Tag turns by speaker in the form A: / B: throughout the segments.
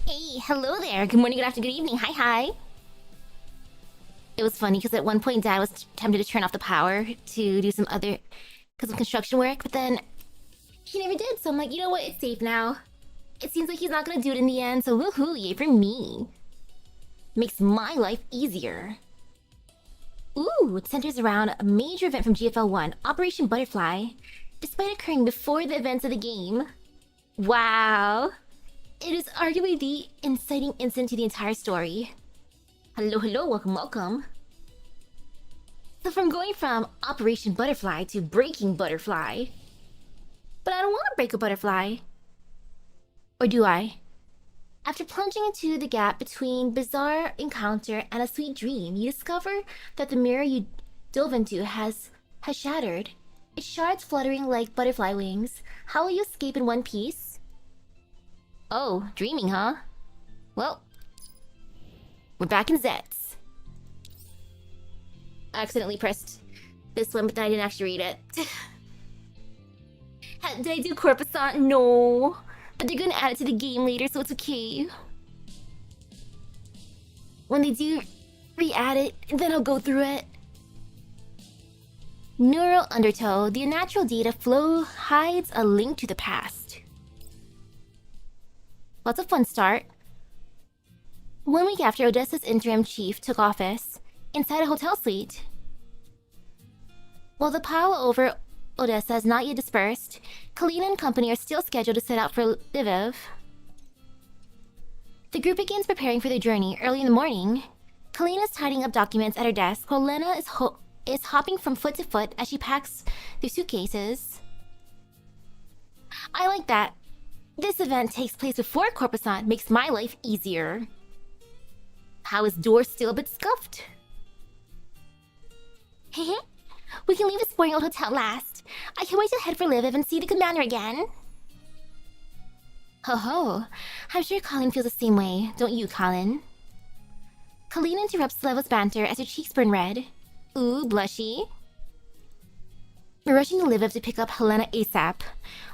A: Hey, hello there. Good morning, good afternoon, good evening. Hi, hi. It was funny because at one point Dad was tempted to turn off the power to do some other... because of construction work, but then he never did. So I'm like, you know what? It's safe now. It seems like he's not gonna do it in the end, so woohoo, yay for me. Makes my life easier. Ooh, it centers around a major event from GFL1, Operation Butterfly, despite occurring before the events of the game. Wow. It is arguably the inciting incident to the entire story. Hello, hello, welcome, welcome. So from going from Operation Butterfly to Breaking Butterfly... But I don't want to break a butterfly. Or do I? After plunging into the gap between bizarre encounter and a sweet dream, you discover that the mirror you dove into has shattered. Its shards fluttering like butterfly wings. How will you escape in one piece? Oh, dreaming, huh? Well, we're back in Zets. I accidentally pressed this one, but I didn't actually read it. Did I do corpusant? No. But they're gonna add it to the game later, so it's okay. When they do re-add it, then I'll go through it. Neural undertow. The unnatural data flow hides a link to the past. What's a fun start? 1 week after Odessa's interim chief took office, inside a hotel suite. While the pile over Odessa is not yet dispersed, Kalina and company are still scheduled to set out for Lviv. The group begins preparing for their journey early in the morning. Kalina is tidying up documents at her desk while Lena is hopping from foot to foot as she packs their suitcases. I like that. This event takes place before Corpusant makes my life easier. How is Door still a bit scuffed? Hehe. We can leave this boring old hotel last. I can't wait to head for Lviv and see the commander again. Ho ho. I'm sure Colin feels the same way, don't you, Colin? Colleen interrupts Leva's banter as her cheeks burn red. Ooh, blushy. We're rushing to Lviv to pick up Helena ASAP.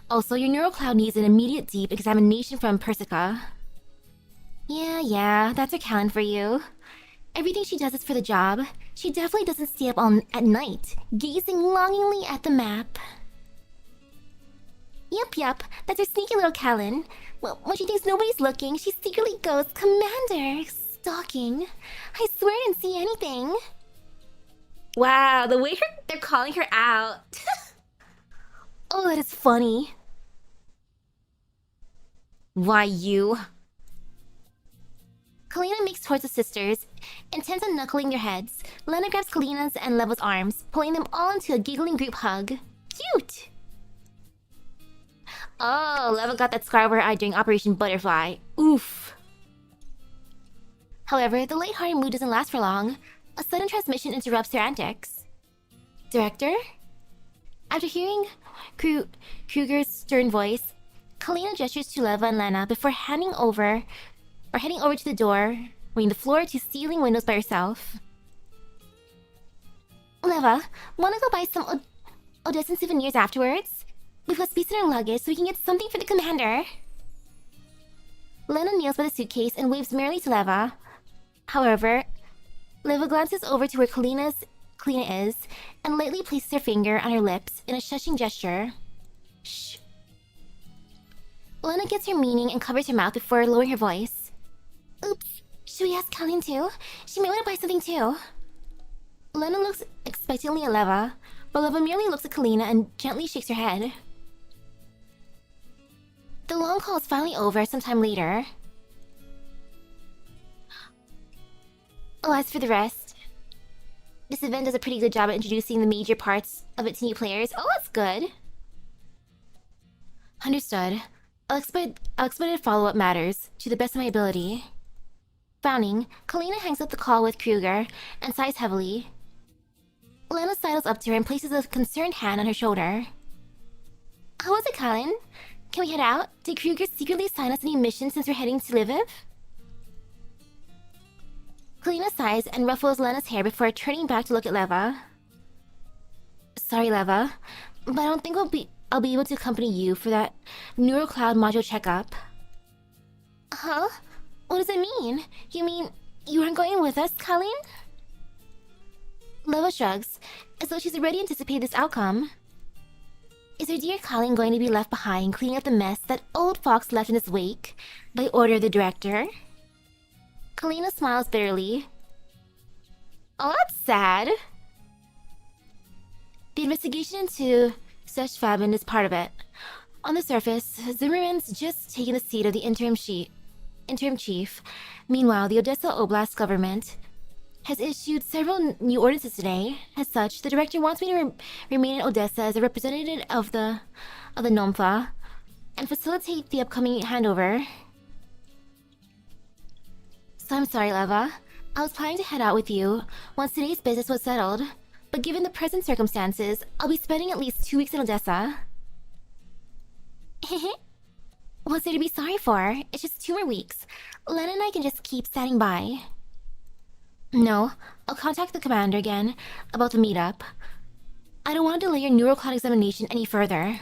A: Also, your neural cloud needs an immediate deep examination from Persica. Yeah, that's her Callan for you. Everything she does is for the job. She definitely doesn't stay up all at night, gazing longingly at the map. Yup, that's her sneaky little Callan. Well, when she thinks nobody's looking, she secretly goes, Commander, stalking. I swear I didn't see anything. Wow, the way they're calling her out. Oh, that is funny. Why you? Kalina makes towards the sisters, intent on knuckling their heads. Lena grabs Kalina's and Leva's arms, pulling them all into a giggling group hug. Cute! Oh, Leva got that scar over her eye during Operation Butterfly. Oof. However, the lighthearted mood doesn't last for long. A sudden transmission interrupts their antics. Director? After hearing Kruger's stern voice, Kalina gestures to Leva and Lena before heading over to the door, weighing the floor to ceiling windows by herself. Leva, wanna go buy some Odessan souvenirs afterwards? We've got space in our luggage so we can get something for the commander. Lena kneels by the suitcase and waves merrily to Leva. However, Leva glances over to where Kalina is and lightly places her finger on her lips in a shushing gesture. Shh. Lena gets her meaning and covers her mouth before lowering her voice. Oops, should we ask Colleen too? She may want to buy something too. Lena looks expectantly at Leva, but Leva merely looks at Kalina and gently shakes her head. The long call is finally over sometime later. Oh, as for the rest, this event does a pretty good job at introducing the major parts of it to new players. Oh, that's good. Understood. I'll expedite follow-up matters to the best of my ability. Frowning, Kalina hangs up the call with Kruger and sighs heavily. Lena sidles up to her and places a concerned hand on her shoulder. How was it, Colin? Can we head out? Did Kruger secretly assign us any mission since we're heading to Lviv? Kalina sighs and ruffles Lena's hair before turning back to look at Leva. Sorry, Leva, but I don't think I'll be able to accompany you for that Neurocloud module checkup. Huh? What does it mean? You mean you aren't going with us, Colleen? Leva shrugs, as though she's already anticipated this outcome. Is our dear Colleen going to be left behind cleaning up the mess that old Fox left in his wake by order of the director? Kalina smiles bitterly. Oh, that's sad. The investigation into such famine is part of it. On the surface, Zimmerman's just taken the seat of the interim chief. Meanwhile, the Odessa Oblast government has issued several new ordinances today. As such, the director wants me to remain in Odessa as a representative of the NOMFA and facilitate the upcoming handover. So I'm sorry, Leva. I was planning to head out with you once today's business was settled, but given the present circumstances, I'll be spending at least 2 weeks in Odessa. What's there to be sorry for? It's just 2 more weeks. Len and I can just keep standing by. No, I'll contact the commander again about the meetup. I don't want to delay your neurocloud examination any further.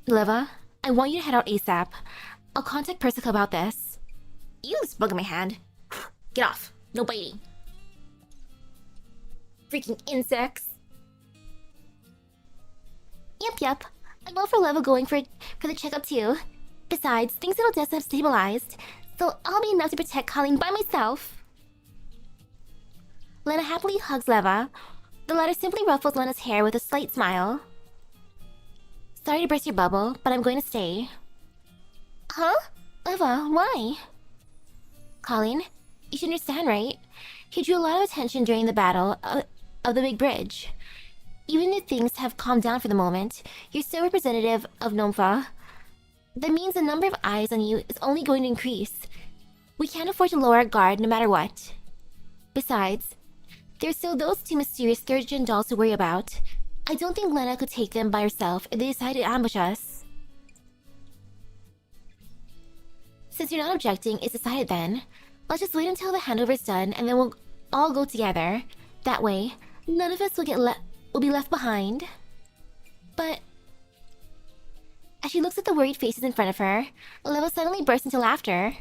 A: Leva, I want you to head out ASAP. I'll contact Persica about this. You just bug in my hand. Get off. No biting. Freaking insects. Yep. I'm all for Leva going for the checkup too. Besides, things in Odessa have stabilized, so I'll be enough to protect Colleen by myself. Lena happily hugs Leva. The latter simply ruffles Lena's hair with a slight smile. Sorry to burst your bubble, but I'm going to stay. Huh? Leva, why? Colleen, you should understand, right? He drew a lot of attention during the battle of the big bridge. Even if things have calmed down for the moment, you're still representative of NOMFA. That means the number of eyes on you is only going to increase. We can't afford to lower our guard no matter what. Besides, there's still those 2 mysterious third-gen dolls to worry about. I don't think Lena could take them by herself if they decide to ambush us. Since you're not objecting, it's decided then. Let's just wait until the handover's done and then we'll all go together. That way, none of us will be left behind. But as she looks at the worried faces in front of her, Leva suddenly bursts into laughter.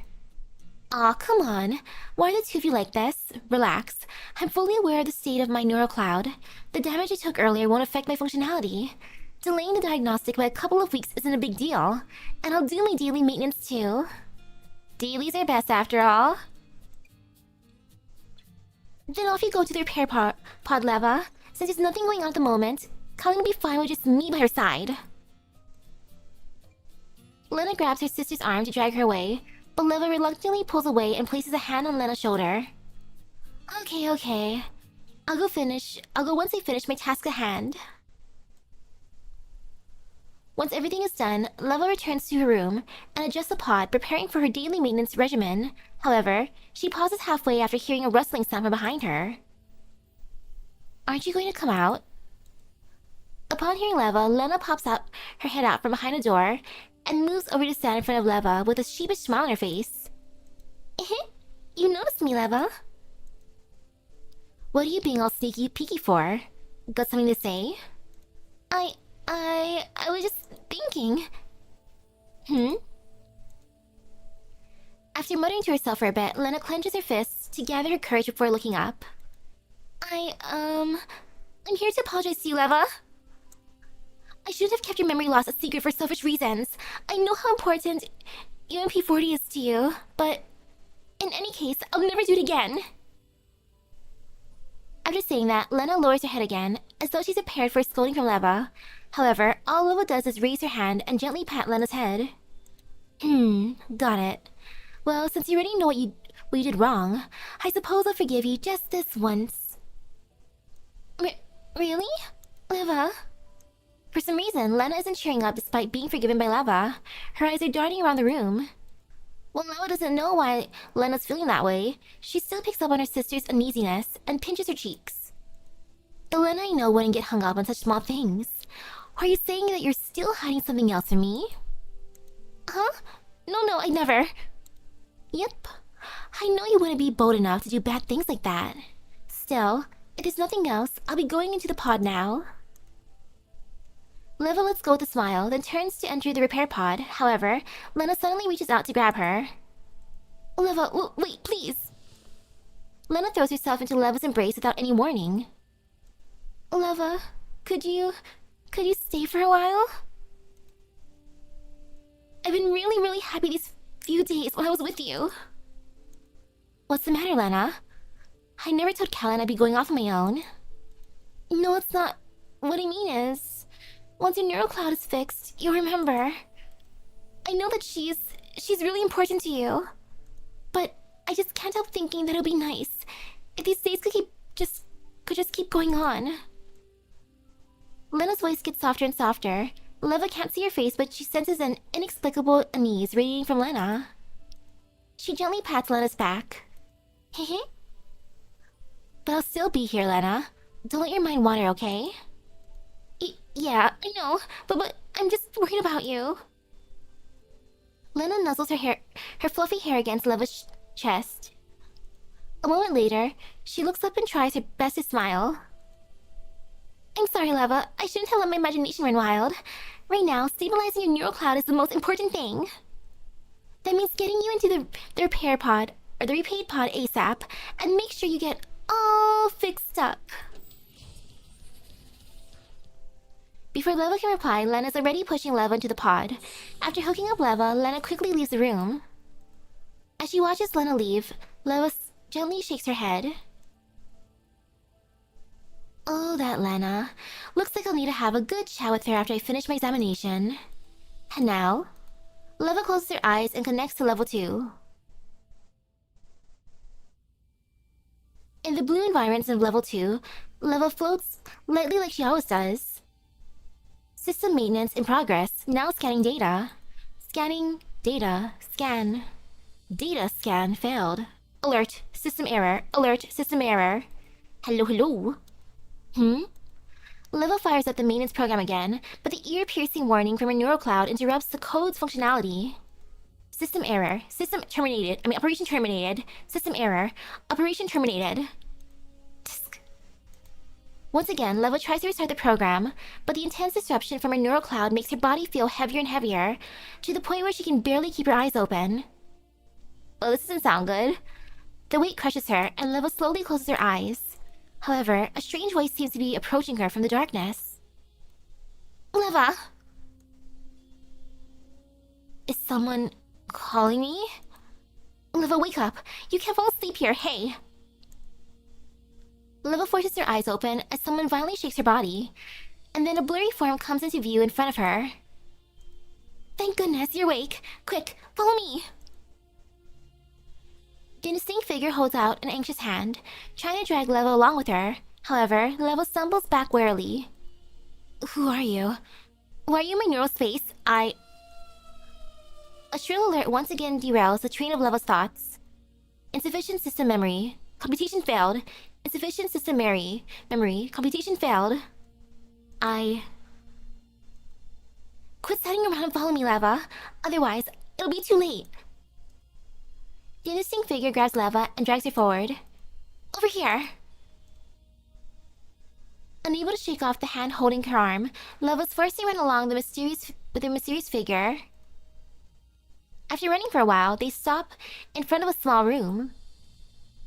A: Aw, come on. Why are the two of you like this? Relax. I'm fully aware of the state of my neurocloud. The damage I took earlier won't affect my functionality. Delaying the diagnostic by a couple of weeks isn't a big deal. And I'll do my daily maintenance too. Dailies are best after all. Then off you go to the repair pod, Leva. Since there's nothing going on at the moment, Colleen will be fine with just me by her side. Lena grabs her sister's arm to drag her away, but Leva reluctantly pulls away and places a hand on Lena's shoulder. Okay. I'll go once I finish my task at hand. Once everything is done, Leva returns to her room and adjusts the pod, preparing for her daily maintenance regimen. However, she pauses halfway after hearing a rustling sound from behind her. Aren't you going to come out? Upon hearing Leva, Lena pops up her head out from behind a door and moves over to stand in front of Leva with a sheepish smile on her face. You noticed me, Leva. What are you being all sneaky peeky for? Got something to say? I was just thinking. After muttering to herself for a bit, Lena clenches her fists to gather her courage before looking up. I'm here to apologize to you, Leva. I shouldn't have kept your memory loss a secret for selfish reasons. I know how important UMP40 is to you, but in any case, I'll never do it again. After saying that, Lena lowers her head again, as though she's prepared for a scolding from Leva. However, all Leva does is raise her hand and gently pat Lena's head. Got it. Well, since you already know what you did wrong, I suppose I'll forgive you just this once. Really? Leva? For some reason, Lena isn't cheering up despite being forgiven by Leva. Her eyes are darting around the room. While Leva doesn't know why Lena's feeling that way, she still picks up on her sister's uneasiness and pinches her cheeks. The Lena I know wouldn't get hung up on such small things. Are you saying that you're still hiding something else from me? Huh? No, I never. Yep. I know you wouldn't be bold enough to do bad things like that. Still, if there's nothing else, I'll be going into the pod now. Leva lets go with a smile, then turns to enter the repair pod. However, Lena suddenly reaches out to grab her. Leva, wait, please. Lena throws herself into Leva's embrace without any warning. Leva, could you stay for a while? I've been really happy these few days while I was with you. What's the matter, Lena? I never told Callan I'd be going off on my own. No, it's not. What I mean is, once your neural cloud is fixed, you'll remember. I know that she's really important to you. But I just can't help thinking that it'll be nice if these days could just keep going on. Lena's voice gets softer and softer. Leva can't see her face, but she senses an inexplicable unease radiating from Lena. She gently pats Lena's back. Hehe. But I'll still be here, Lena. Don't let your mind wander, okay? Yeah, I know, but I'm just worried about you. Lena nuzzles her fluffy hair against Leva's chest. A moment later, she looks up and tries her best to smile. I'm sorry, Leva. I shouldn't have let my imagination run wild. Right now, stabilizing your neural cloud is the most important thing. That means getting you into the repair pod, or the repaid pod ASAP, and make sure you get all fixed up. Before Leva can reply, Lena's already pushing Leva into the pod. After hooking up Leva, Lena quickly leaves the room. As she watches Lena leave, Leva gently shakes her head. Oh, that Lena. Looks like I'll need to have a good chat with her after I finish my examination. And now, Leva closes her eyes and connects to level 2. In the blue environments of level 2, Leva floats lightly like she always does. System maintenance in progress. Now scanning data. Scanning data. Scan. Data scan failed. Alert. System error. Alert. System error. Hello? Leva fires up the maintenance program again, but the ear-piercing warning from her neural cloud interrupts the code's functionality. System error. System terminated. Operation terminated. System error. Operation terminated. Tsk. Once again, Leva tries to restart the program, but the intense disruption from her neural cloud makes her body feel heavier and heavier, to the point where she can barely keep her eyes open. Well, this doesn't sound good. The weight crushes her, and Leva slowly closes her eyes. However, a strange voice seems to be approaching her from the darkness. Leva! Is someone calling me? Leva, wake up! You can't fall asleep here, hey! Leva forces her eyes open as someone violently shakes her body, and then a blurry form comes into view in front of her. Thank goodness, you're awake! Quick, follow me! The indistinct figure holds out an anxious hand, trying to drag Leva along with her. However, Leva stumbles back warily. Who are you? Why are you in my neural space? A shrill alert once again derails the train of Leva's thoughts. Insufficient system memory. Computation failed. Insufficient system memory. Computation failed. Quit standing around and follow me, Leva. Otherwise, it'll be too late. The indistinct figure grabs Leva and drags her forward. Over here! Unable to shake off the hand holding her arm, Leva's forced to run along with the mysterious figure. After running for a while, they stop in front of a small room.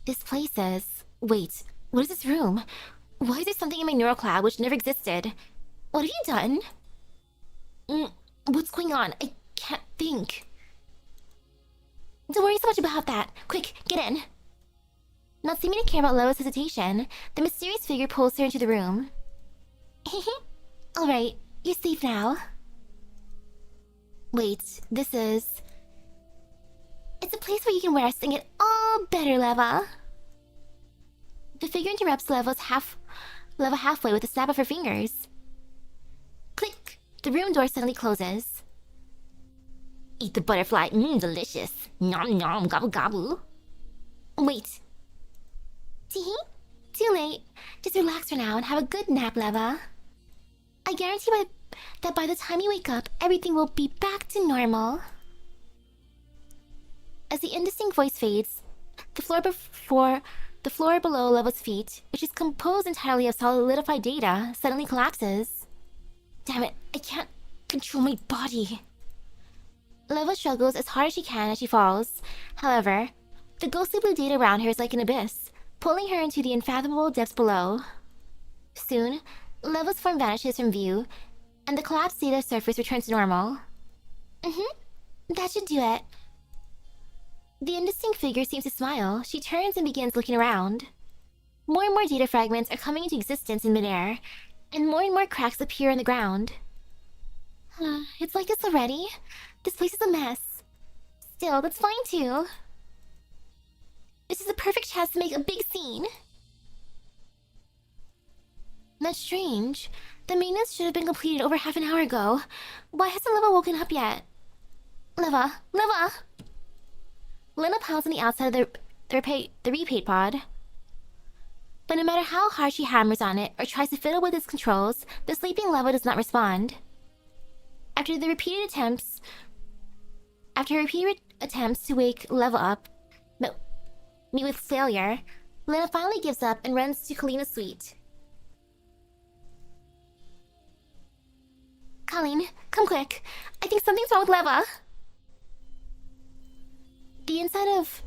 A: This place is... Wait, what is this room? Why is there something in my neural cloud which never existed? What have you done? What's going on? I can't think. Don't worry so much about that. Quick, get in. Not seeming to care about Leva's hesitation, the mysterious figure pulls her into the room. Alright, you're safe now. Wait, this is... It's a place where you can rest and get all better, Leva. The figure interrupts Leva halfway with a snap of her fingers. Click! The room door suddenly closes. Eat the butterfly, delicious. Nom nom, gobble gobble. Wait. Tee? Too late. Just relax for now and have a good nap, Leva. I guarantee that by the time you wake up, everything will be back to normal. As the indistinct voice fades, the floor below Leva's feet, which is composed entirely of solidified data, suddenly collapses. Damn it, I can't control my body. Leva struggles as hard as she can as she falls. However, The ghostly blue data around her is like an abyss, pulling her into the unfathomable depths below. Soon, Leva's form vanishes from view, and the collapsed data surface returns to normal. That should do it. The indistinct figure seems to smile. She turns and begins looking around. More and more data fragments are coming into existence in midair, and more cracks appear on the ground. It's like this already? This place is a mess. Still, that's fine too. This is a perfect chance to make a big scene. That's strange. The maintenance should have been completed over half an hour ago. Why hasn't Leva woken up yet? Leva! Leva! Lena pounds on the outside of the repaid pod. But no matter how hard she hammers on it or tries to fiddle with its controls, the sleeping Leva does not respond. After repeated attempts to wake Leva up, but meet with failure, Lena finally gives up and runs to Kalina's suite. Colleen, come quick. I think something's wrong with Leva. The inside of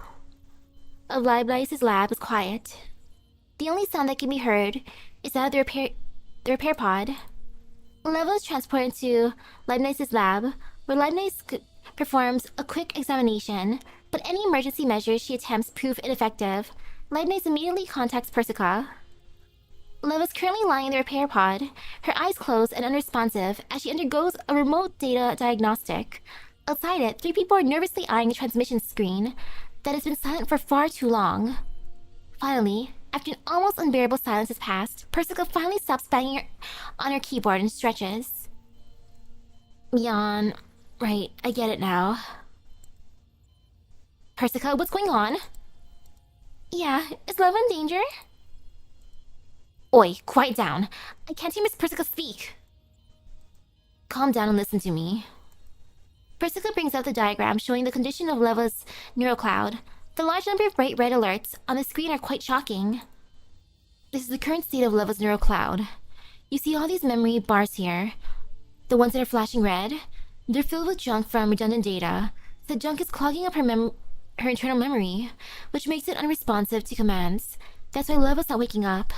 A: Leibniz's lab is quiet. The only sound that can be heard is that of the repair pod. Leva is transported to Leibniz's lab, where Leibniz performs a quick examination, but any emergency measures she attempts prove ineffective. Leibniz immediately contacts Persica. Leva is currently lying in the repair pod, her eyes closed and unresponsive as she undergoes a remote data diagnostic. Outside it, 3 people are nervously eyeing the transmission screen that has been silent for far too long. Finally, after an almost unbearable silence has passed, Persica finally stops banging on her keyboard and stretches. Yawn. Right, I get it now. Persica, what's going on? Yeah, is Leva in danger? Oi, quiet down. I can't hear Miss Persica speak. Calm down and listen to me. Persica brings out the diagram showing the condition of Leva's neurocloud. The large number of bright red alerts on the screen are quite shocking. This is the current state of Leva's neurocloud. You see all these memory bars here? The ones that are flashing red? They're filled with junk from redundant data. The junk is clogging up her internal memory, which makes it unresponsive to commands. That's why Leva's not waking up.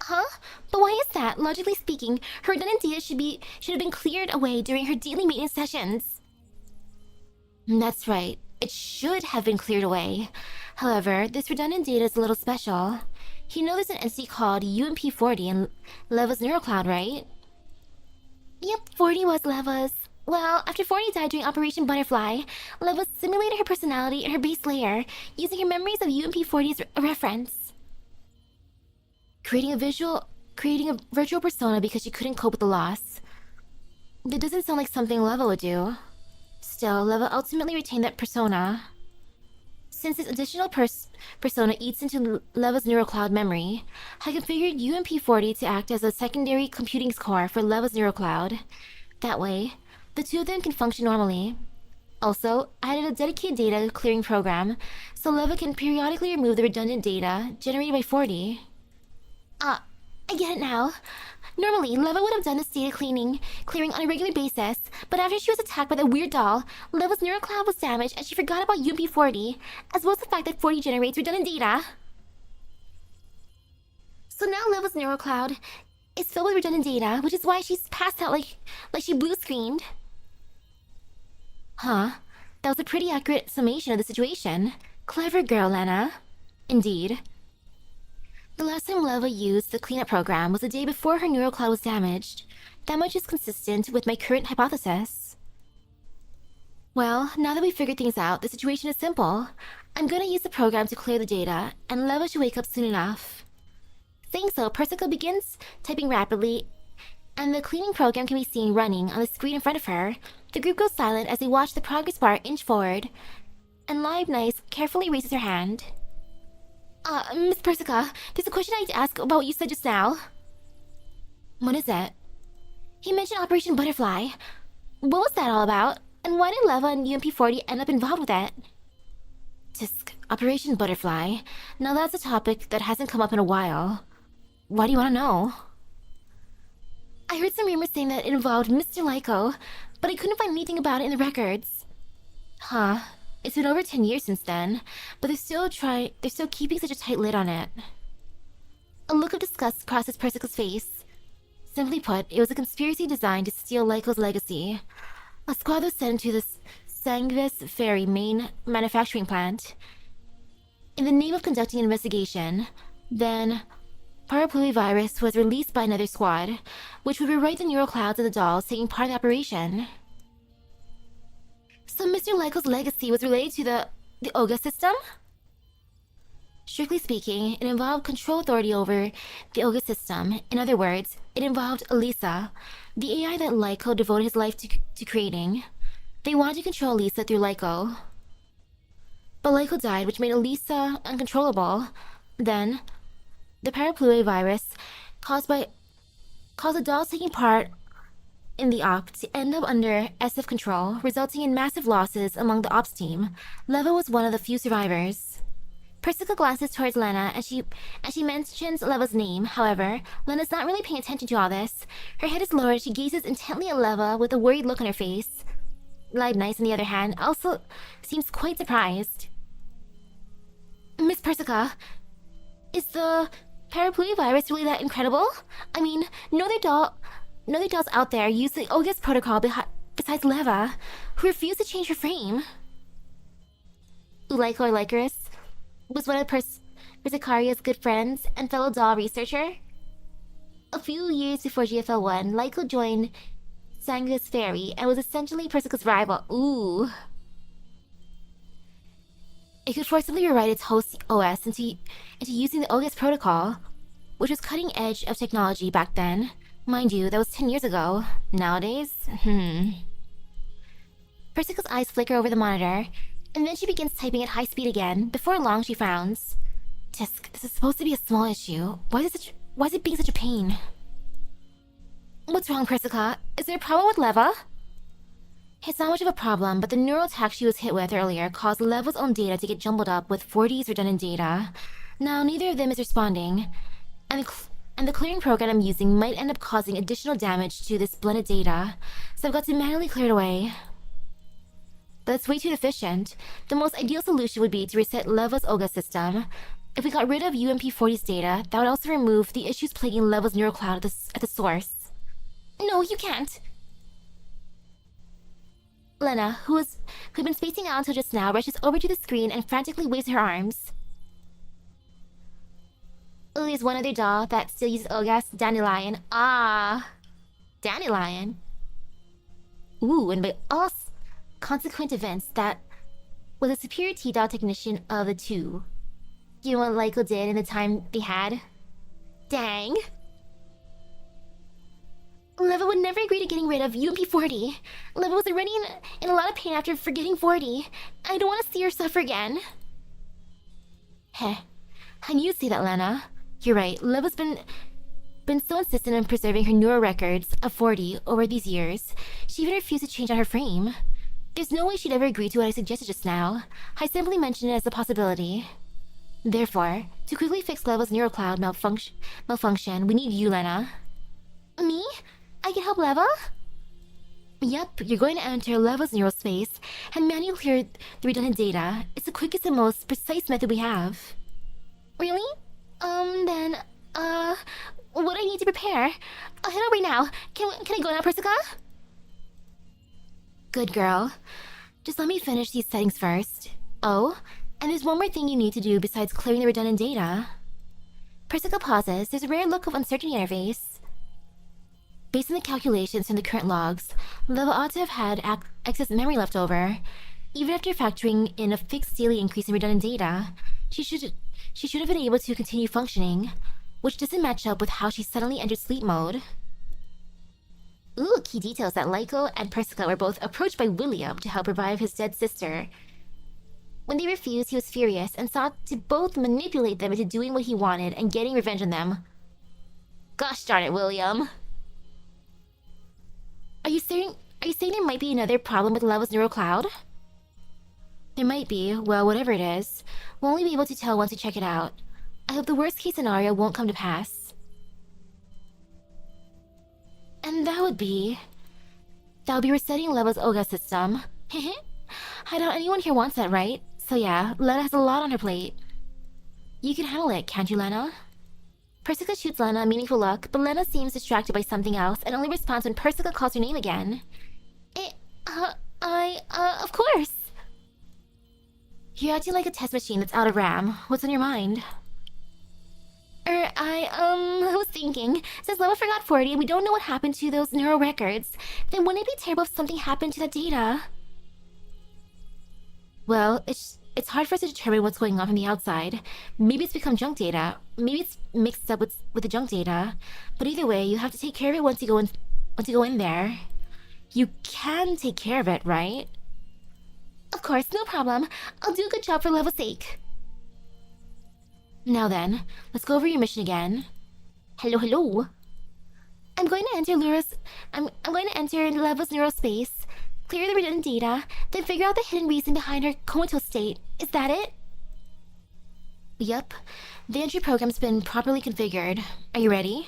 A: Huh? But why is that? Logically speaking, her redundant data should have been cleared away during her daily maintenance sessions. That's right. It should have been cleared away. However, this redundant data is a little special. You know there's an entity called UMP-40 in Leva's neurocloud, right? Yep, 40 was Leva's. Well, after 40 died during Operation Butterfly, Leva simulated her personality in her base layer, using her memories of UMP-40 as a reference. Creating a virtual persona because she couldn't cope with the loss. That doesn't sound like something Leva would do. Still, Leva ultimately retained that persona. Since this additional persona eats into Leva's neurocloud memory, I configured UMP-40 to act as a secondary computing core for Leva's neurocloud. That way, the two of them can function normally. Also, I added a dedicated data clearing program, so Leva can periodically remove the redundant data generated by 40. I get it now. Normally, Leva would have done this data clearing on a regular basis, but after she was attacked by the weird doll, Leva's neurocloud was damaged and she forgot about UMP-40, as well as the fact that 40 generates redundant data. So now Leva's neurocloud is filled with redundant data, which is why she's passed out like she blue-screened. Huh. That was a pretty accurate summation of the situation. Clever girl, Lena. Indeed. The last time Leva used the cleanup program was the day before her neurocloud was damaged. That much is consistent with my current hypothesis. Well, now that we've figured things out, the situation is simple. I'm gonna use the program to clear the data, and Leva should wake up soon enough. Saying so, Persica begins typing rapidly, and the cleaning program can be seen running on the screen in front of her. The group goes silent as they watch the progress bar inch forward, and Leibniz carefully raises her hand. Miss Persica, there's a question I need to ask about what you said just now. What is it? He mentioned Operation Butterfly. What was that all about? And why did Leva and UMP-40 end up involved with it? Tisk, Operation Butterfly. Now that's a topic that hasn't come up in a while. Why do you want to know? I heard some rumors saying that it involved Mr. Lyko, but I couldn't find anything about it in the records. Huh. It's been over 10 years since then, but they're still keeping such a tight lid on it. A look of disgust crosses Persica's face. Simply put, it was a conspiracy designed to steal Lyco's legacy. A squad was sent to the Sanguis Ferry main manufacturing plant in the name of conducting an investigation. Then, Paraplui virus was released by another squad, which would rewrite the neural clouds of the dolls taking part in the operation. So Mr. Lyco's legacy was related to the Oga system? Strictly speaking, it involved control authority over the Oga system. In other words, it involved Elisa, the AI that Lyco devoted his life to creating. They wanted to control Elisa through Lyco. But Lyco died, which made Elisa uncontrollable. Then, the Paraplui virus caused the dolls taking part in the op to end up under SF control, resulting in massive losses among the ops team. Leva was one of the few survivors. Persica glances towards Lena as she mentions Leva's name. However, Lena's not really paying attention to all this. Her head is lowered as she gazes intently at Leva with a worried look on her face. Live Nice, on the other hand, also seems quite surprised. Miss Persica, is the Paraplui virus really that incredible? I mean, no other dolls out there use the Oga's protocol besides Leva, who refused to change her frame. Ulyko or Lycorus was one of Persicaria's good friends and fellow doll researcher. A few years before GFL1, Lyco joined Sanguis Ferry and was essentially Persica's rival. Ooh. It could forcibly rewrite its host OS into using the Oga's protocol, which was cutting edge of technology back then. Mind you, that was 10 years ago. Nowadays, Persica's eyes flicker over the monitor, and then she begins typing at high speed again. Before long, she frowns. Tisk, this is supposed to be a small issue. Why is it being such a pain? What's wrong, Persica? Is there a problem with Leva? It's not much of a problem, but the neural attack she was hit with earlier caused Leva's own data to get jumbled up with 40's redundant data. Now, neither of them is responding, and the clearing program I'm using might end up causing additional damage to this blended data, so I've got to manually clear it away. But it's way too deficient. The most ideal solution would be to reset Leva's Oga system. If we got rid of UMP40's data, that would also remove the issues plaguing Leva's neural cloud at the source. No, you can't. Lena, who'd been spacing out until just now, rushes over to the screen and frantically waves her arms. There's one other doll that still uses Ogas, Dandelion. Ah, Dandelion. Ooh, and by all consequent events, that was a superior T-doll technician of the two. You know what Lyco did in the time they had? Dang. Leva would never agree to getting rid of UMP40. Leva was already in a lot of pain after forgetting 40. I don't want to see her suffer again. Heh. I knew you'd say that, Lena. You're right. Leva's been so insistent on preserving her neural records of 40 over these years. She even refused to change out her frame. There's no way she'd ever agree to what I suggested just now. I simply mentioned it as a possibility. Therefore, to quickly fix Leva's neural cloud malfunction, we need you, Lena. Me? I can help Leva? Yep, you're going to enter Leva's neural space and manually clear the redundant data. It's the quickest and most precise method we have. Really? Then, what do I need to prepare? I'll head out right now. Can I go now, Persica? Good girl. Just let me finish these settings first. Oh, and there's one more thing you need to do besides clearing the redundant data. Persica pauses. There's a rare look of uncertainty in her face. Based on the calculations from the current logs, Leva ought to have had excess memory left over. Even after factoring in a fixed daily increase in redundant data, she should have been able to continue functioning, which doesn't match up with how she suddenly entered sleep mode. Ooh, key details that Lyco and Persica were both approached by William to help revive his dead sister. When they refused, he was furious and sought to both manipulate them into doing what he wanted and getting revenge on them. Gosh darn it, William. Are you saying there might be another problem with Leva's neural cloud? There might be. Well, whatever it is, we'll only be able to tell once we check it out. I hope the worst case scenario won't come to pass. And that would be resetting Leva's Oga system. I doubt anyone here wants that, right? So yeah, Lena has a lot on her plate. You can handle it, can't you, Lena? Persica shoots Lena a meaningful look, but Lena seems distracted by something else and only responds when Persica calls her name again. Of course. You're acting like a test machine that's out of RAM. What's on your mind? I was thinking, since Leva forgot 40 and we don't know what happened to those neural records, then wouldn't it be terrible if something happened to that data? Well, it's hard for us to determine what's going on from the outside. Maybe it's become junk data. Maybe it's mixed up with the junk data. But either way, you have to take care of it once you go in there. You can take care of it, right? Of course, no problem. I'll do a good job for Leva's sake. Now then, let's go over your mission again. Hello. I'm going to enter Leva's neural space, clear the redundant data, then figure out the hidden reason behind her comatose state. Is that it? Yup. The entry program's been properly configured. Are you ready?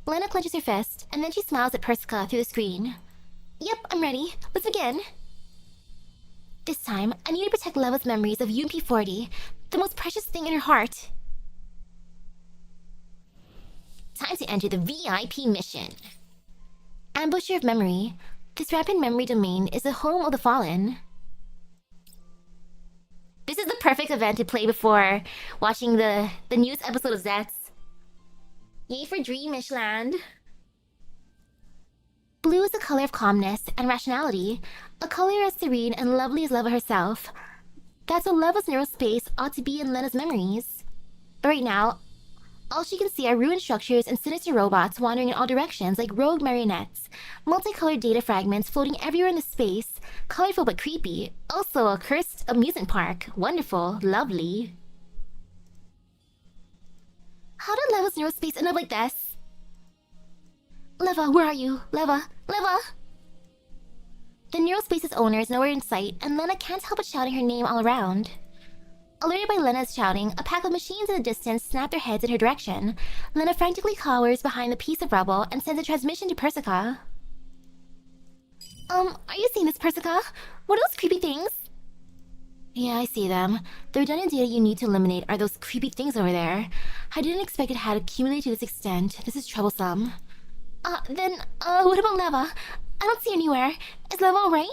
A: Lena clenches her fist, and then she smiles at Persica through the screen. Yep, I'm ready. Let's begin. This time, I need to protect Leva's memories of UMP-40, the most precious thing in her heart. Time to enter the VIP mission. Ambusher of Memory. This rapid memory domain is the home of the fallen. This is the perfect event to play before watching the newest episode of Zets. Yay for Dreamish Land. Blue is the color of calmness and rationality, a color as serene and lovely as Leva herself. That's what Leva's neural space ought to be in Lena's memories. But right now, all she can see are ruined structures and sinister robots wandering in all directions like rogue marionettes, multicolored data fragments floating everywhere in the space, colorful but creepy, also a cursed amusement park, wonderful, lovely. How did Leva's neural space end up like this? Leva, where are you? Leva! The neural space's owner is nowhere in sight, and Lena can't help but shouting her name all around. Alerted by Lena's shouting, a pack of machines in the distance snap their heads in her direction. Lena frantically cowers behind the piece of rubble and sends a transmission to Persica. Are you seeing this, Persica? What are those creepy things? Yeah, I see them. The redundant data you need to eliminate are those creepy things over there. I didn't expect it had accumulated to this extent. This is troublesome. What about Leva? I don't see her anywhere. Is Leva alright?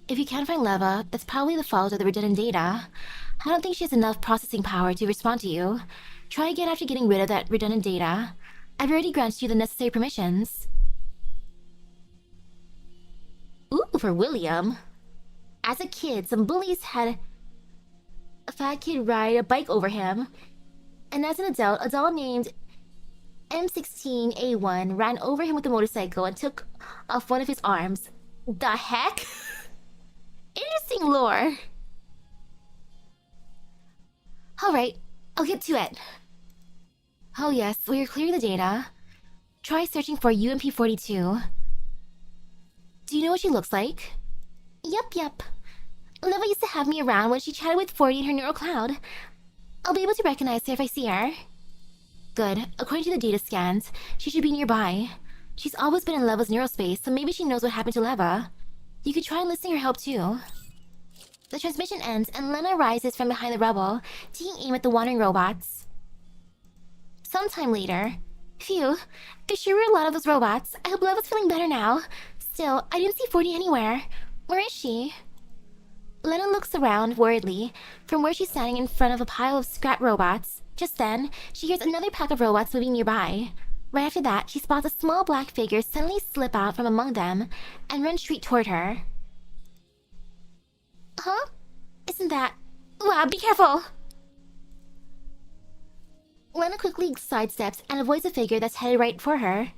A: If you can't find Leva, that's probably the fault of the redundant data. I don't think she has enough processing power to respond to you. Try again after getting rid of that redundant data. I've already granted you the necessary permissions. Ooh, for William. As a kid, some bullies had a fat kid ride a bike over him. And as an adult, a doll named M16A1 ran over him with a motorcycle and took off one of his arms. The heck? Interesting lore. Alright, I'll get to it. Oh yes, well you're clearing the data. Try searching for UMP-42. Do you know what she looks like? Yup. Leva used to have me around when she chatted with 40 in her neural cloud. I'll be able to recognize her if I see her. Good. According to the data scans, she should be nearby. She's always been in Leva's neural space, so maybe she knows what happened to Leva. You could try enlisting her help too. The transmission ends and Lena rises from behind the rubble, taking aim at the wandering robots. Sometime later. Phew, there sure were a lot of those robots. I hope Leva's feeling better now. Still, I didn't see 40 anywhere. Where is she? Lena looks around worriedly from where she's standing in front of a pile of scrap robots. Just then, she hears another pack of robots moving nearby. Right after that, she spots a small black figure suddenly slip out from among them and run straight toward her. Huh? Isn't that... Wow, be careful! Lena quickly sidesteps and avoids the figure that's headed right for her.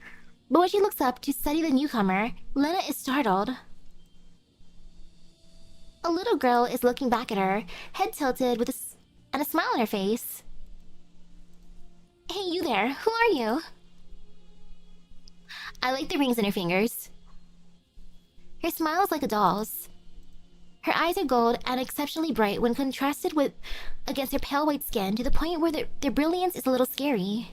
A: But when she looks up to study the newcomer, Lena is startled. A little girl is looking back at her, head tilted with a smile on her face. Hey, you there. Who are you? I like the rings in her fingers. Her smile is like a doll's. Her eyes are gold and exceptionally bright when contrasted against her pale white skin to the point where their brilliance is a little scary.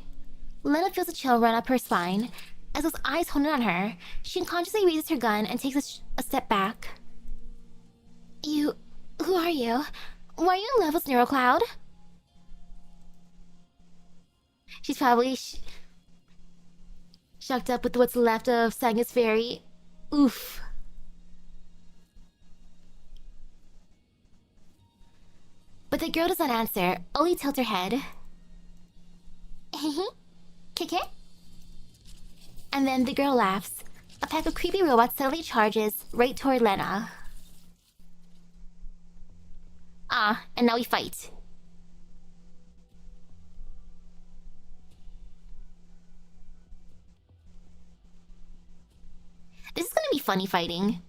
A: Lena feels a chill run up her spine. As those eyes hone in on her, she unconsciously raises her gun and takes a step back. You... Who are you? Why are you in Level's neurocloud? She's probably shocked up with what's left of Sanga's fairy. Oof. But the girl does not answer, only tilts her head. Hehe. Kick it? And then the girl laughs. A pack of creepy robots suddenly charges right toward Lena. Ah, and now we fight. This is gonna be funny fighting.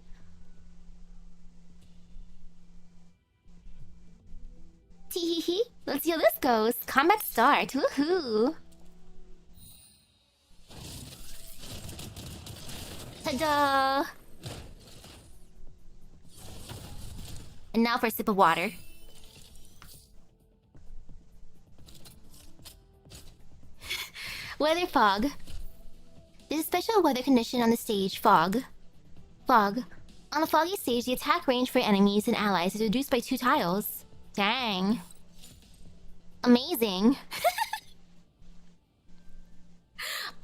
A: Tee-hee-hee. Let's see how this goes. Combat start. Woohoo. Ta-da! And now for a sip of water. Weather fog. There's a special weather condition on the stage, fog. Fog. On the foggy stage, the attack range for enemies and allies is reduced by 2 tiles. Dang. Amazing.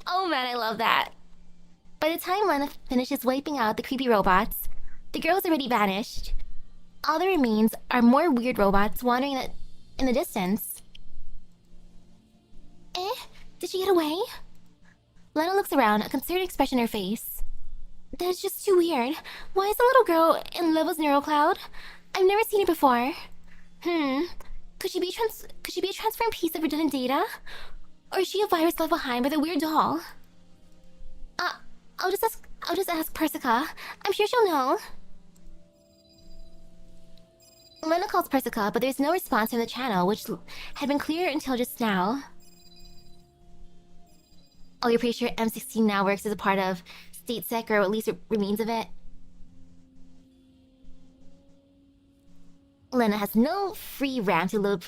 A: Oh man, I love that. By the time Lena finishes wiping out the creepy robots, the girl's already vanished. All that remains are more weird robots wandering in the distance. Eh? Did she get away? Lena looks around, a concerned expression on her face. That's just too weird. Why is the little girl in Level's neurocloud? I've never seen her before. Could she be a transformed piece of redundant data? Or is she a virus left behind by the weird doll? I'll just ask Persica. I'm sure she'll know. Lena calls Persica, but there's no response from the channel, which had been clear until just now. Oh, you're pretty sure M16 now works as a part of StateSec, or at least remains of it? Lena has no free RAM to load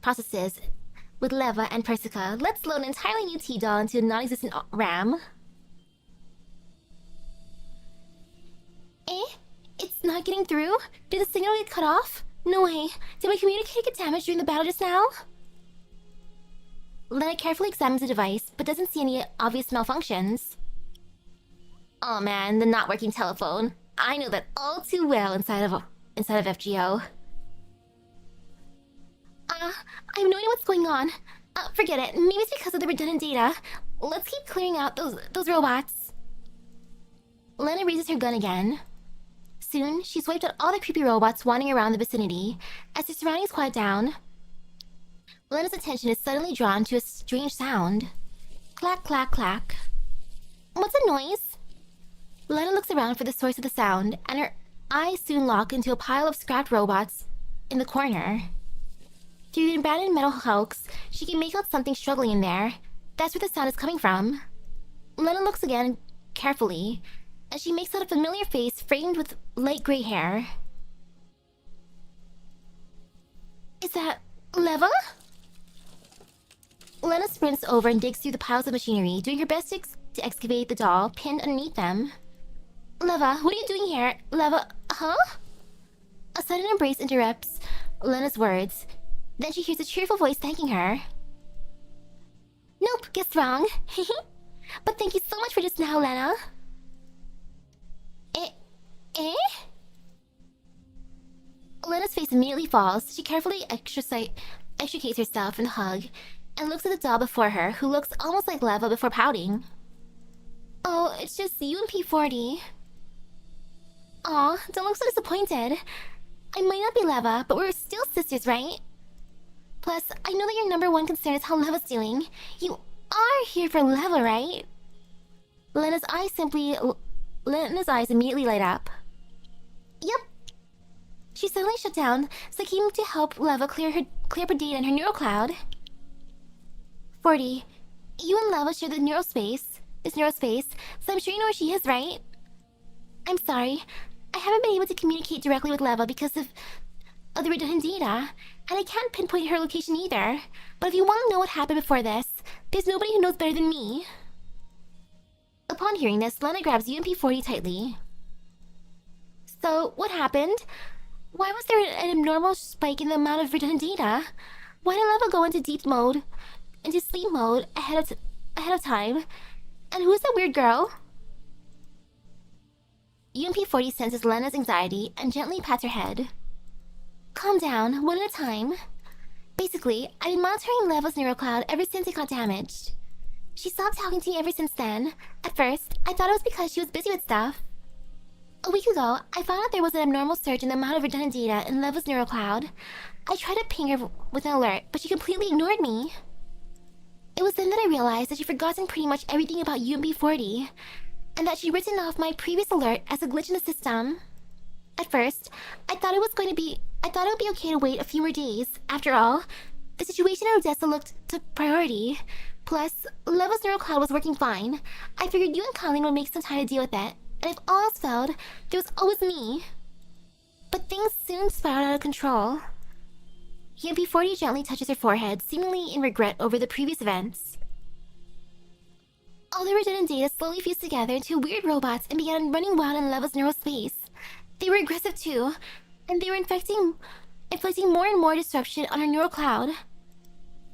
A: processes. With Leva and Persica, let's load an entirely new T-doll into a non-existent RAM. Eh? It's not getting through? Did the signal get cut off? No way. Did my communicator get damaged during the battle just now? Lena carefully examines the device, but doesn't see any obvious malfunctions. Oh man, the not working telephone. I know that all too well inside of FGO. I have no idea what's going on. Forget it. Maybe it's because of the redundant data. Let's keep clearing out those robots. Lena raises her gun again. Soon, she's wiped out all the creepy robots wandering around the vicinity. As the surroundings quiet down, Lena's attention is suddenly drawn to a strange sound. Clack, clack, clack. What's the noise? Lena looks around for the source of the sound, and her eyes soon lock into a pile of scrapped robots in the corner. Through the abandoned metal hulks, she can make out something struggling in there. That's where the sound is coming from. Lena looks again carefully, as she makes out a familiar face framed with light gray hair. Is that Leva? Lena sprints over and digs through the piles of machinery, doing her best to excavate the doll pinned underneath them. Leva, what are you doing here? Leva, huh? A sudden embrace interrupts Lena's words. Then she hears a cheerful voice thanking her. Nope, guess wrong. But thank you so much for just now, Lena. Eh? Lena's face immediately falls. She carefully extricates herself from the hug and looks at the doll before her, who looks almost like Leva before pouting. Oh, it's just you and P40. Aw, don't look so disappointed. I might not be Leva, but we're still sisters, right? Plus, I know that your #1 concern is how Leva's doing. You are here for Leva, right? Lena's eyes immediately light up. Yep. She suddenly shut down, so I came to help Leva clear up her data in her neurocloud. 40. You and Leva share this neurospace, so I'm sure you know where she is, right? I'm sorry. I haven't been able to communicate directly with Leva because of the redundant data, and I can't pinpoint her location either. But if you want to know what happened before this, there's nobody who knows better than me. Upon hearing this, Lena grabs UMP-40 tightly. So, what happened? Why was there an abnormal spike in the amount of redundant data? Why did Leva go into sleep mode ahead of time? And who's that weird girl? UMP40 senses Lena's anxiety and gently pats her head. Calm down, one at a time. Basically, I've been monitoring Leva's neurocloud ever since it got damaged. She stopped talking to me ever since then. At first, I thought it was because she was busy with stuff. A week ago, I found out there was an abnormal surge in the amount of redundant data in Leva's neurocloud. I tried to ping her with an alert, but she completely ignored me. It was then that I realized that she'd forgotten pretty much everything about UMP40, and that she'd written off my previous alert as a glitch in the system. At first, I thought it would be okay to wait a few more days. After all, the situation in Odessa took priority. Plus, Leva's neurocloud was working fine. I figured you and Colleen would make some time to deal with it, and if all else failed, there was always me. But things soon spiraled out of control. UMP40 gently touches her forehead, seemingly in regret over the previous events. All the redundant data slowly fused together into weird robots and began running wild in Leva's neural space. They were aggressive too, and they were inflicting more and more disruption on her neural cloud.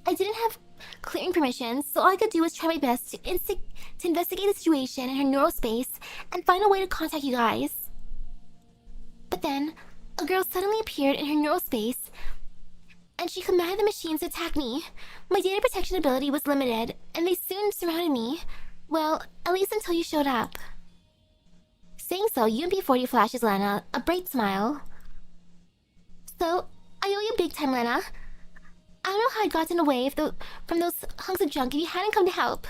A: I didn't have clearing permissions, so all I could do was try my best to investigate the situation in her neural space and find a way to contact you guys. But then, a girl suddenly appeared in her neural space, and she commanded the machines to attack me. My data protection ability was limited, and they soon surrounded me. Well, at least until you showed up. Saying so, UMP40 flashes Lena a bright smile. So, I owe you big time, Lena. I don't know how I'd gotten away from those hunks of junk if you hadn't come to help.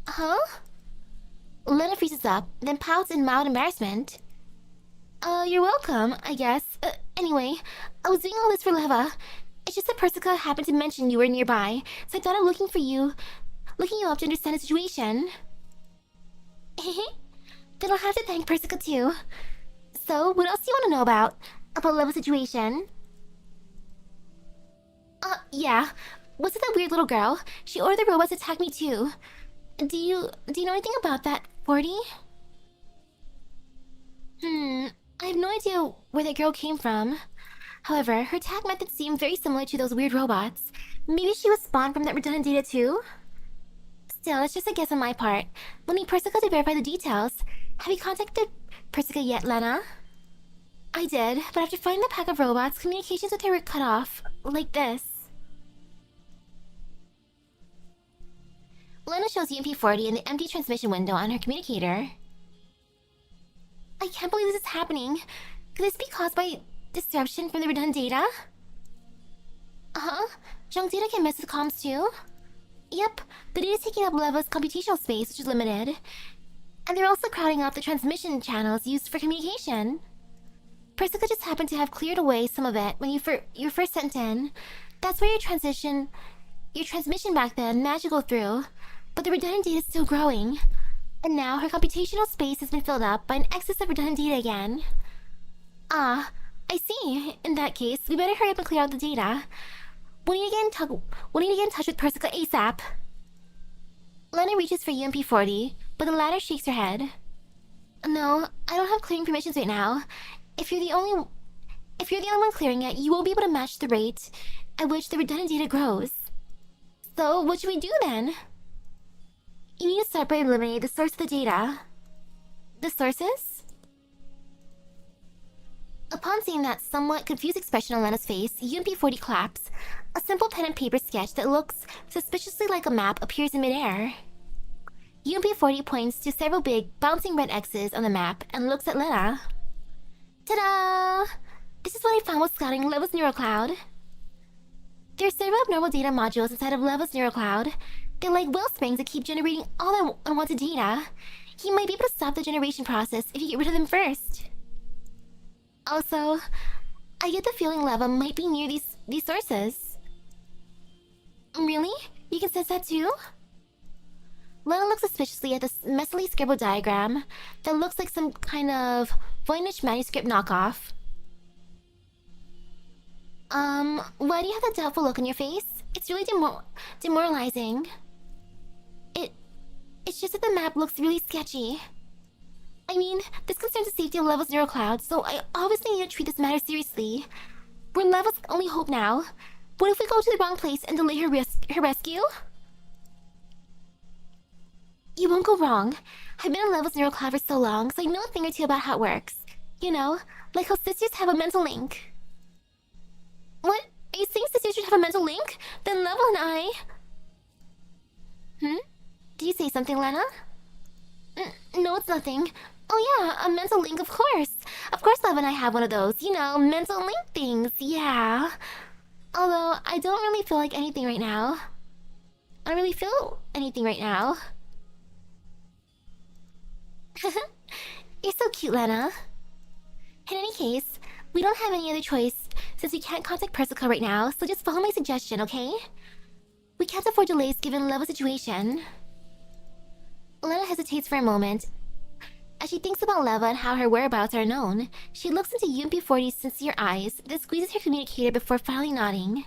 A: Huh? Lena freezes up, then pouts in mild embarrassment. You're welcome, I guess. Anyway, I was doing all this for Leva. It's just that Persica happened to mention you were nearby, so I thought of looking you up to understand the situation. Then I'll have to thank Persica too. So, what else do you want to know about Leva's situation? Yeah. Was it that weird little girl? She ordered the robots to attack me too. Do you know anything about that, 40? I have no idea where that girl came from. However, her attack methods seem very similar to those weird robots. Maybe she was spawned from that redundant data too? Still, it's just a guess on my part. We'll need Persica to verify the details. Have you contacted Persica yet, Lena? I did, but after finding the pack of robots, communications with her were cut off. Like this. Lena shows UMP40 in the empty transmission window on her communicator. I can't believe this is happening. Could this be caused by disruption from the redundant data? Junk data can mess with comms too? Yep, but it is taking up Leva's computational space, which is limited. And they're also crowding out the transmission channels used for communication. Persica just happened to have cleared away some of it when you were first sent in. That's where your transmission back then managed to go through. But the redundant data is still growing. And now her computational space has been filled up by an excess of redundant data again. Ah, I see. In that case, we better hurry up and clear out the data. We'll need to get in touch with Persica ASAP. Lena reaches for UMP40, but the latter shakes her head. No, I don't have clearing permissions right now. If you're the only one clearing it, you won't be able to match the rate at which the redundant data grows. So, what should we do then? You need to start by eliminating the source of the data. The sources? Upon seeing that somewhat confused expression on Lena's face, UMP40 claps. A simple pen and paper sketch that looks suspiciously like a map appears in midair. UMP40 points to several big, bouncing red X's on the map and looks at Lena. Ta-da! This is what I found while scouting Leva's neurocloud. There are several abnormal data modules inside of Leva's neurocloud. They're like well springs that keep generating all that unwanted data. He might be able to stop the generation process if you get rid of them first. Also, I get the feeling Leva might be near these sources. Really? You can sense that too? Lena looks suspiciously at this messily scribbled diagram that looks like some kind of Voynich manuscript knockoff. Why do you have that doubtful look on your face? It's really demoralizing. It's just that the map looks really sketchy. I mean, this concerns the safety of Leva's neurocloud, so I obviously need to treat this matter seriously. We're Leva's only hope now. What if we go to the wrong place and delay her rescue? You won't go wrong. I've been in Leva's neurocloud for so long, so I know a thing or two about how it works. You know, like how sisters have a mental link. What? Are you saying sisters should have a mental link? Then Leva and I... Did you say something, Lena? No, it's nothing. Oh yeah, a mental link, of course. Of course Leva and I have one of those, you know, mental link things, yeah. Although, I don't really feel like anything right now. I don't really feel anything right now. You're so cute, Lena. In any case, we don't have any other choice since we can't contact Persica right now, so just follow my suggestion, okay? We can't afford delays given Leva's situation. Lena hesitates for a moment. As she thinks about Leva and how her whereabouts are known, she looks into UMP40's sincere eyes, then squeezes her communicator before finally nodding.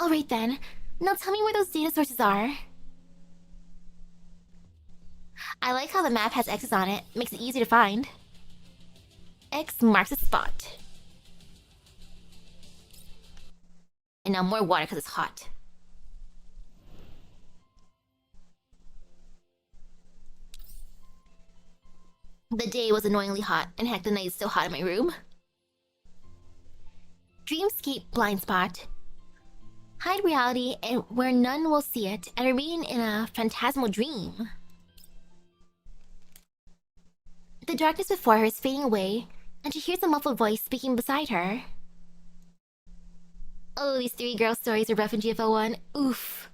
A: Alright then, now tell me where those data sources are. I like how the map has X's on it, makes it easy to find. X marks a spot. And now more water because it's hot. The day was annoyingly hot, and heck, the night is still hot in my room. Dreamscape blind spot. Hide reality and where none will see it, and remain in a phantasmal dream. The darkness before her is fading away, and she hears a muffled voice speaking beside her. Oh, these 3 girl stories are rough in GFL 1. Oof.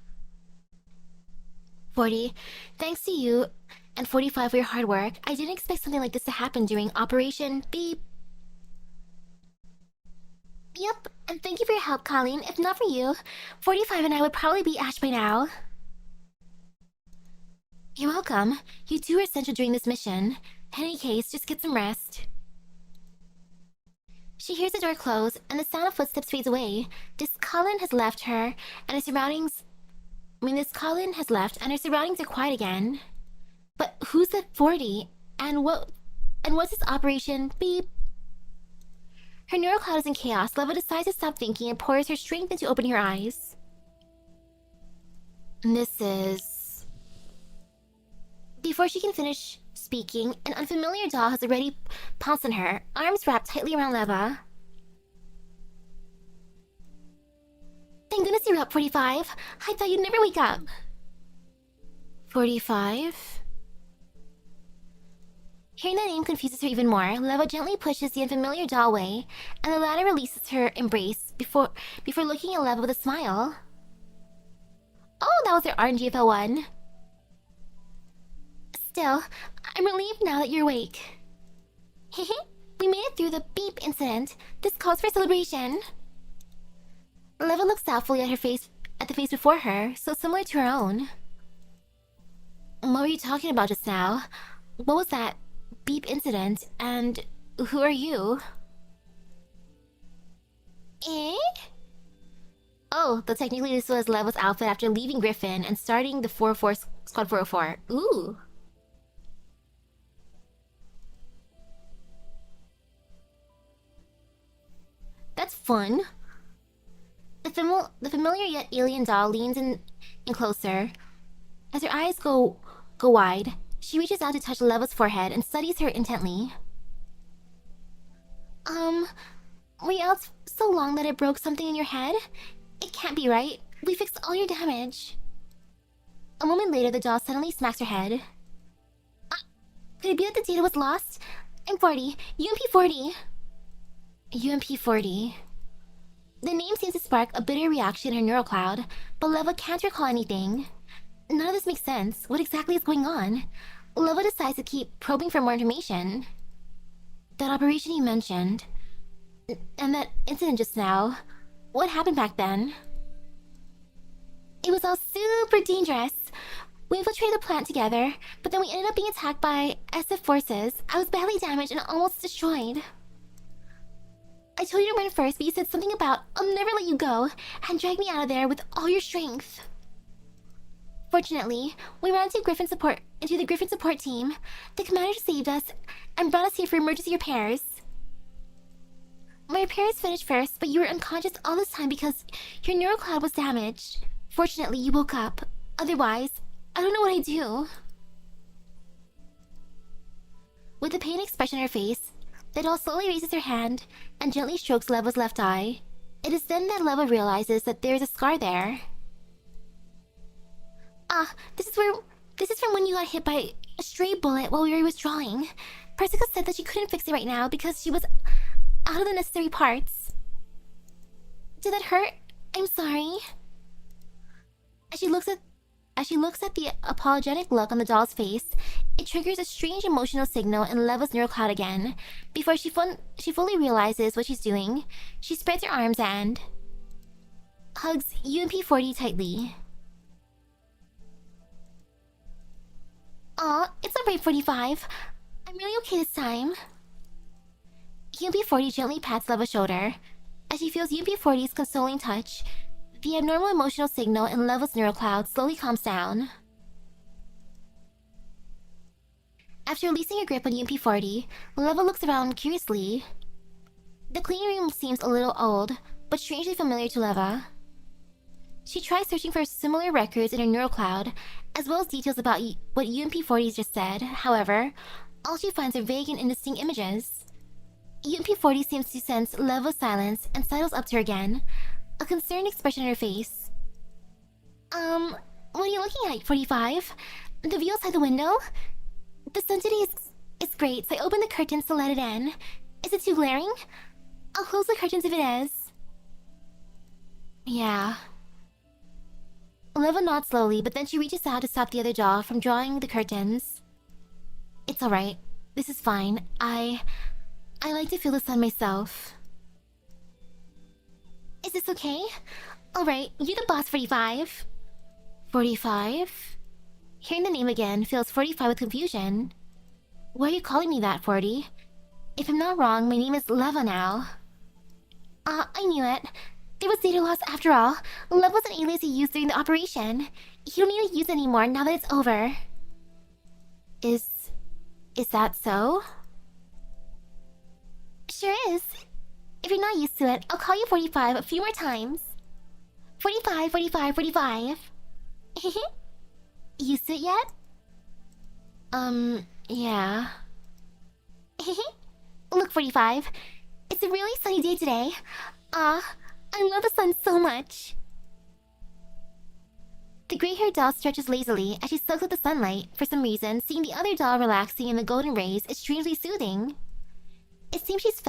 A: 40. Thanks to you and 45 for your hard work. I didn't expect something like this to happen during Operation Beep. Yep, and thank you for your help, Colleen. If not for you, 45 and I would probably be Ash by now. You're welcome. You two are essential during this mission. In any case, just get some rest. She hears the door close, and the sound of footsteps fades away. This Colin has left her, and her surroundings... this Colin has left, and her surroundings are quiet again. But who's that 40? And what's this Operation Beep? Her neural cloud is in chaos. Leva decides to stop thinking and pours her strength into opening her eyes. This is... Before she can finish speaking, an unfamiliar doll has already pounced on her, arms wrapped tightly around Leva. Thank goodness you're up, 45. I thought you'd never wake up. 45? Hearing that name confuses her even more. Leva gently pushes the unfamiliar doll away, and the latter releases her embrace before looking at Leva with a smile. Oh, that was her RNGFL 1. Still, I'm relieved now that you're awake. Hehe, we made it through the beep incident. This calls for celebration. Leva looks doubtfully at the face before her, so similar to her own. What were you talking about just now? What was that beep incident, and who are you? Eh? Oh, though technically this was Leva's outfit after leaving Griffin and starting the 404 Squad 404. Ooh. That's fun. The familiar yet alien doll leans in closer. As her eyes go wide, she reaches out to touch Leva's forehead and studies her intently. Were you out so long that it broke something in your head? It can't be right. We fixed all your damage. A moment later, the doll suddenly smacks her head. Could it be that the data was lost? I'm 40. UMP40. UMP40. The name seems to spark a bitter reaction in her neural cloud, but Leva can't recall anything. None of this makes sense. What exactly is going on? Leva decides to keep probing for more information. That operation you mentioned, and that incident just now, what happened back then? It was all super dangerous. We infiltrated the plant together, but then we ended up being attacked by SF forces. I was badly damaged and almost destroyed. I told you to run first, but you said something about I'll never let you go, and dragged me out of there with all your strength. Fortunately, we ran into the Griffin support team. The commander saved us and brought us here for emergency repairs. My repairs finished first, but you were unconscious all this time because your neural cloud was damaged. Fortunately, you woke up. Otherwise, I don't know what I'd do. With a pain expression on her face, the doll slowly raises her hand and gently strokes Leva's left eye. It is then that Leva realizes that there is a scar there. This is from when you got hit by a stray bullet while we were withdrawing. Persica said that she couldn't fix it right now because she was out of the necessary parts. Did that hurt? I'm sorry. As she looks at the apologetic look on the doll's face, it triggers a strange emotional signal in Leva's neural cloud again. Before she fully realizes what she's doing, she spreads her arms and hugs UMP-40 tightly. Aw, it's alright, 45. I'm really okay this time. UMP-40 gently pats Leva's shoulder. As she feels UMP-40's consoling touch, the abnormal emotional signal in Leva's neural cloud slowly calms down. After releasing her grip on UMP-40, Leva looks around curiously. The cleaning room seems a little old, but strangely familiar to Leva. She tries searching for similar records in her neural cloud, as well as details about what UMP-40's just said. However, all she finds are vague and indistinct images. UMP-40 seems to sense Leva's silence and sidles up to her again, a concerned expression on her face. What are you looking at, 45? The view outside the window? The sun today is great, so I opened the curtains to let it in. Is it too glaring? I'll close the curtains if it is. Yeah. Leva nods slowly, but then she reaches out to stop the other doll from drawing the curtains. It's alright. This is fine. I like to feel the sun myself. Is this okay? Alright, you're the boss, 45. 45? Hearing the name again fills 45 with confusion. Why are you calling me that, 40? If I'm not wrong, my name is Leva now. I knew it. There was data loss after all. Leva was an alias he used during the operation. You don't need to use it anymore now that it's over. Is that so? Sure is. If you're not used to it, I'll call you 45 a few more times. 45, 45, 45. Used to it yet? Yeah. Look, 45. It's a really sunny day today. I love the sun so much. The gray-haired doll stretches lazily as she soaks up the sunlight. For some reason, seeing the other doll relaxing in the golden rays is strangely soothing. It seems she's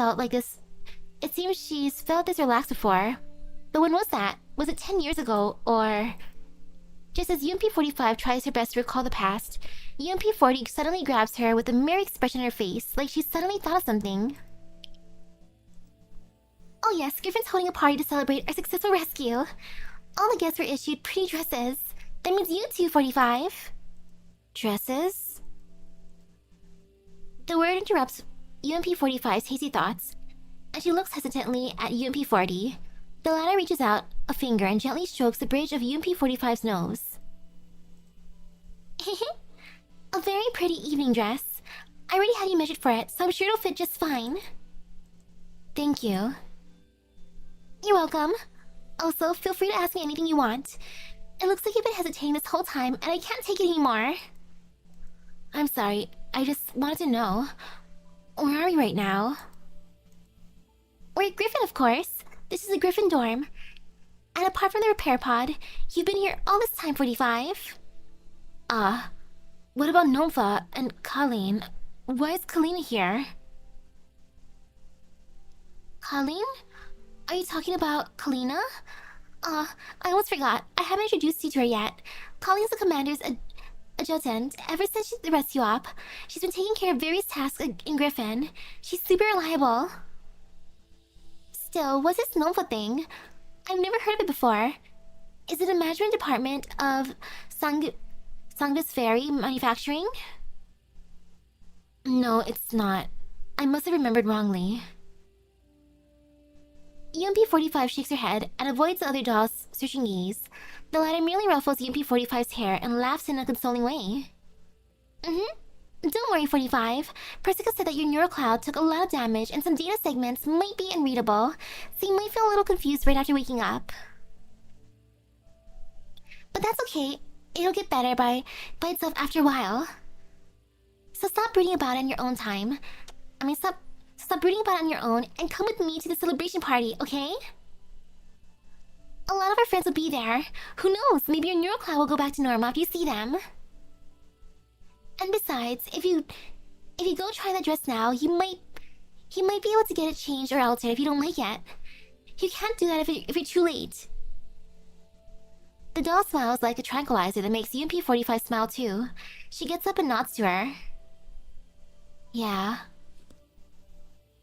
A: felt this relaxed before. But when was that? Was it 10 years ago, or... Just as UMP-45 tries her best to recall the past, UMP-40 suddenly grabs her with a merry expression on her face, like she's suddenly thought of something. Oh yes, Griffin's holding a party to celebrate our successful rescue. All the guests were issued pretty dresses. That means you too, 45. Dresses? The word interrupts UMP-45's hazy thoughts, and she looks hesitantly at UMP-40. The latter reaches out a finger and gently strokes the bridge of UMP-45's nose. A very pretty evening dress. I already had you measured for it, so I'm sure it'll fit just fine. Thank you. You're welcome. Also, feel free to ask me anything you want. It looks like you've been hesitating this whole time, and I can't take it anymore. I'm sorry, I just wanted to know. Where are we right now? We're at Griffin, of course. This is the Griffin dorm. And apart from the repair pod, you've been here all this time, 45. What about Nova and Colleen? Why is Colleen here? Colleen? Are you talking about Kalina? I almost forgot. I haven't introduced you to her yet. Colleen's the commander's adjutant. Ever since the rescue op, she's been taking care of various tasks in Griffin. She's super reliable. Still, what's this Nova thing? I've never heard of it before. Is it a management department of Sangvis Ferry Manufacturing? No, it's not. I must have remembered wrongly. UMP-45 shakes her head and avoids the other doll's searching gaze. The latter merely ruffles UMP-45's hair and laughs in a consoling way. Don't worry, 45. Persica said that your neural cloud took a lot of damage and some data segments might be unreadable, so you might feel a little confused right after waking up. But that's okay. It'll get better by itself after a while. So stop brooding about it on your own time. Stop brooding about it on your own and come with me to the celebration party, okay? A lot of our friends will be there. Who knows, maybe your neural cloud will go back to normal if you see them. And besides, if you go try that dress now, you might be able to get it changed or altered if you don't like it. You can't do that if you're too late. The doll smiles like a tranquilizer that makes UMP-45 smile too. She gets up and nods to her. Yeah.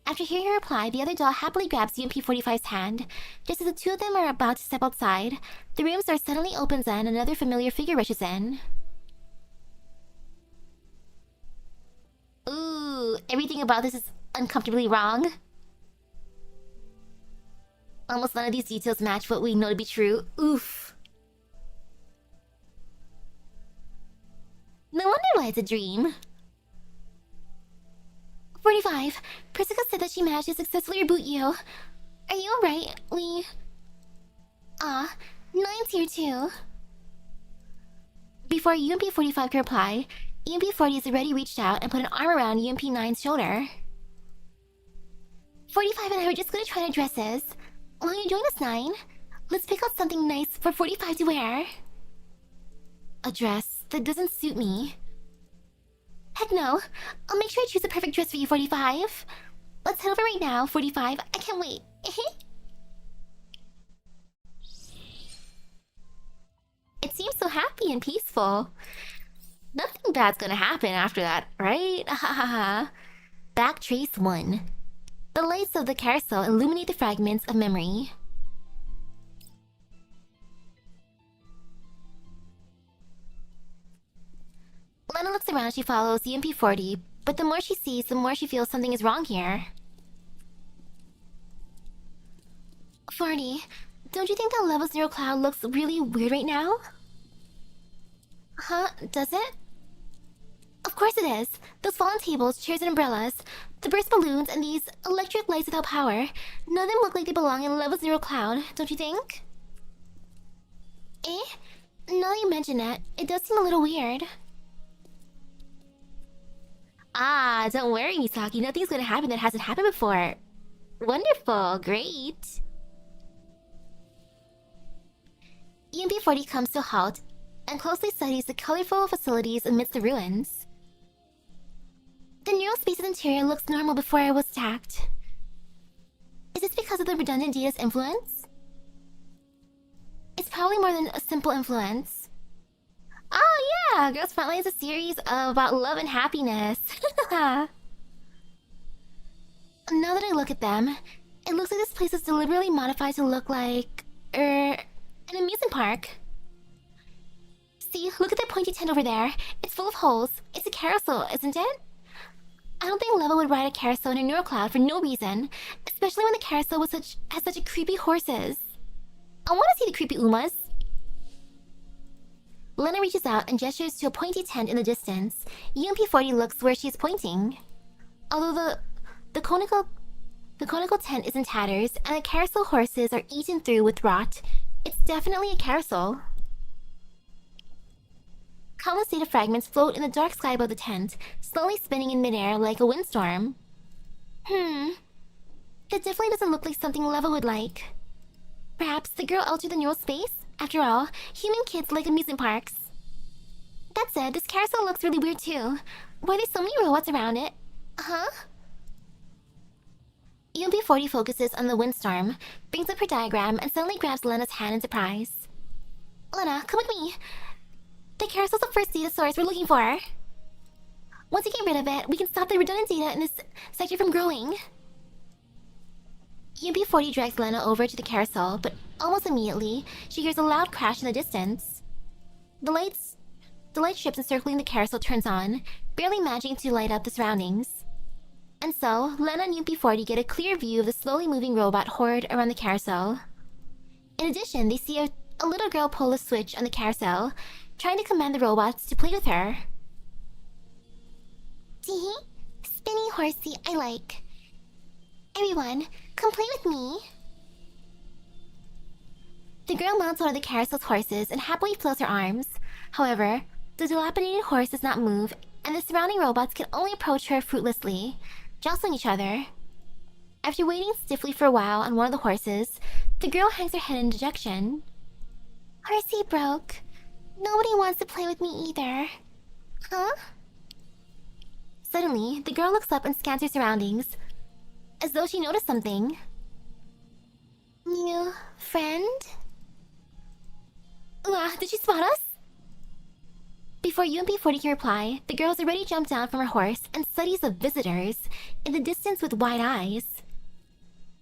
A: After hearing her reply, the other doll happily grabs UMP-45's hand. Just as the two of them are about to step outside, the room's door suddenly opens and another familiar figure rushes in. Ooh, everything about this is uncomfortably wrong. Almost none of these details match what we know to be true. Oof. No wonder why it's a dream. 45. Persica said that she managed to successfully reboot you. Are you alright? Nine's here too. Before UMP-45 can reply, UMP-40 has already reached out and put an arm around UMP-9's shoulder. 45 and I were just gonna try our dresses. Why don't you join us, 9? Let's pick out something nice for 45 to wear. A dress that doesn't suit me. Heck no. I'll make sure I choose the perfect dress for you, 45. Let's head over right now, 45. I can't wait. It seems so happy and peaceful. Nothing bad's gonna happen after that, right? Hahaha. Backtrace 1. The lights of the carousel illuminate the fragments of memory. Lena looks around as she follows UMP-40, but the more she sees, the more she feels something is wrong here. 40, don't you think that Level's neural cloud looks really weird right now? Huh? Does it? Of course it is. Those fallen tables, chairs and umbrellas, the burst balloons, and these electric lights without power. None of them look like they belong in Level's neural cloud, don't you think? Now that you mention it, it does seem a little weird. Ah, don't worry, Misaki. Nothing's gonna happen that hasn't happened before. Wonderful, great. EMP-40 comes to a halt and closely studies the colorful facilities amidst the ruins. The neural space's interior looks normal before I was attacked. Is this because of the redundant data's influence? It's probably more than a simple influence. Oh yeah, Girls Frontline is a series about love and happiness. Now that I look at them, it looks like this place is deliberately modified to look like... an amusement park. See, look at that pointy tent over there. It's full of holes. It's a carousel, isn't it? I don't think Leva would ride a carousel in a neural cloud for no reason, especially when the carousel has such a creepy horses. I want to see the creepy Umas. Lena reaches out and gestures to a pointy tent in the distance. UMP-40 looks where she is pointing. Although the conical tent is in tatters and the carousel horses are eaten through with rot, it's definitely a carousel. Countless data fragments float in the dark sky above the tent, slowly spinning in midair like a windstorm. That definitely doesn't look like something Leva would like. Perhaps the girl altered the neural space? After all, human kids like amusement parks. That said, this carousel looks really weird too. Why are there so many robots around it? Huh? UMP-40 focuses on the windstorm, brings up her diagram, and suddenly grabs Lena's hand in surprise. Lena, come with me. The carousel's the first data source we're looking for. Once we get rid of it, we can stop the redundant data in this sector from growing. UMP-40 drags Lena over to the carousel, but almost immediately, she hears a loud crash in the distance. The light strips encircling the carousel turns on, barely managing to light up the surroundings. And so, Lena and UP40 get a clear view of the slowly moving robot horde around the carousel. In addition, they see a little girl pull a switch on the carousel, trying to command the robots to play with her. Tee, spinny horsey I like. Everyone, come play with me. The girl mounts one of the carousel's horses and happily floats her arms. However, the dilapidated horse does not move, and the surrounding robots can only approach her fruitlessly, jostling each other. After waiting stiffly for a while on one of the horses, the girl hangs her head in dejection. Horsey broke. Nobody wants to play with me either. Huh? Suddenly, the girl looks up and scans her surroundings, as though she noticed something. New friend? Did she spot us? Before UMP40 can reply, the girl has already jumped down from her horse and studies the visitors in the distance with wide eyes.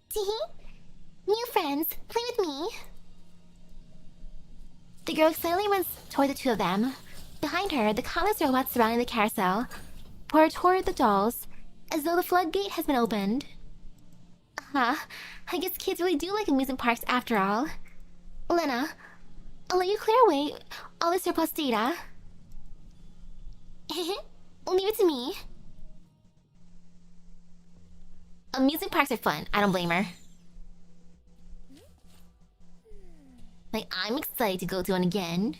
A: Tee, new friends, play with me. The girl excitedly runs toward the two of them. Behind her, the countless robots surrounding the carousel pour toward the dolls, as though the floodgate has been opened. I guess kids really do like amusement parks after all. Lena, I'll let you clear away all the surplus data. Leave it to me. Amusement parks are fun. I don't blame her. Like, I'm excited to go to one again.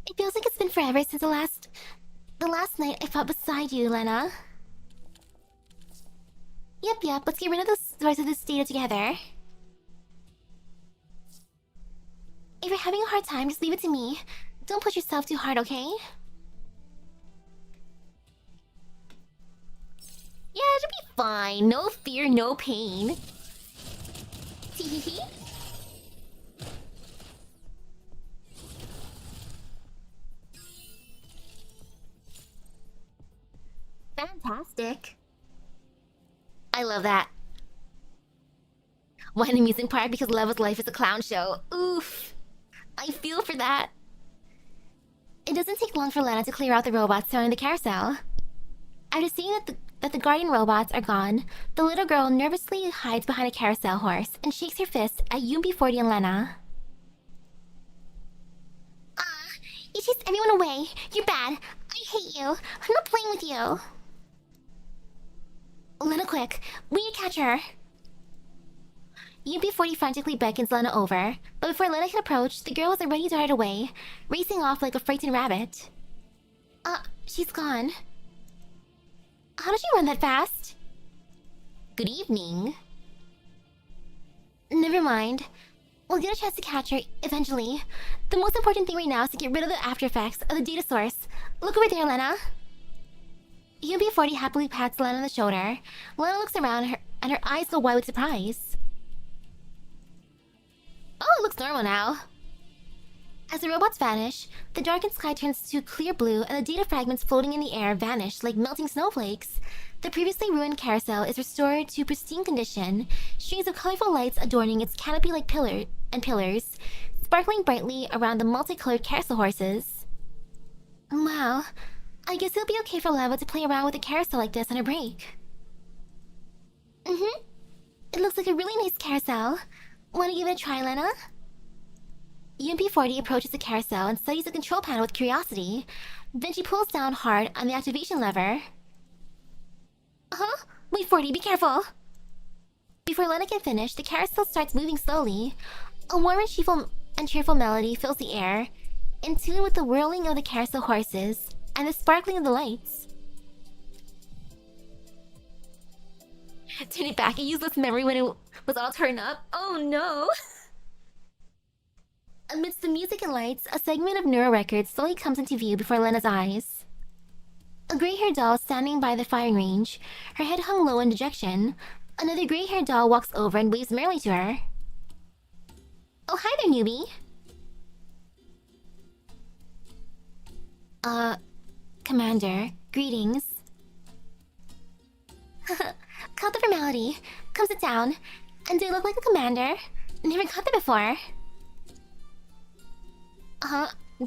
A: It feels like it's been forever since the last night I fought beside you, Lena. Yep, let's get rid of the source of this data together. If you're having a hard time, just leave it to me. Don't push yourself too hard, okay? Yeah, it'll be fine. No fear, no pain. Teehee. Fantastic. I love that. Why an amusement park because Leva's life is a clown show. Oof. I feel for that. It doesn't take long for Lena to clear out the robots surrounding the carousel. After seeing that the guardian robots are gone, the little girl nervously hides behind a carousel horse and shakes her fist at UMP40 and Lena. You chased everyone away. You're bad. I hate you. I'm not playing with you. Lena, quick. We need to catch her. UMP40 frantically beckons Lena over, but before Lena can approach, the girl has already darted away, racing off like a frightened rabbit. She's gone. How did you run that fast? Good evening. Never mind. We'll get a chance to catch her eventually. The most important thing right now is to get rid of the after effects of the data source. Look over there, Lena. UMP40 happily pats Lena on the shoulder. Lena looks around and her eyes go wide with surprise. Oh, it looks normal now. As the robots vanish, the darkened sky turns to clear blue and the data fragments floating in the air vanish like melting snowflakes. The previously ruined carousel is restored to pristine condition, strings of colorful lights adorning its canopy-like pillars, sparkling brightly around the multicolored carousel horses. Wow, I guess it'll be okay for Leva to play around with a carousel like this on her break. It looks like a really nice carousel. Wanna give it a try, Lena? UMP40 approaches the carousel and studies the control panel with curiosity. Then she pulls down hard on the activation lever. Wait, 40, be careful! Before Lena can finish, the carousel starts moving slowly. A warm and cheerful melody fills the air, in tune with the whirling of the carousel horses and the sparkling of the lights. Turn it back and use this memory when it was all turned up. Oh no! Amidst the music and lights, a segment of neural records slowly comes into view before Lena's eyes. A gray-haired doll standing by the firing range, her head hung low in dejection. Another gray-haired doll walks over and waves merrily to her. Oh, hi there, newbie. Commander, greetings. Cut the formality. Come sit down. And do I look like a commander? Never got that before.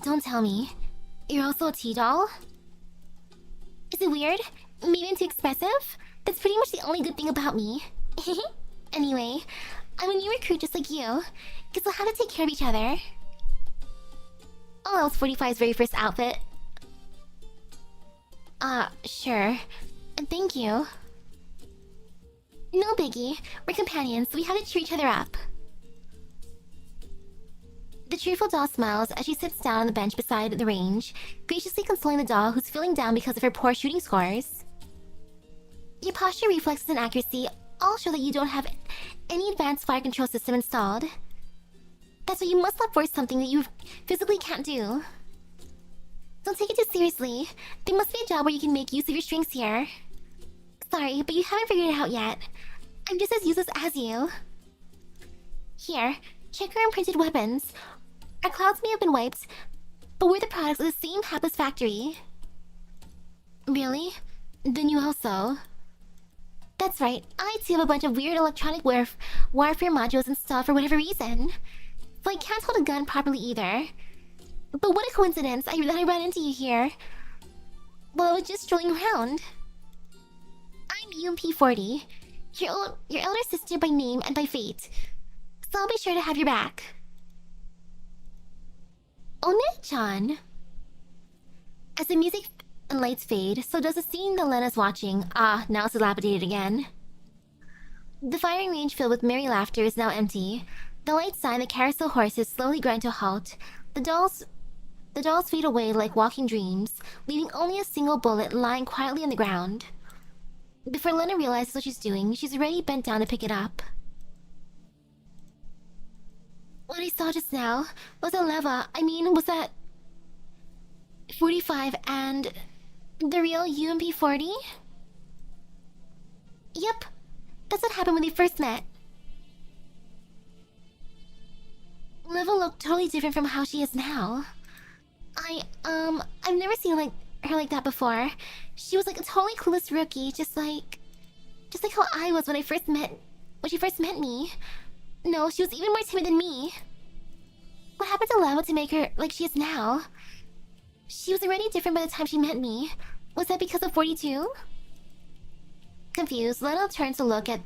A: Don't tell me. You're also a tea doll? Is it weird? Maybe I'm too expressive? That's pretty much the only good thing about me. Anyway, I'm a new recruit just like you. Guess we'll have to take care of each other. Oh, that was 45's very first outfit. Sure. And thank you. No biggie. We're companions, so we have to cheer each other up. The cheerful doll smiles as she sits down on the bench beside the range, graciously consoling the doll who's feeling down because of her poor shooting scores. Your posture, reflexes, and accuracy all show that you don't have any advanced fire control system installed. That's why you must not force something that you physically can't do. Don't take it too seriously. There must be a job where you can make use of your strengths here. Sorry, but you haven't figured it out yet. I'm just as useless as you. Here, check our imprinted weapons. Our clouds may have been wiped, but we're the products of the same hapless factory. Really? Then you also... That's right, I too have a bunch of weird electronic warfare modules installed for whatever reason. So I can't hold a gun properly either. But what a coincidence that I ran into you here. Well, I was just strolling around. I'm UMP40, your elder sister by name and by fate. So I'll be sure to have your back. One. As the music and lights fade, so does the scene that Lena's watching. Ah, now it's dilapidated again. The firing range filled with merry laughter is now empty. The lights die and the carousel horses slowly grind to a halt. The dolls fade away like walking dreams, leaving only a single bullet lying quietly on the ground. Before Lena realizes what she's doing, she's already bent down to pick it up. What I saw just now was a leva. Was that 45 and the real UMP40? Yep, that's what happened when they first met. Leva looked totally different from how she is now. I've never seen her like that before. She was like a totally clueless rookie, just like how I was when she first met me. No, she was even more timid than me. What happened to Leva to make her like she is now? She was already different by the time she met me. Was that because of 42? Confused, Lena turns to look at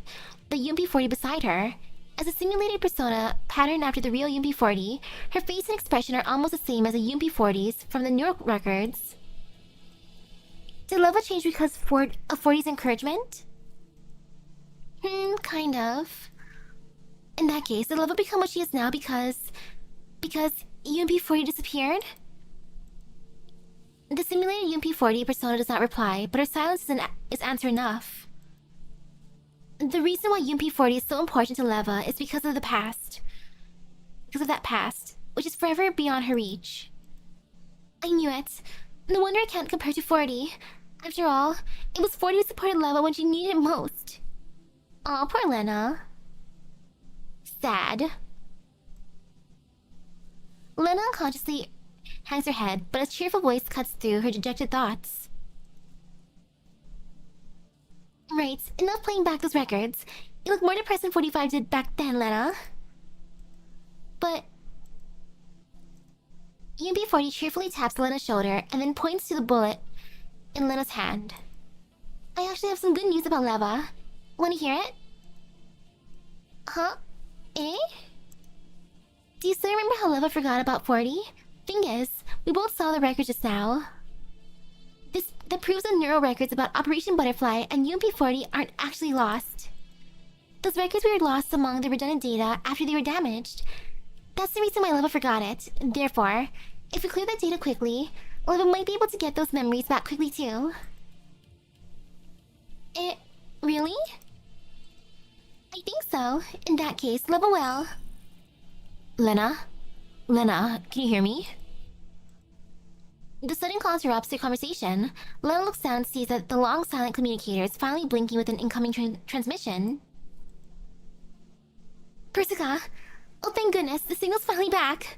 A: the UMP40 beside her. As a simulated persona patterned after the real UMP40, her face and expression are almost the same as the UMP40's from the neural records. Did Leva change because of 40's encouragement? Kind of. In that case, did Leva become what she is now because UMP40 disappeared? The simulated UMP40 persona does not reply, but her silence is answer enough. The reason why UMP40 is so important to Leva is because of the past. Because of that past, which is forever beyond her reach. I knew it. No wonder I can't compare to 40. After all, it was 40 who supported Leva when she needed it most. Aw, poor Lena. Sad. Lena unconsciously hangs her head, but a cheerful voice cuts through her dejected thoughts. Right, enough playing back those records. You look more depressed than 45 did back then, Lena. But... UMP40 cheerfully taps Lena's shoulder and then points to the bullet in Lena's hand. I actually have some good news about Leva. Wanna hear it? Huh? Eh? Do you still remember how Leva forgot about 40? Thing is, we both saw the record just now. That proves the neural records about Operation Butterfly and UMP40 aren't actually lost. Those records were lost among the redundant data after they were damaged. That's the reason why Leva forgot it. Therefore, if we clear that data quickly, Leva might be able to get those memories back quickly too. Really? I think so. In that case, Leva will. Lena? Lena, can you hear me? The sudden call interrupts their conversation. Lena looks down and sees that the long silent communicator is finally blinking with an incoming transmission. Persica! Oh, thank goodness, the signal's finally back!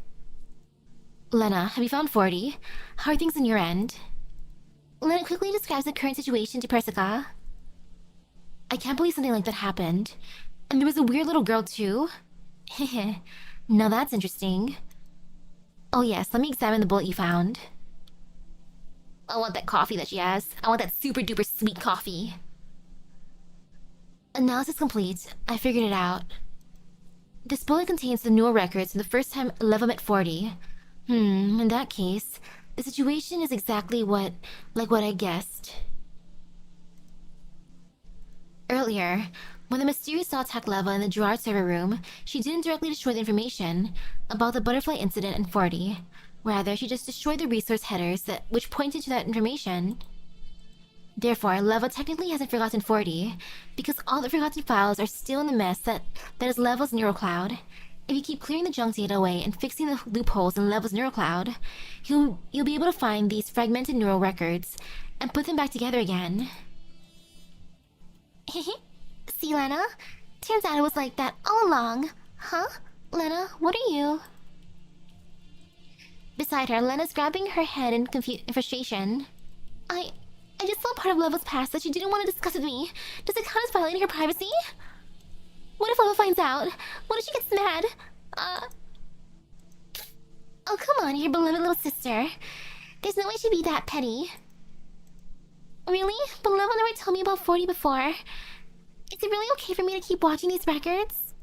A: Lena, have you found 40? How are things on your end? Lena quickly describes the current situation to Persica. I can't believe something like that happened. And there was a weird little girl too? Hehe. Now that's interesting. Oh yes, let me examine the bullet you found. I want that coffee that she has. I want that super duper sweet coffee. Analysis complete. I figured it out. This bullet contains the neural records from the first time level met 40. In that case, the situation is exactly what I guessed. Earlier, when the mysterious saw attacked Leva in the Gerard server room, she didn't directly destroy the information about the butterfly incident in 40. Rather, she just destroyed the resource headers which pointed to that information. Therefore, Leva technically hasn't forgotten 40, because all the forgotten files are still in the mess that is Leva's neural cloud. If you keep clearing the junk data away and fixing the loopholes in Leva's neural cloud, you'll be able to find these fragmented neural records and put them back together again. See, Lena? Turns out it was like that all along. Huh? Lena, what are you? Beside her, Lena's grabbing her head in frustration. I just saw part of Leva's past that she didn't want to discuss with me. Does it count as violating her privacy? What if Leva finds out? What if she gets mad? Oh, come on, your beloved little sister. There's no way she'd be that petty. Really? But Leva never told me about 40 before. Is it really okay for me to keep watching these records?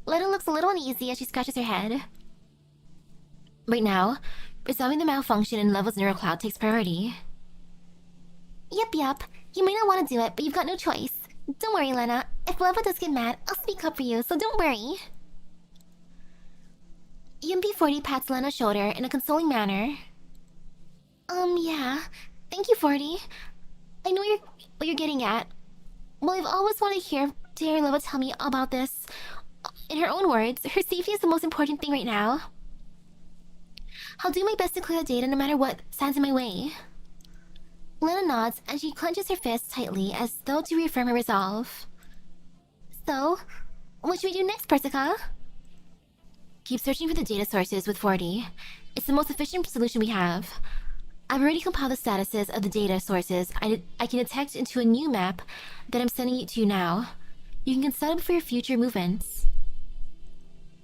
A: Lena looks a little uneasy as she scratches her head. Right now, resolving the malfunction in Leva's neural cloud takes priority. Yep. You may not want to do it, but you've got no choice. Don't worry, Lena. If Leva does get mad, I'll speak up for you, so don't worry. UMP40 pats Lena's shoulder in a consoling manner. Yeah. Thank you, 40. I know what you're getting at. Well, I've always wanted to hear Leva tell me about this. In her own words, her safety is the most important thing right now. I'll do my best to clear the data no matter what stands in my way. Lena nods and she clenches her fists tightly as though to reaffirm her resolve. So, what should we do next, Persica? Keep searching for the data sources with 40. It's the most efficient solution we have. I've already compiled the statuses of the data sources I can detect into a new map that I'm sending it to you now. You can set up for your future movements.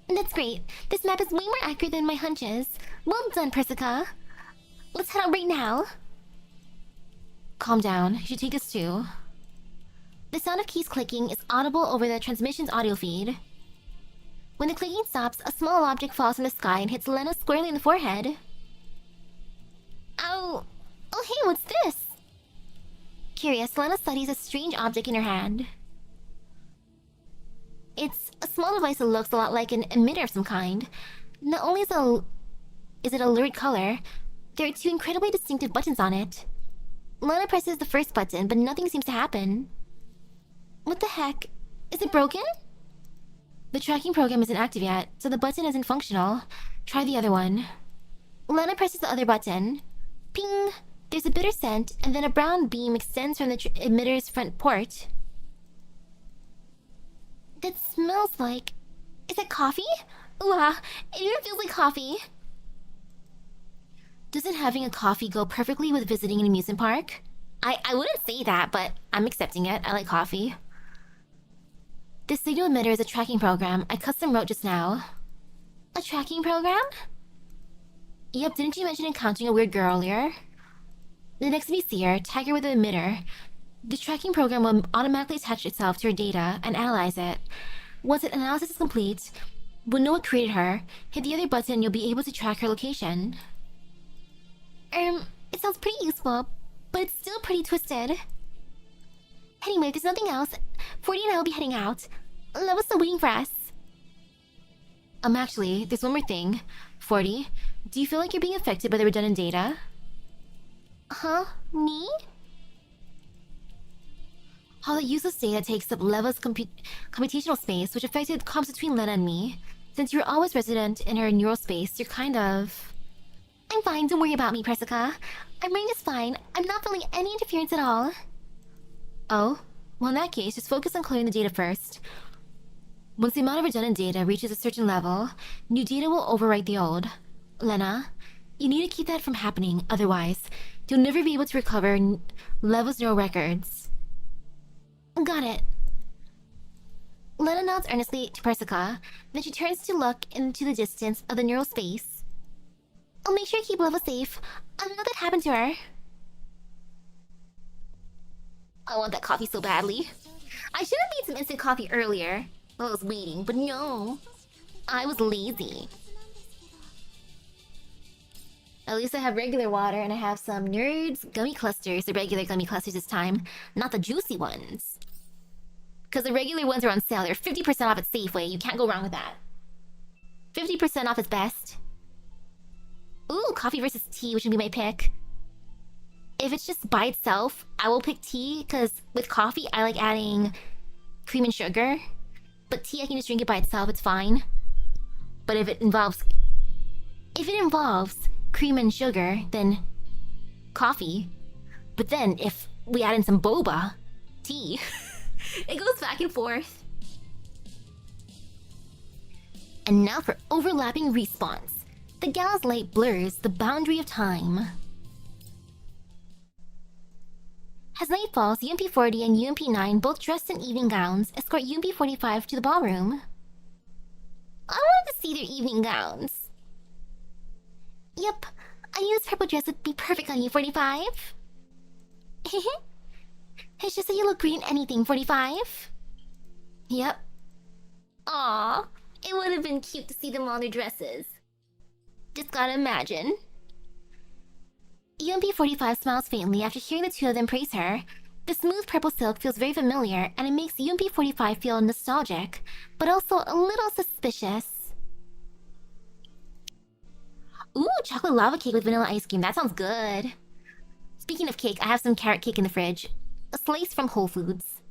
A: That's great. This map is way more accurate than my hunches. Well done, Persica. Let's head out right now. Calm down. You should take this too. The sound of keys clicking is audible over the transmission's audio feed. When the clicking stops, a small object falls from the sky and hits Lena squarely in the forehead. Ow! Oh hey, what's this? Curious, Lena studies a strange object in her hand. It's a small device that looks a lot like an emitter of some kind. Not only is it a lurid color, there are two incredibly distinctive buttons on it. Lena presses the first button, but nothing seems to happen. What the heck? Is it broken? The tracking program isn't active yet, so the button isn't functional. Try the other one. Lena presses the other button. Ping! There's a bitter scent, and then a brown beam extends from the emitter's front port. That smells like... Is that coffee? Ooh, it even feels like coffee. Doesn't having a coffee go perfectly with visiting an amusement park? I wouldn't say that, but I'm accepting it. I like coffee. This signal emitter is a tracking program I custom wrote just now. A tracking program? Yep, didn't you mention encountering a weird girl earlier? The next time you see her, tag her with the emitter. The tracking program will automatically attach itself to her data and analyze it. Once an analysis is complete, we'll know what created her. Hit the other button and you'll be able to track her location. It sounds pretty useful, but it's still pretty twisted. Anyway, if there's nothing else, 40 and I will be heading out. Leva's still waiting for us. Actually, there's one more thing. 40, do you feel like you're being affected by the redundant data? Huh? Me? All the useless data takes up Leva's computational space, which affected comms between Lena and me. Since you're always resident in her neural space, you're kind of... I'm fine, don't worry about me, Persica. I'm brain is fine. I'm not feeling any interference at all. Oh? Well, in that case, just focus on clearing the data first. Once the amount of redundant data reaches a certain level, new data will overwrite the old. Lena, you need to keep that from happening, otherwise, you'll never be able to recover Leva's neural records. Got it. Lena nods earnestly to Persica, then she turns to look into the distance of the neural space. I'll make sure to keep Leva safe. I don't know what happened to her. I want that coffee so badly. I should have made some instant coffee earlier while I was waiting, but no. I was lazy. At least I have regular water and I have some Nerds gummy clusters, the regular gummy clusters this time, not the juicy ones. Because the regular ones are on sale. They're 50% off at Safeway. You can't go wrong with that. 50% off is best. Ooh, coffee versus tea, which would be my pick. If it's just by itself, I will pick tea, because with coffee, I like adding cream and sugar. But tea, I can just drink it by itself, it's fine. But if it involves cream and sugar, then coffee. But then, if we add in some boba, tea, it goes back and forth. And now for overlapping respawns. The gal's light blurs the boundary of time. As night falls, UMP-40 and UMP-9, both dressed in evening gowns, escort UMP-45 to the ballroom. I wanted to see their evening gowns. Yep, I knew this purple dress would be perfect on you, 45. It's just that you look great in anything, 45. Yep. Aww, it would have been cute to see them all in their dresses. Just gotta imagine. UMP-45 smiles faintly after hearing the two of them praise her. The smooth purple silk feels very familiar, and it makes UMP-45 feel nostalgic, but also a little suspicious. Ooh, chocolate lava cake with vanilla ice cream. That sounds good. Speaking of cake, I have some carrot cake in the fridge. A slice from Whole Foods.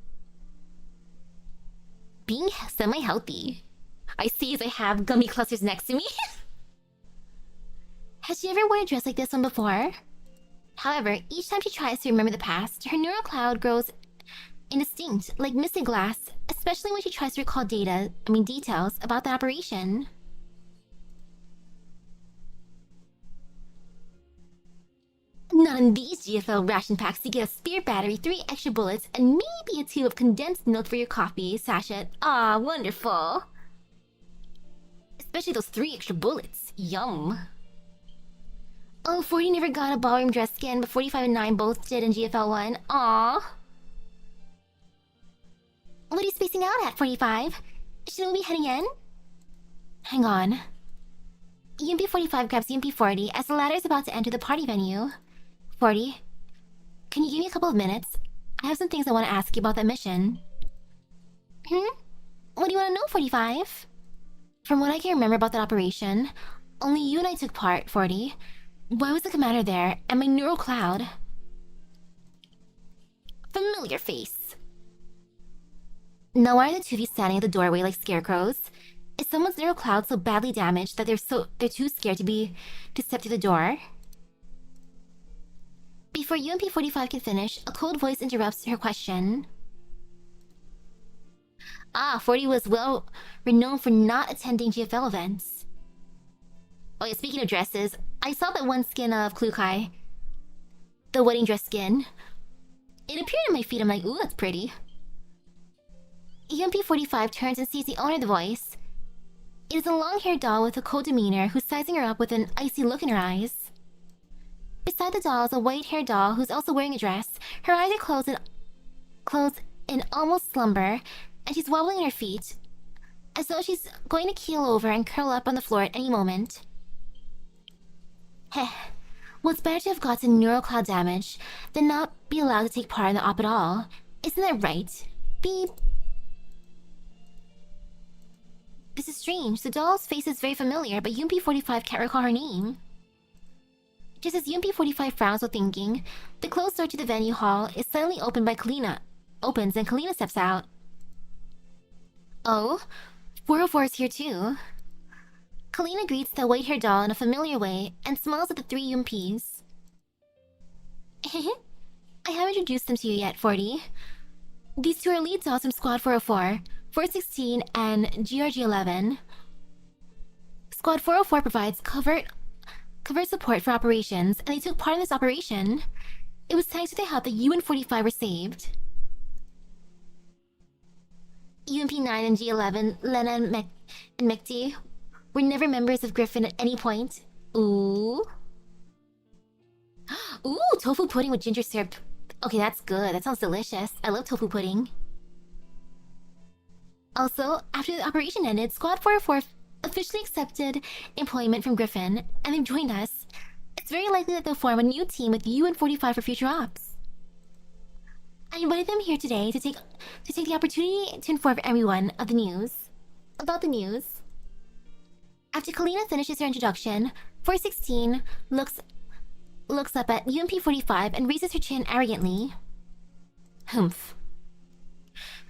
A: Being semi-healthy. I see as I have gummy clusters next to me. Has she ever worn a dress like this one before? However, each time she tries to remember the past, her neural cloud grows indistinct, like misty glass, especially when she tries to recall details about the operation. Not in these GFL ration packs. You get a spare battery, 3 extra bullets, and maybe a tube of condensed milk for your coffee sachet. Ah, wonderful. Especially those 3 extra bullets. Yum. Oh, 40 never got a ballroom dress skin, but 45 and 9 both did in GFL 1. Aww. What are you spacing out at, 45? Shouldn't we be heading in? Hang on. UMP-45 grabs UMP-40 as the latter is about to enter the party venue. 40, can you give me a couple of minutes? I have some things I want to ask you about that mission. What do you want to know, 45? From what I can remember about that operation, only you and I took part, 40. Why was the commander there, and my neural cloud? Familiar face. Now why are the two of you standing at the doorway like scarecrows? Is someone's neural cloud so badly damaged that they're too scared to step through the door? Before UMP-45 can finish, a cold voice interrupts her question. Ah, 40 was well renowned for not attending GFL events. Oh yeah, speaking of dresses, I saw that one skin of Klukai. The wedding dress skin. It appeared at my feet, I'm like, ooh, that's pretty. UMP-45 turns and sees the owner of the voice. It is a long-haired doll with a cold demeanor who's sizing her up with an icy look in her eyes. Beside the doll is a white-haired doll who's also wearing a dress. Her eyes are closed in almost slumber, and she's wobbling on her feet, as though she's going to keel over and curl up on the floor at any moment. Heh. Well, it's better to have gotten neural cloud damage than not be allowed to take part in the op at all. Isn't that right? Beep. This is strange. The doll's face is very familiar, but UMP-45 can't recall her name. Just as UMP-45 frowns while thinking, the closed door to the venue hall is suddenly opened by Kalina. Opens and Kalina steps out. Oh, 404 is here too. Kalina greets the white-haired doll in a familiar way and smiles at the 3 UMPs. I haven't introduced them to you yet, 40. These 2 are lead dolls from Squad 404, 416, and GRG-11. Squad 404 provides covert support for operations, and they took part in this operation. It was thanks to their help that you and 45 were saved. UMP-9 and G-11, Lena and Mekti, were never members of Griffin at any point, Ooh. Ooh, tofu pudding with ginger syrup. Okay, that's good. That sounds delicious. I love tofu pudding. Also, after the operation ended, Squad 404 officially accepted employment from Griffin, and they've joined us. It's very likely that they'll form a new team with you and 45 for future ops. I invited them here today to take the opportunity to inform everyone of the news. About the news. After Kalina finishes her introduction, 416 looks up at UMP-45 and raises her chin arrogantly. Humph.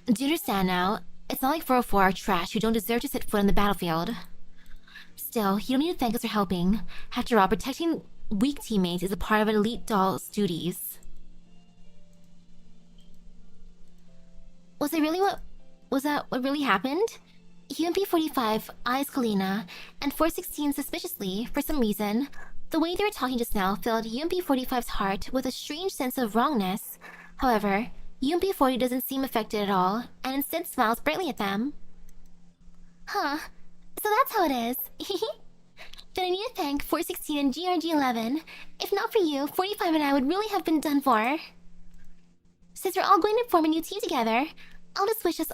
A: Do you understand now? It's not like 404 are trash who don't deserve to set foot on the battlefield. Still, you don't need to thank us for helping. After all, protecting weak teammates is a part of an elite doll's duties. Was that what really happened? UMP-45 eyes Kalina, and 416 suspiciously, for some reason. The way they were talking just now filled UMP-45's heart with a strange sense of wrongness. However, UMP-40 doesn't seem affected at all, and instead smiles brightly at them. Huh, so that's how it is. Then I need to thank 416 and GRG11. If not for you, 45 and I would really have been done for. Since we're all going to form a new team together, I'll just wish us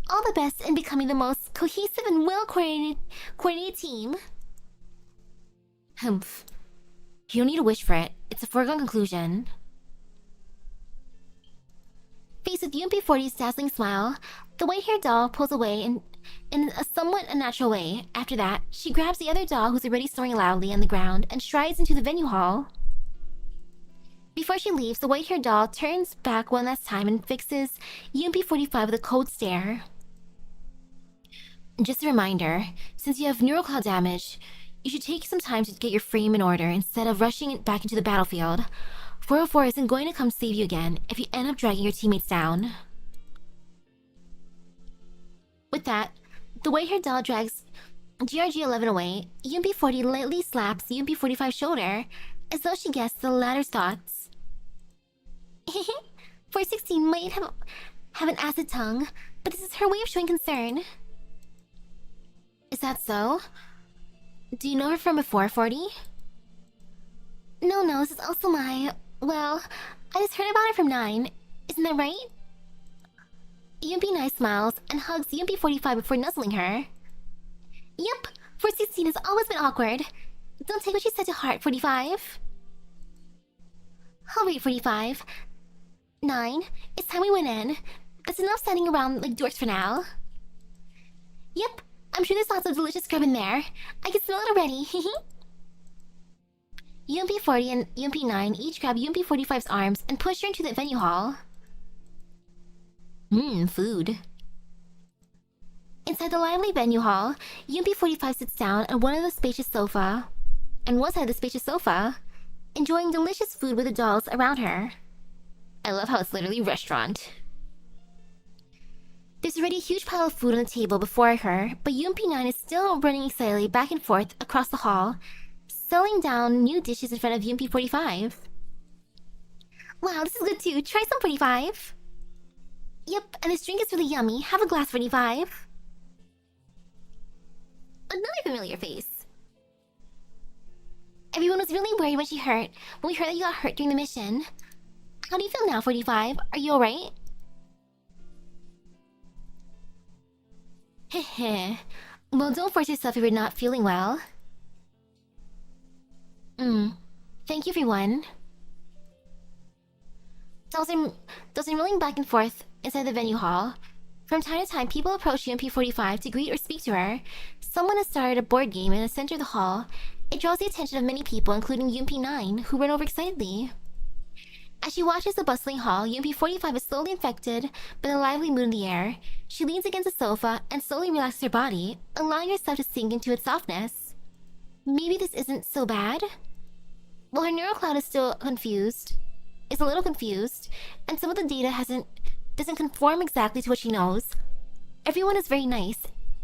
A: all the best in becoming the most cohesive and well-coordinated team. Humph. You don't need to wish for it. It's a foregone conclusion. Faced with UMP-40's dazzling smile, the white-haired doll pulls away in a somewhat unnatural way. After that, she grabs the other doll who's already snoring loudly on the ground and strides into the venue hall. Before she leaves, the white-haired doll turns back one last time and fixes UMP-45 with a cold stare. Just a reminder, since you have neural cloud damage, you should take some time to get your frame in order instead of rushing back into the battlefield. 404 isn't going to come save you again if you end up dragging your teammates down. With that, the white-haired doll drags GRG11 away. UMP-40 lightly slaps UMP-45's shoulder, as though she guessed the latter's thoughts. 416 might have an acid tongue, but this is her way of showing concern. Is that so? Do you know her from before, 40? No, this is also my... Well, I just heard about her from 9. Isn't that right? UMP9 smiles and hugs UMP-45 before nuzzling her. Yep, 416 has always been awkward. Don't take what she said to heart, 45. I'll wait, 45. 9, it's time we went in. That's enough standing around like dorks for now. Yep, I'm sure there's lots of delicious scrub in there. I can smell it already, UMP-40 and UMP-9 each grab UMP-45's arms and push her into the venue hall. Food. Inside the lively venue hall, UMP-45 sits down on one side of the spacious sofa, enjoying delicious food with the dolls around her. I love how it's literally a restaurant. There's already a huge pile of food on the table before her, but UMP-9 is still running excitedly back and forth across the hall, selling down new dishes in front of UMP-45. Wow, this is good too. Try some, 45. Yep, and this drink is really yummy. Have a glass, 45. Another familiar face. Everyone was really worried when we heard that you got hurt during the mission. How do you feel now, 45? Are you alright? Heh. Well, don't force yourself if you're not feeling well. Thank you, everyone. Dolls are rolling back and forth inside the venue hall. From time to time, people approach UMP-45 to greet or speak to her. Someone has started a board game in the center of the hall. It draws the attention of many people, including UMP-9, who run over excitedly. As she watches the bustling hall, UMP-45 is slowly infected by the lively mood in the air. She leans against the sofa and slowly relaxes her body, allowing herself to sink into its softness. Maybe this isn't so bad? Well, her neural cloud is a little confused, and some of the data doesn't conform exactly to what she knows. Everyone is very nice,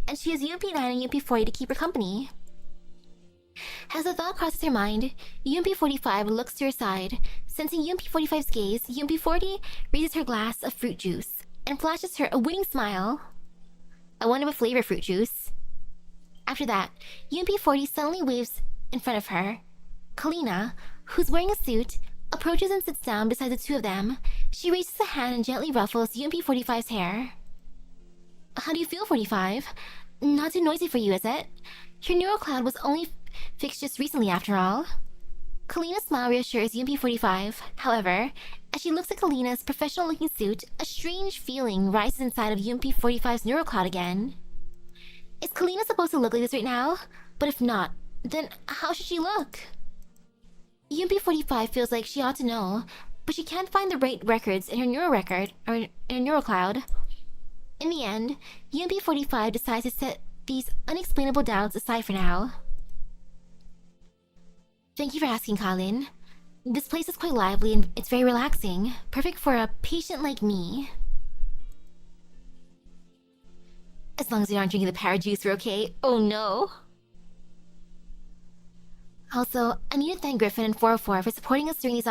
A: and she has UMP-9 and UMP-40 to keep her company. As the thought crosses her mind, UMP-45 looks to her side. Sensing UMP-45's gaze, UMP-40 raises her glass of fruit juice and flashes her a winning smile. I wonder what flavor fruit juice. After that, UMP-40 suddenly waves in front of her. Kalina, who's wearing a suit, approaches and sits down beside the two of them. She raises a hand and gently ruffles UMP-45's hair. How do you feel, 45? Not too noisy for you, is it? Your neural cloud was only fixed just recently, after all. Kalina's smile reassures UMP-45. However, as she looks at Kalina's professional-looking suit, a strange feeling rises inside of UMP-45's neural cloud again. Is Kalina supposed to look like this right now? But if not, then how should she look? UMP-45 feels like she ought to know, but she can't find the right records in her neural record, or in her neural cloud. In the end, UMP-45 decides to set these unexplainable doubts aside for now. Thank you for asking, Colin. This place is quite lively and it's very relaxing, perfect for a patient like me. As long as you aren't drinking the power juice, we're okay. Oh no! Also, I need to thank Griffin and 404 for supporting us during this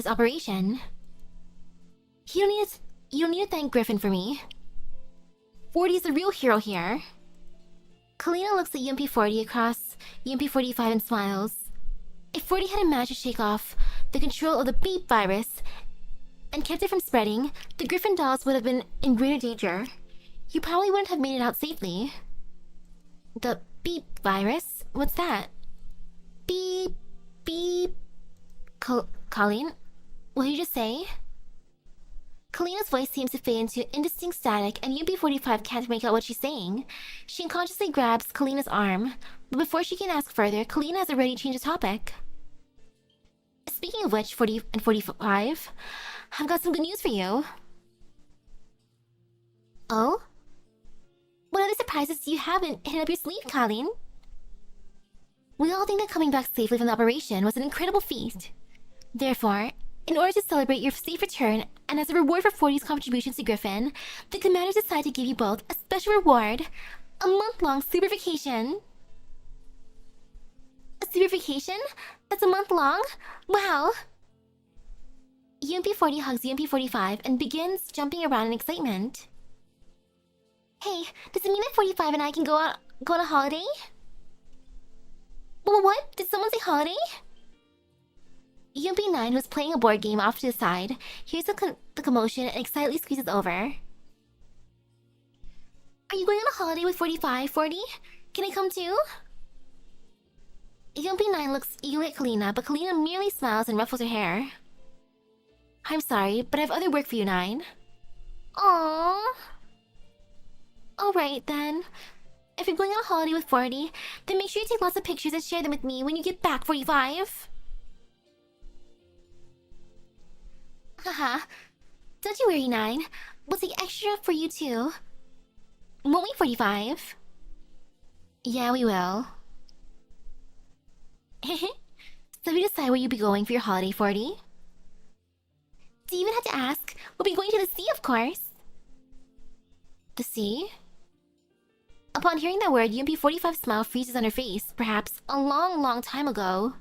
A: operation. You don't need to thank Griffin for me. 40 is the real hero here. Kalina looks at UMP-40 across UMP-45 and smiles. If 40 had managed to shake off the control of the beep virus and kept it from spreading, the Griffin dolls would have been in greater danger. You probably wouldn't have made it out safely. The beep virus? What's that? Beep, beep. Colleen? What did you just say? Kalina's voice seems to fade into indistinct static, and UMP-45 can't make out what she's saying. She unconsciously grabs Kalina's arm, but before she can ask further, Kalina has already changed the topic. Speaking of which, 40 and 45, I've got some good news for you. Oh? What other surprises do you have hidden up your sleeve, Colleen? We all think that coming back safely from the operation was an incredible feat. Therefore, in order to celebrate your safe return, and as a reward for 40's contributions to Griffin, the commanders decided to give you both a special reward, a month-long super vacation. A super vacation? That's a month long? Wow! UMP-40 hugs UMP-45 and begins jumping around in excitement. Hey, does it mean that 45 and I can go on a holiday? What? Did someone say holiday? UMP-9, who's playing a board game off to the side, hears the commotion and excitedly squeezes over. Are you going on a holiday with 45, 40? Can I come too? UMP-9 looks eagerly at Kalina, but Kalina merely smiles and ruffles her hair. I'm sorry, but I have other work for you, 9. Aww. Alright then. If you're going on a holiday with 40, then make sure you take lots of pictures and share them with me when you get back, 45. Haha. Don't you worry, 9. We'll take extra for you too. Won't we, 45? Yeah, we will. So we decide where you'll be going for your holiday, 40? Do you even have to ask? We'll be going to the sea, of course. The sea? Upon hearing that word, UMP-45's smile freezes on her face, perhaps a long, long time ago.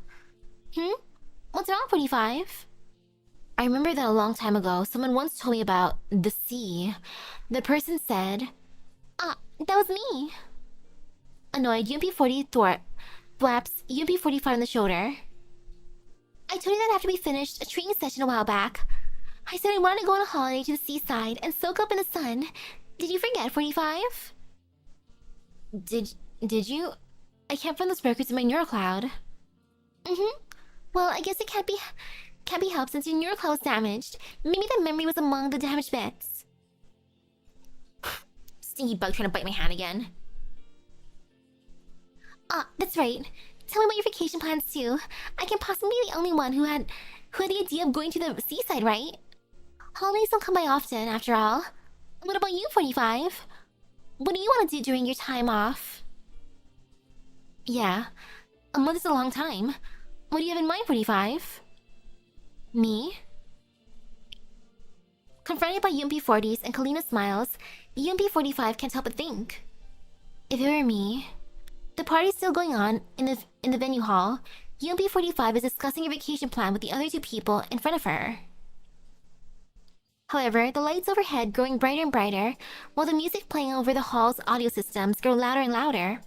A: What's wrong, 45? I remember that a long time ago, someone once told me about the sea. The person said, "Ah, that was me." Annoyed, UMP-40 thwaps UMP-45 on the shoulder. I told you that after we finished a training session a while back. I said I wanted to go on a holiday to the seaside and soak up in the sun. Did you forget, 45? Did you? I can't find those records in my neural cloud. Well, I guess it can't be helped since your neural cloud was damaged. Maybe the memory was among the damaged bits. Stinky bug trying to bite my hand again. Ah, that's right. Tell me about your vacation plans too. I can possibly be the only one who had the idea of going to the seaside, right? Holidays don't come by often, after all. What about you, 45? What do you want to do during your time off? Yeah, a month is a long time. What do you have in mind, 45? Me? Confronted by UMP-40s and Kalina smiles, UMP-45 can't help but think. If it were me... The party's still going on in the venue hall. UMP-45 is discussing a vacation plan with the other two people in front of her. However, the lights overhead growing brighter and brighter, while the music playing over the hall's audio systems grow louder and louder.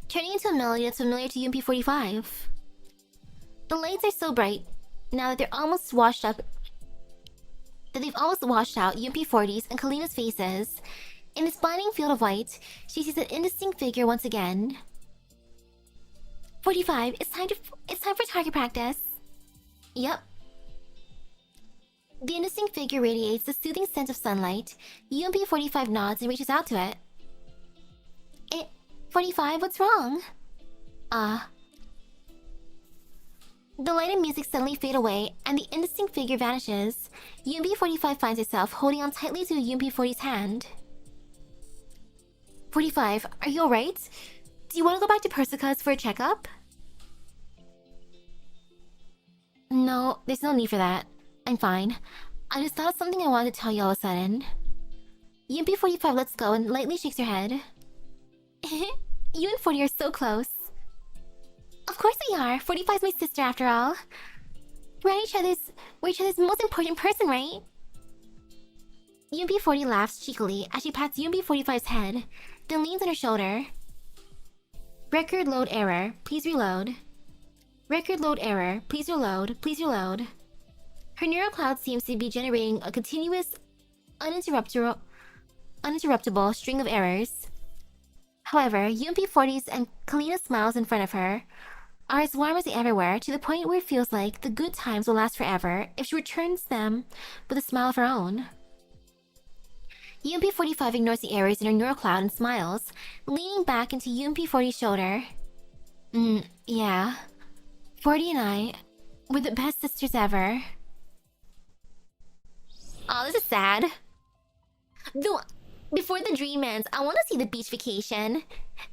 A: turning into a melody that's familiar to UMP45. The lights are so bright now that they've almost washed out UMP40's and Kalina's faces. In this blinding field of white, she sees an indistinct figure once again. 45, it's time for target practice. Yep. The indistinct figure radiates the soothing scent of sunlight. UMP45 nods and reaches out to it. 45, what's wrong? The light and music suddenly fade away, and the indistinct figure vanishes. UMP45 finds itself holding on tightly to UMP40's hand. 45, are you alright? Do you want to go back to Persica's for a checkup? No, there's no need for that. I'm fine. I just thought of something I wanted to tell you all of a sudden. UMP45 lets go and lightly shakes her head. You and 40 are so close. Of course we are. 45's my sister after all. We're each other's most important person, right? UMP40 laughs cheekily as she pats UMP45's head, then leans on her shoulder. Record load error. Please reload. Record load error. Please reload. Please reload. Her neural cloud seems to be generating a continuous, uninterruptible string of errors. However, UMP40's and Kalina's smiles in front of her are as warm as they ever were, to the point where it feels like the good times will last forever if she returns them with a smile of her own. UMP45 ignores the errors in her neural cloud and smiles, leaning back into UMP40's shoulder. Yeah. 40 and I were the best sisters ever. Oh, this is sad. Though, before the dream ends, I want to see the beach vacation.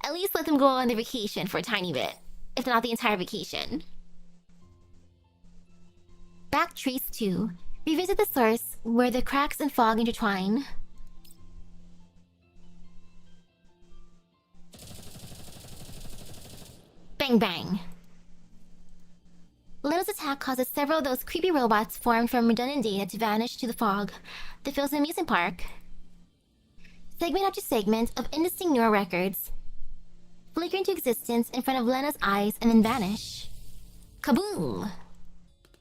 A: At least let them go on their vacation for a tiny bit, if not the entire vacation. Backtrace 2. Revisit the source where the cracks and fog intertwine. Bang bang. Lena's attack causes several of those creepy robots formed from redundant data to vanish to the fog that fills the amusement park. Segment after segment of indistinct neural records flicker into existence in front of Lena's eyes and then vanish. Kaboom!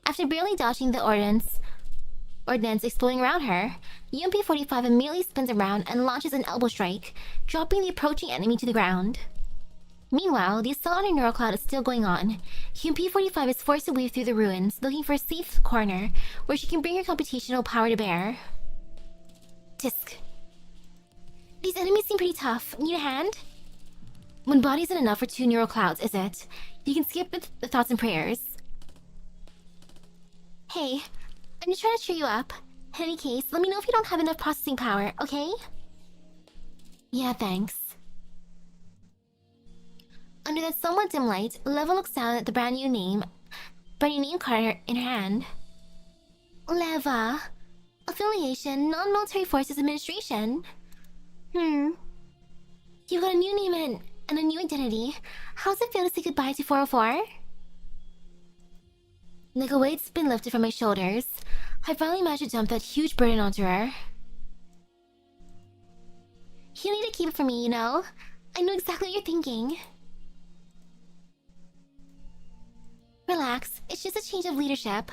A: After barely dodging the ordnance exploding around her, UMP45 immediately spins around and launches an elbow strike, dropping the approaching enemy to the ground. Meanwhile, the assault on her neural cloud is still going on. UMP45 is forced to weave through the ruins, looking for a safe corner where she can bring her computational power to bear. Tisk. These enemies seem pretty tough. Need a hand? When body isn't enough for 2 neural clouds, is it? You can skip the thoughts and prayers. Hey, I'm just trying to cheer you up. In any case, let me know if you don't have enough processing power, okay? Yeah, thanks. Under that somewhat dim light, Leva looks down at the brand new name card in her hand. Leva. Affiliation, Non-Military Forces Administration. You've got a new name and a new identity. How's it feel to say goodbye to 404? Like a weight's been lifted from my shoulders, I finally managed to dump that huge burden onto her. You need to keep it from me, you know? I know exactly what you're thinking. Relax, it's just a change of leadership.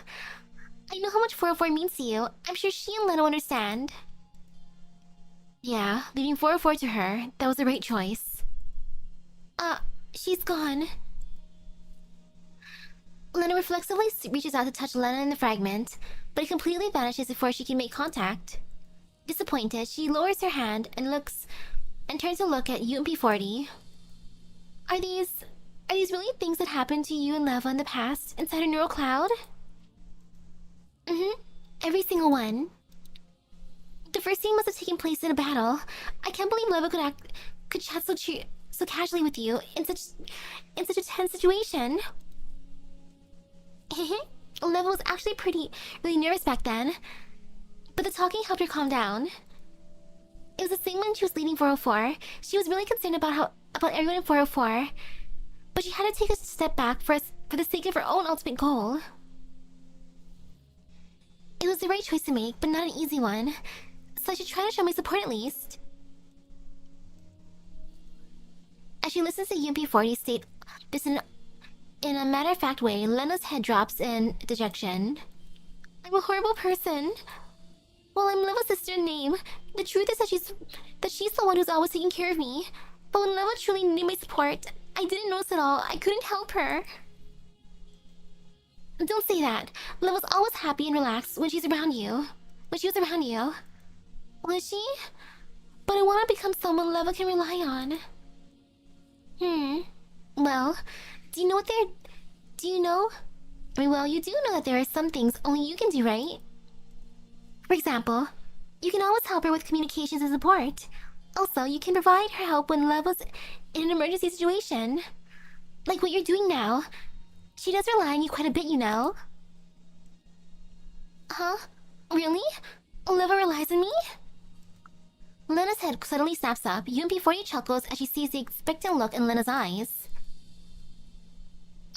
A: I know how much 404 means to you. I'm sure she and Lena will understand. Yeah, leaving 404 to her, that was the right choice. She's gone. Lena reflexively reaches out to touch Lena in the fragment, but it completely vanishes before she can make contact. Disappointed, she lowers her hand and turns to look at UMP40. Are these really things that happened to you and Leva in the past, inside a neural cloud? Every single one. The first scene must have taken place in a battle. I can't believe Leva could chat so casually with you in such a tense situation. Leva was actually really nervous back then, but the talking helped her calm down. It was the same when she was leading 404. She was really concerned about everyone in 404, but she had to take a step back for the sake of her own ultimate goal. It was the right choice to make, but not an easy one, so I should try to show my support at least. As she listens to UMP40 state this in a matter-of-fact way, Lena's head drops in dejection. I'm a horrible person. Well, I'm Leva's sister in name. The truth is that she's the one who's always taking care of me. But when Leva truly needed my support, I didn't notice at all. I couldn't help her. Don't say that. Leva's always happy and relaxed when she's around you. When she was around you. Was she? But I want to become someone Leva can rely on. Well, do you know? Well, you do know that there are some things only you can do, right? For example, you can always help her with communications and support. Also, you can provide her help when Leva's in an emergency situation. Like what you're doing now. She does rely on you quite a bit, you know. Huh? Really? Leva relies on me? Lena's head suddenly snaps up. UMP40 chuckles as she sees the expectant look in Lena's eyes.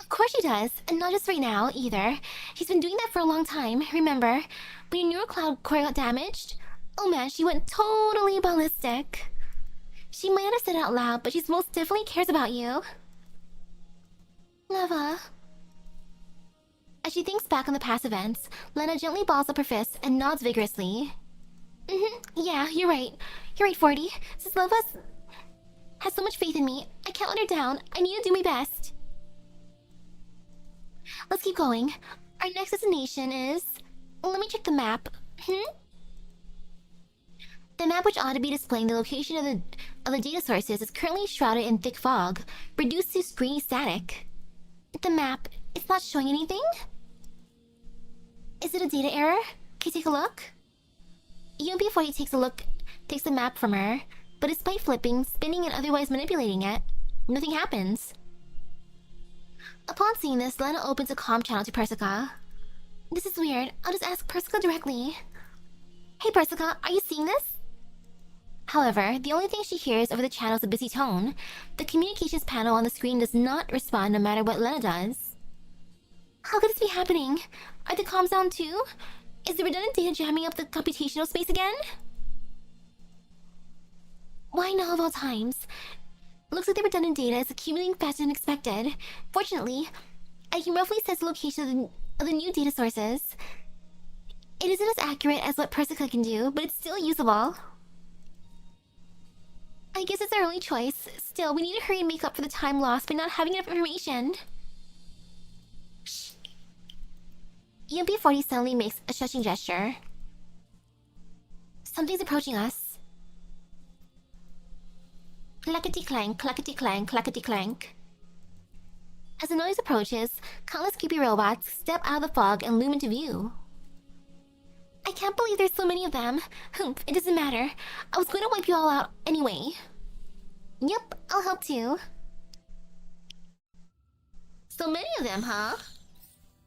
A: Of course she does, and not just right now, either. She's been doing that for a long time, remember? When your neural cloud core got damaged? Oh man, she went totally ballistic. She might not have said it out loud, but she most definitely cares about you. Leva. As she thinks back on the past events, Lena gently balls up her fists and nods vigorously. Yeah, you're right. You're right, 40. Since Leva has so much faith in me, I can't let her down. I need to do my best. Let's keep going. Our next destination is... Let me check the map. The map, which ought to be displaying the location of the data sources, is currently shrouded in thick fog, reduced to screen static. The map, it's not showing anything? Is it a data error? Can you take a look? UMP40 takes the map from her, but despite flipping, spinning, and otherwise manipulating it, nothing happens. Upon seeing this, Lena opens a comm channel to Persica. This is weird. I'll just ask Persica directly. Hey Persica, are you seeing this? However, the only thing she hears over the channel is a busy tone. The communications panel on the screen does not respond no matter what Lena does. How could this be happening? Are the comms down too? Is the redundant data jamming up the computational space again? Why now of all times? Looks like the redundant data is accumulating faster than expected. Fortunately, I can roughly sense the location of the new data sources. It isn't as accurate as what Persica can do, but it's still usable. I guess it's our only choice. Still, we need to hurry and make up for the time lost by not having enough information. Shh. UMP40 suddenly makes a shushing gesture. Something's approaching us. Clackety-clank, clackety-clank, clackety-clank. As the noise approaches, countless creepy robots step out of the fog and loom into view. I can't believe there's so many of them. Humph, it doesn't matter. I was going to wipe you all out anyway. Yep, I'll help too. So many of them, huh?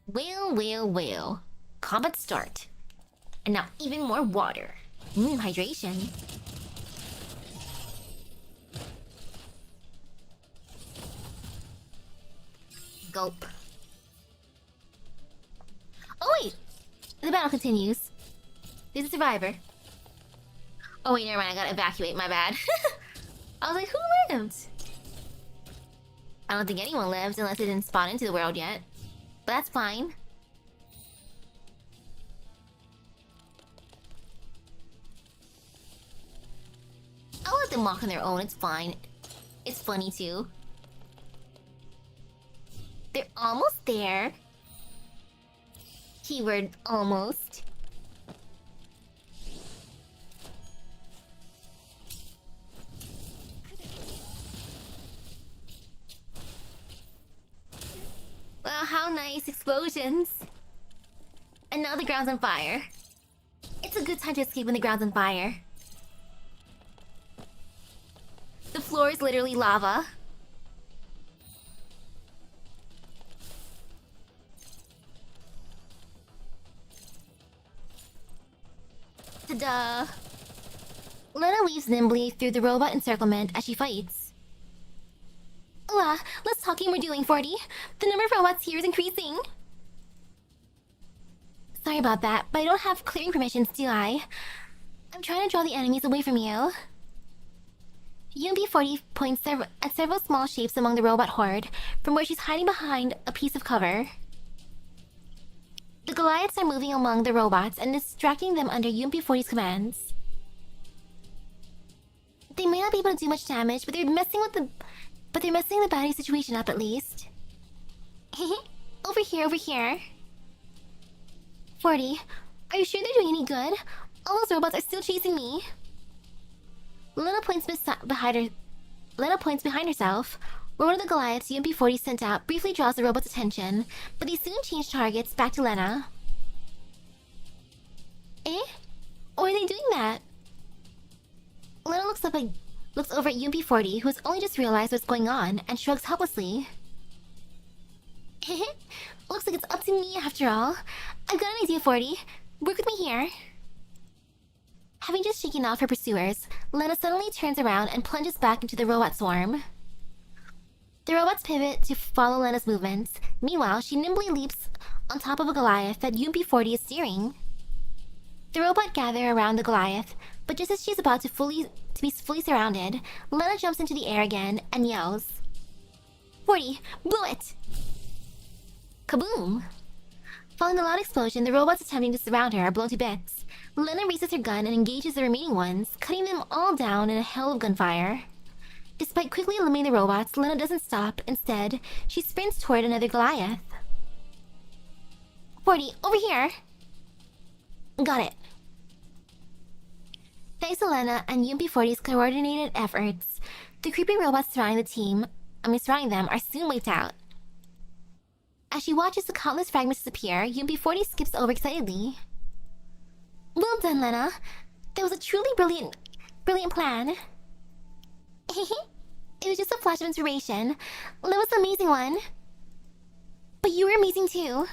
A: Well. Combat start. And now even more water. Hydration. Gulp. Oh wait! The battle continues. There's a survivor. Oh wait, never mind, I gotta evacuate, my bad. I was like, who lived? I don't think anyone lived unless it didn't spawn into the world yet. But that's fine. I'll let them walk on their own, it's fine. It's funny too. They're almost there. Keyword almost. Wow, how nice. Explosions. And now the ground's on fire. It's a good time to escape when the ground's on fire. The floor is literally lava. Ta-da! Lena leaves nimbly through the robot encirclement as she fights. Let's talk and we're doing 40. The number of robots here is increasing. Sorry about that, but I don't have clearing permissions, do I? I'm trying to draw the enemies away from you. UMP-40 points at several small shapes among the robot horde from where she's hiding behind a piece of cover. The Goliaths are moving among the robots and distracting them under UMP-40's commands. They may not be able to do much damage, but they're messing the battery situation up at least. Over here, over here. 40, are you sure they're doing any good? All those robots are still chasing me. Lena points behind herself, where one of the Goliaths UMP-40 sent out briefly draws the robot's attention, but they soon change targets back to Lena. Eh? Why are they doing that? Lena looks over at UMP-40, who has only just realized what's going on, and shrugs helplessly. Looks like it's up to me after all. I've got an idea, 40. Work with me here. Having just shaken off her pursuers, Lena suddenly turns around and plunges back into the robot swarm. The robots pivot to follow Lena's movements. Meanwhile, she nimbly leaps on top of a Goliath that UMP-40 is steering. The robot gather around the Goliath, but just as she's about to be fully surrounded, Lena jumps into the air again and yells, 40, blow it! Kaboom! Following the loud explosion, the robots attempting to surround her are blown to bits. Lena raises her gun and engages the remaining ones, cutting them all down in a hail of gunfire. Despite quickly eliminating the robots, Lena doesn't stop. Instead, she sprints toward another Goliath. 40, over here! Got it. Thanks to Lena and UMP-40's coordinated efforts, the creepy robots surrounding them are soon wiped out. As she watches the countless fragments disappear, UMP-40 skips over excitedly. Well done, Lena. That was a truly brilliant plan. It was just a flash of inspiration. That was an amazing one. But you were amazing too.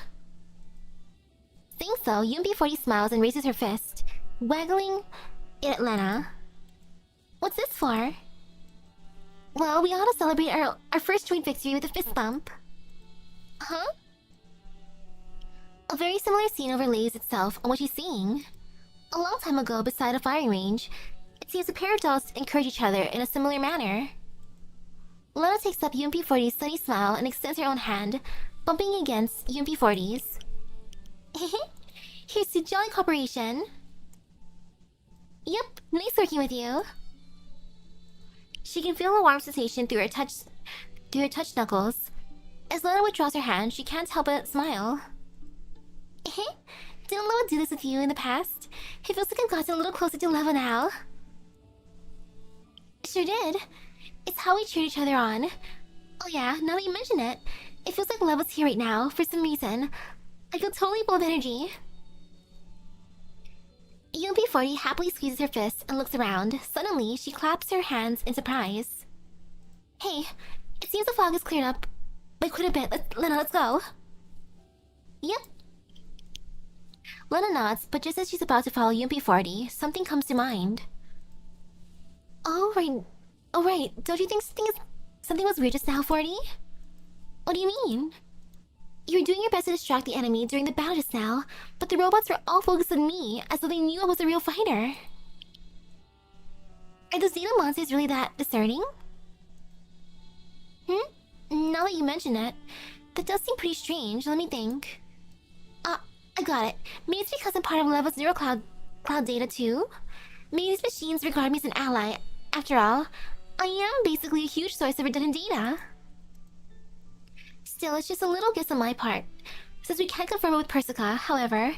A: Saying so, UMP-40 smiles and raises her fist, waggling it at Lena. What's this for? Well, we ought to celebrate our first joint victory with a fist bump. Huh? A very similar scene overlays itself on what she's seeing. A long time ago, beside a firing range, it seems a pair of dolls encourage each other in a similar manner. Lena takes up UMP-40's sunny smile and extends her own hand, bumping against UMP-40's. Here's to jolly cooperation. Yep, nice working with you. She can feel a warm sensation through her touch knuckles. As Lena withdraws her hand, she can't help but smile. Didn't Lena do this with you in the past? It feels like I've gotten a little closer to Leva now. Sure did. It's how we cheered each other on. Oh yeah, now that you mention it, it feels like Leva's here right now, for some reason. I feel totally full of energy. UMP-40 happily squeezes her fists and looks around. Suddenly, she claps her hands in surprise. Hey, it seems the fog has cleared up by quite a bit. Lena, let's go. Yep. Lena nods, but just as she's about to follow UMP-40, something comes to mind. Oh right. Don't you think something was weird just now, 40? What do you mean? You were doing your best to distract the enemy during the battle just now, but the robots were all focused on me, as though they knew I was a real fighter. Are those data monsters really that discerning? Now that you mention it, that does seem pretty strange. Let me think. I got it. Maybe it's because I'm part of Level's Zero Cloud data too? Maybe these machines regard me as an ally. After all, I am basically a huge source of redundant data. Still, it's just a little guess on my part. Since we can't confirm it with Persica, however,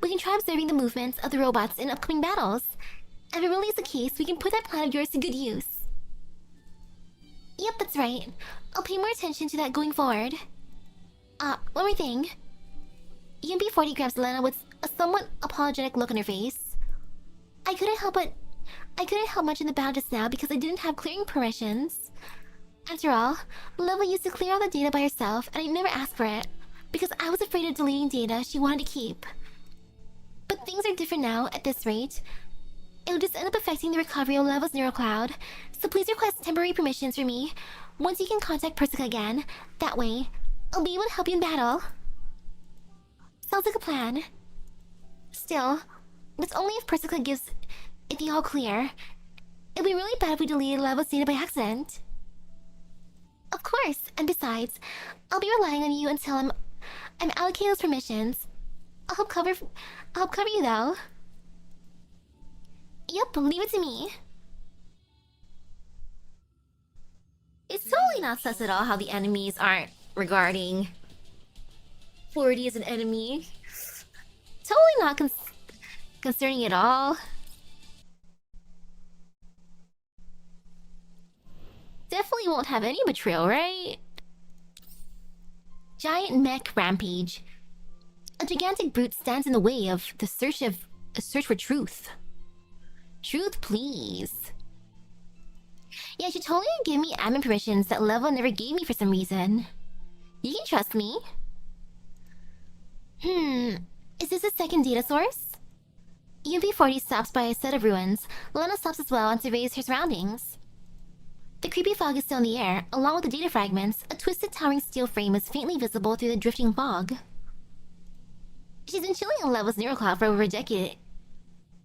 A: we can try observing the movements of the robots in upcoming battles. And if it really is the case, we can put that plan of yours to good use. Yep, that's right. I'll pay more attention to that going forward. One more thing. UMP-40 grabs Lena with a somewhat apologetic look on her face. I couldn't help much in the battle just now because I didn't have clearing permissions. After all, Leva used to clear all the data by herself, and I never asked for it, because I was afraid of deleting data she wanted to keep. But things are different now, at this rate. It'll just end up affecting the recovery of Leva's neurocloud, so please request temporary permissions for me once you can contact Persica again. That way, I'll be able to help you in battle. Sounds like a plan. Still, that's only if Persica gives it the all clear. It'd be really bad if we deleted Lava's data by accident. Of course, and besides, I'll be relying on you until I'm allocated those permissions. I'll help cover you though. Yep, leave it to me. It's totally not sus at all how the enemies aren't regarding 40 as an enemy. Totally not concerning at all. Definitely won't have any betrayal, right? Giant mech rampage. A gigantic brute stands in the way of the search for truth. Truth, please. Yeah, she totally gave me admin permissions that Level never gave me for some reason. You can trust me. Is this a second data source? UMP-40 stops by a set of ruins. Lena stops as well and surveys her surroundings. The creepy fog is still in the air. Along with the data fragments, a twisted towering steel frame is faintly visible through the drifting fog. She's been chilling on Level's neurocloud for over a decade.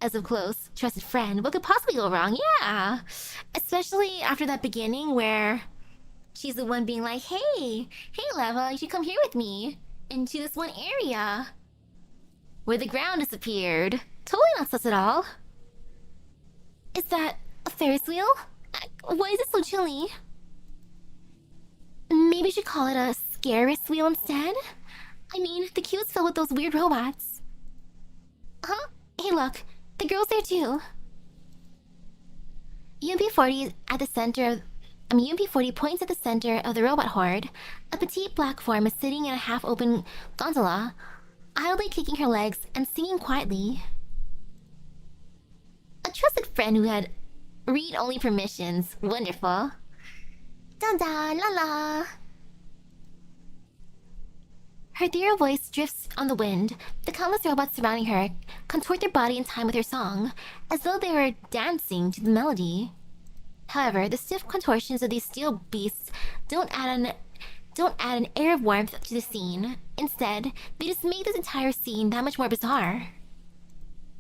A: As a close, trusted friend, what could possibly go wrong? Yeah! Especially after that beginning where she's the one being like, hey Leva, you should come here with me into this one area where the ground disappeared. Totally not sus at all. Is that a Ferris wheel? Why is it so chilly? Maybe we should call it a Scaris wheel instead? I mean, the queue's filled with those weird robots. Huh? Hey look, the girl's there too. UMP-40 at the center of... UMP-40 points at the center of the robot horde. A petite black form is sitting in a half-open gondola, idly kicking her legs and singing quietly. A trusted friend who had read-only permissions. Wonderful. Da-da-la-la. Her ethereal voice drifts on the wind. The countless robots surrounding her contort their body in time with her song, as though they were dancing to the melody. However, the stiff contortions of these steel beasts don't add an air of warmth to the scene. Instead, they just make this entire scene that much more bizarre.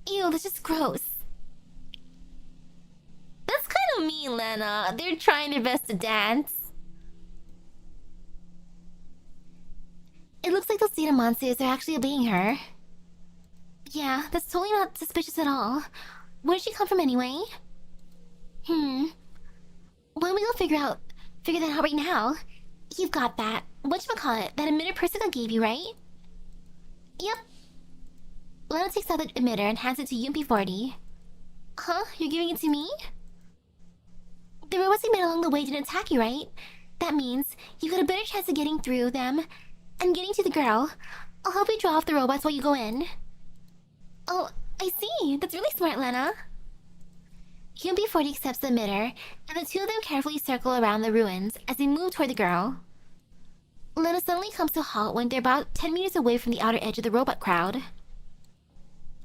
A: Ew, that's just gross. That's kind of mean, Lena. They're trying their best to dance. It looks like those data monsters are actually obeying her. Yeah, that's totally not suspicious at all. Where did she come from anyway? Why don't we go figure that out right now? You've got that. Whatchamacallit, that emitter Persica gave you, right? Yep. Lena takes out the emitter and hands it to UMP-40. Huh? You're giving it to me? The robots we met along the way didn't attack you, right? That means you got a better chance of getting through them and getting to the girl. I'll help you draw off the robots while you go in. Oh, I see. That's really smart, Lena. UMP-40 accepts the emitter, and the two of them carefully circle around the ruins as they move toward the girl. Lena suddenly comes to a halt when they're about 10 meters away from the outer edge of the robot crowd.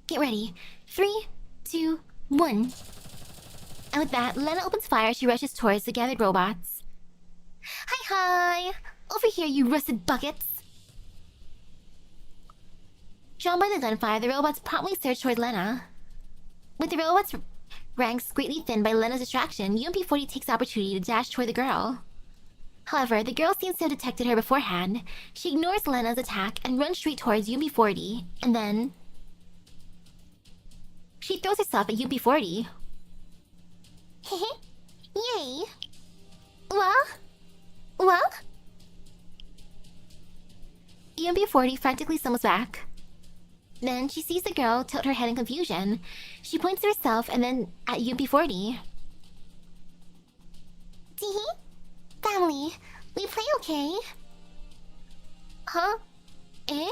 A: Get ready. 3, 2, 1. And with that, Lena opens fire as she rushes towards the gathered robots. Hi! Over here, you rusted buckets! Drawn by the gunfire, the robots promptly surge toward Lena. With the robots' ranks greatly thinned by Lena's distraction, UMP-40 takes the opportunity to dash toward the girl. However, the girl seems to have detected her beforehand. She ignores Lena's attack and runs straight towards UMP-40, and then... she throws herself at UMP-40. Yay! Well? UMP-40 frantically stumbles back. Then she sees the girl tilt her head in confusion. She points to herself and then at UMP-40. Teehee? Family, we play okay? Huh? Eh?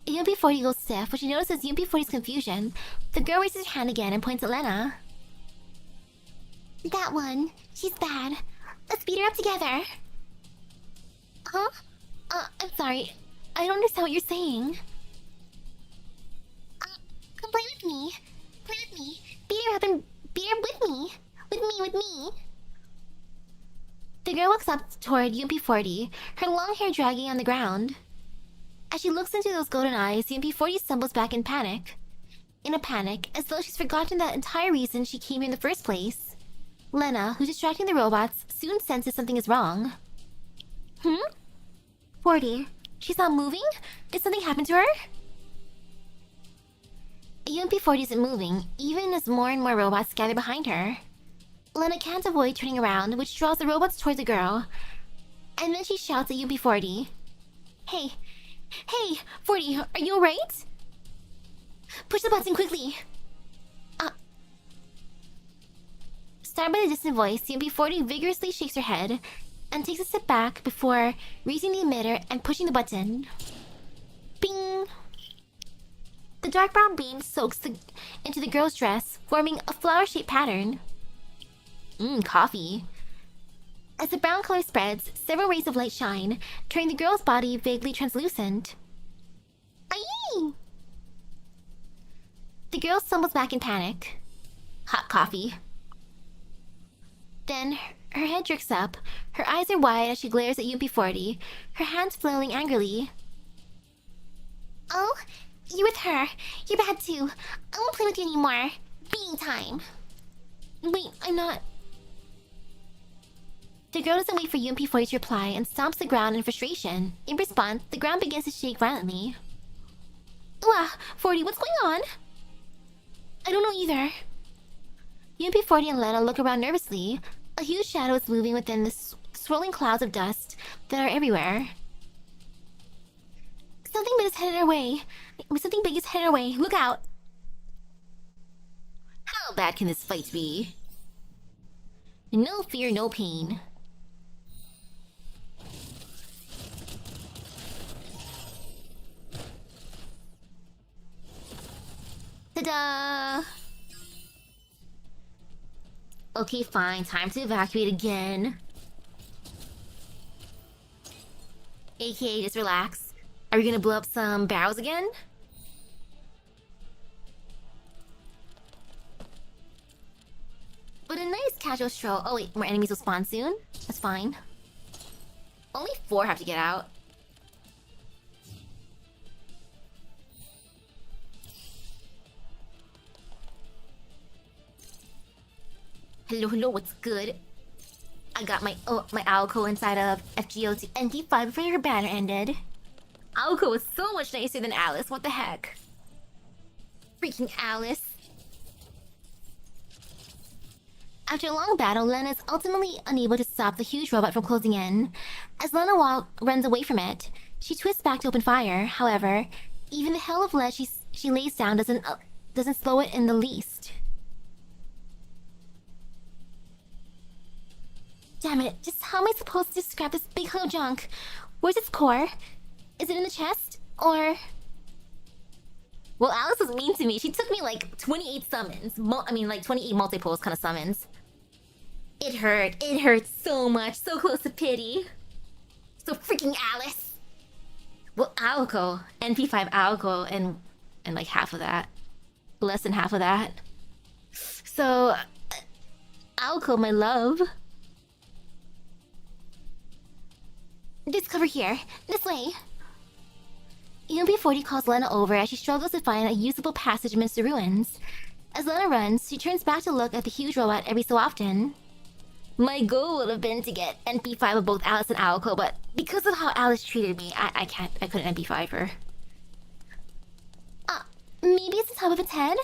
A: UMP-40 goes stiff when she notices UMP-40's confusion. The girl raises her hand again and points at Lena. That one. She's bad. Let's beat her up together. Huh? I'm sorry. I don't understand what you're saying. Come play with me. Play with me. Beat her up and beat her with me. With me. The girl walks up toward UMP-40, her long hair dragging on the ground. As she looks into those golden eyes, UMP-40 stumbles back in panic. in a panic, as though she's forgotten the entire reason she came here in the first place. Lena, who's distracting the robots, soon senses something is wrong. 40. She's not moving? Did something happen to her? UMP-40 isn't moving, even as more and more robots gather behind her. Lena can't avoid turning around, which draws the robots towards the girl. And then she shouts at UMP-40. Hey! Hey! 40, are you alright? Push the button quickly! Startled by the distant voice, UMP-40 vigorously shakes her head and takes a step back before raising the emitter and pushing the button. Bing! The dark brown beam soaks into the girl's dress, forming a flower-shaped pattern. Coffee. As the brown color spreads, several rays of light shine, turning the girl's body vaguely translucent. Aye! The girl stumbles back in panic. Hot coffee. Then, her head jerks up, her eyes are wide as she glares at UMP-40, her hands flailing angrily. Oh, you're with her. You're bad too. I won't play with you anymore. Being time. Wait, I'm not... The girl doesn't wait for UMP-40 to reply and stomps the ground in frustration. In response, the ground begins to shake violently. Wah, 40, what's going on? I don't know either. UMP-40 and Lena look around nervously. A huge shadow is moving within the swirling clouds of dust that are everywhere. Something big is headed our way. Something big is headed our way. Look out! How bad can this fight be? No fear, no pain. Ta-da! Okay, fine. Time to evacuate again. AKA, just relax. Are we gonna blow up some barrels again? But a nice casual stroll. Oh wait, more enemies will spawn soon? That's fine. Only 4 have to get out. Hello, what's good? I got my Alco inside of FGO to ND5 before your banner ended. Alco is so much nicer than Alice, what the heck? Freaking Alice. After a long battle, Lena is ultimately unable to stop the huge robot from closing in. As Lena runs away from it, she twists back to open fire. However, even the hail of lead she lays down doesn't slow it in the least. Damn it, just how am I supposed to describe this big hollow junk? Where's its core? Is it in the chest? Or... Well, Alice was mean to me. She took me like 28 summons. Like 28 multi-pulls kind of summons. It hurt. It hurt so much. So close to pity. So freaking Alice. Well, Alco. NP5 Alco and like half of that. Less than half of that. So... Alco, my love. Just cover here. This way. UMP-40 calls Lena over as she struggles to find a usable passage amidst the ruins. As Lena runs, she turns back to look at the huge robot every so often. My goal would have been to get NP5 of both Alice and Alco, but because of how Alice treated me, I couldn't NP5 her. Maybe it's the top of its head?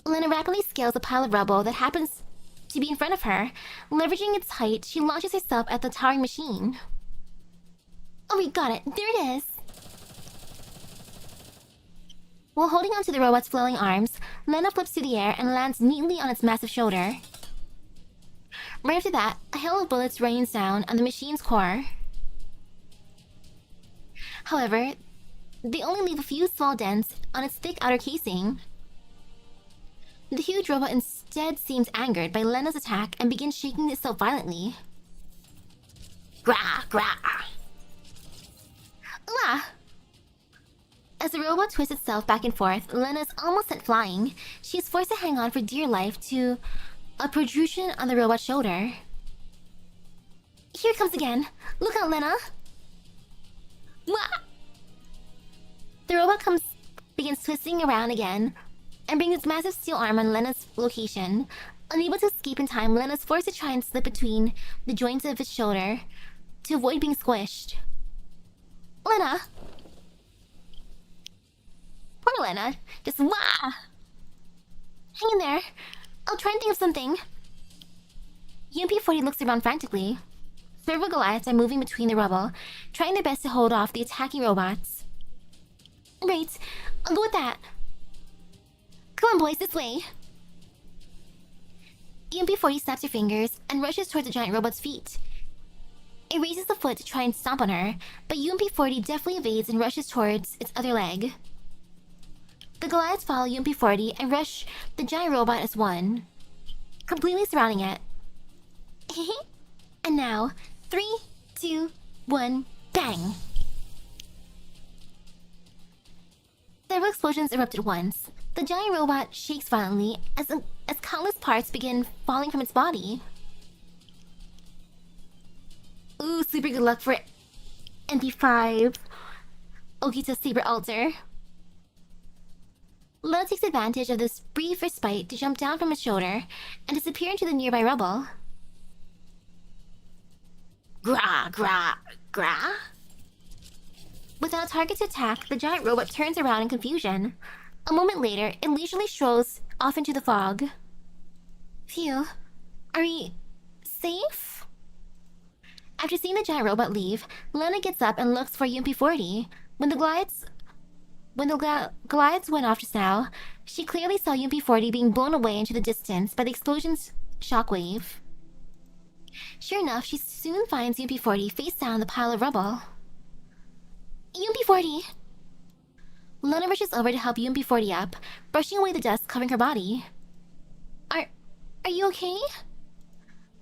A: Lena rapidly scales a pile of rubble that happens to be in front of her. Leveraging its height, she launches herself at the towering machine. Oh, we got it. There it is. While holding onto the robot's flailing arms, Lena flips through the air and lands neatly on its massive shoulder. Right after that, a hail of bullets rains down on the machine's core. However, they only leave a few small dents on its thick outer casing. The huge robot instead seems angered by Lena's attack and begins shaking itself violently. Grah, grah. Ah! As the robot twists itself back and forth, Lena is almost sent flying. She is forced to hang on for dear life to a protrusion on the robot's shoulder. Here it comes again. Look out, Lena! Wah! The robot comes begins twisting around again and brings its massive steel arm on Lena's location. Unable to escape in time, Lena's forced to try and slip between the joints of his shoulder to avoid being squished. Lena! Poor Lena. Just wah! Hang in there. I'll try and think of something. UMP-40 looks around frantically. Several Goliaths are moving between the rubble, trying their best to hold off the attacking robots. Right, I'll go with that. Come on, boys, this way. UMP-40 snaps her fingers and rushes towards the giant robot's feet. It raises the foot to try and stomp on her, but UMP-40 deftly evades and rushes towards its other leg. The Goliaths follow UMP-40 and rush the giant robot as one, completely surrounding it. And now, 3, 2, 1, bang! Several explosions erupt at once. The giant robot shakes violently as countless parts begin falling from its body. Ooh, super good luck for MP5. Okito's Saber Altar. Lena takes advantage of this brief respite to jump down from his shoulder and disappear into the nearby rubble. Gra, gra, gra. Without a target to attack, the giant robot turns around in confusion. A moment later, it leisurely strolls off into the fog. Phew. Are we safe? After seeing the giant robot leave, Lena gets up and looks for UMP-40. When the Goliaths went off just now, she clearly saw UMP-40 being blown away into the distance by the explosion's shockwave. Sure enough, she soon finds UMP-40 face down in the pile of rubble. UMP-40! Lena rushes over to help UMP-40 up, brushing away the dust covering her body. Are you okay?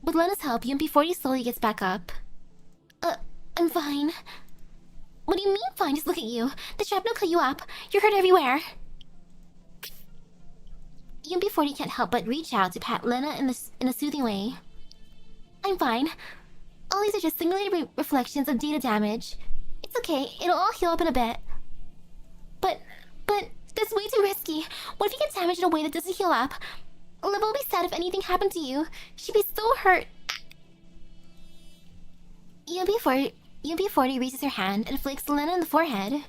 A: With Lena's help, UMP-40 slowly gets back up. I'm fine. What do you mean fine? Just look at you. The shrapnel cut you up. You're hurt everywhere. UMP-40 can't help but reach out to pat Lena in a soothing way. I'm fine. All these are just simulated reflections of data damage. It's okay. It'll all heal up in a bit. But that's way too risky. What if you get damaged in a way that doesn't heal up? Leva will be sad if anything happened to you. She'd be so hurt. UMP-40 raises her hand and flicks Lena in the forehead.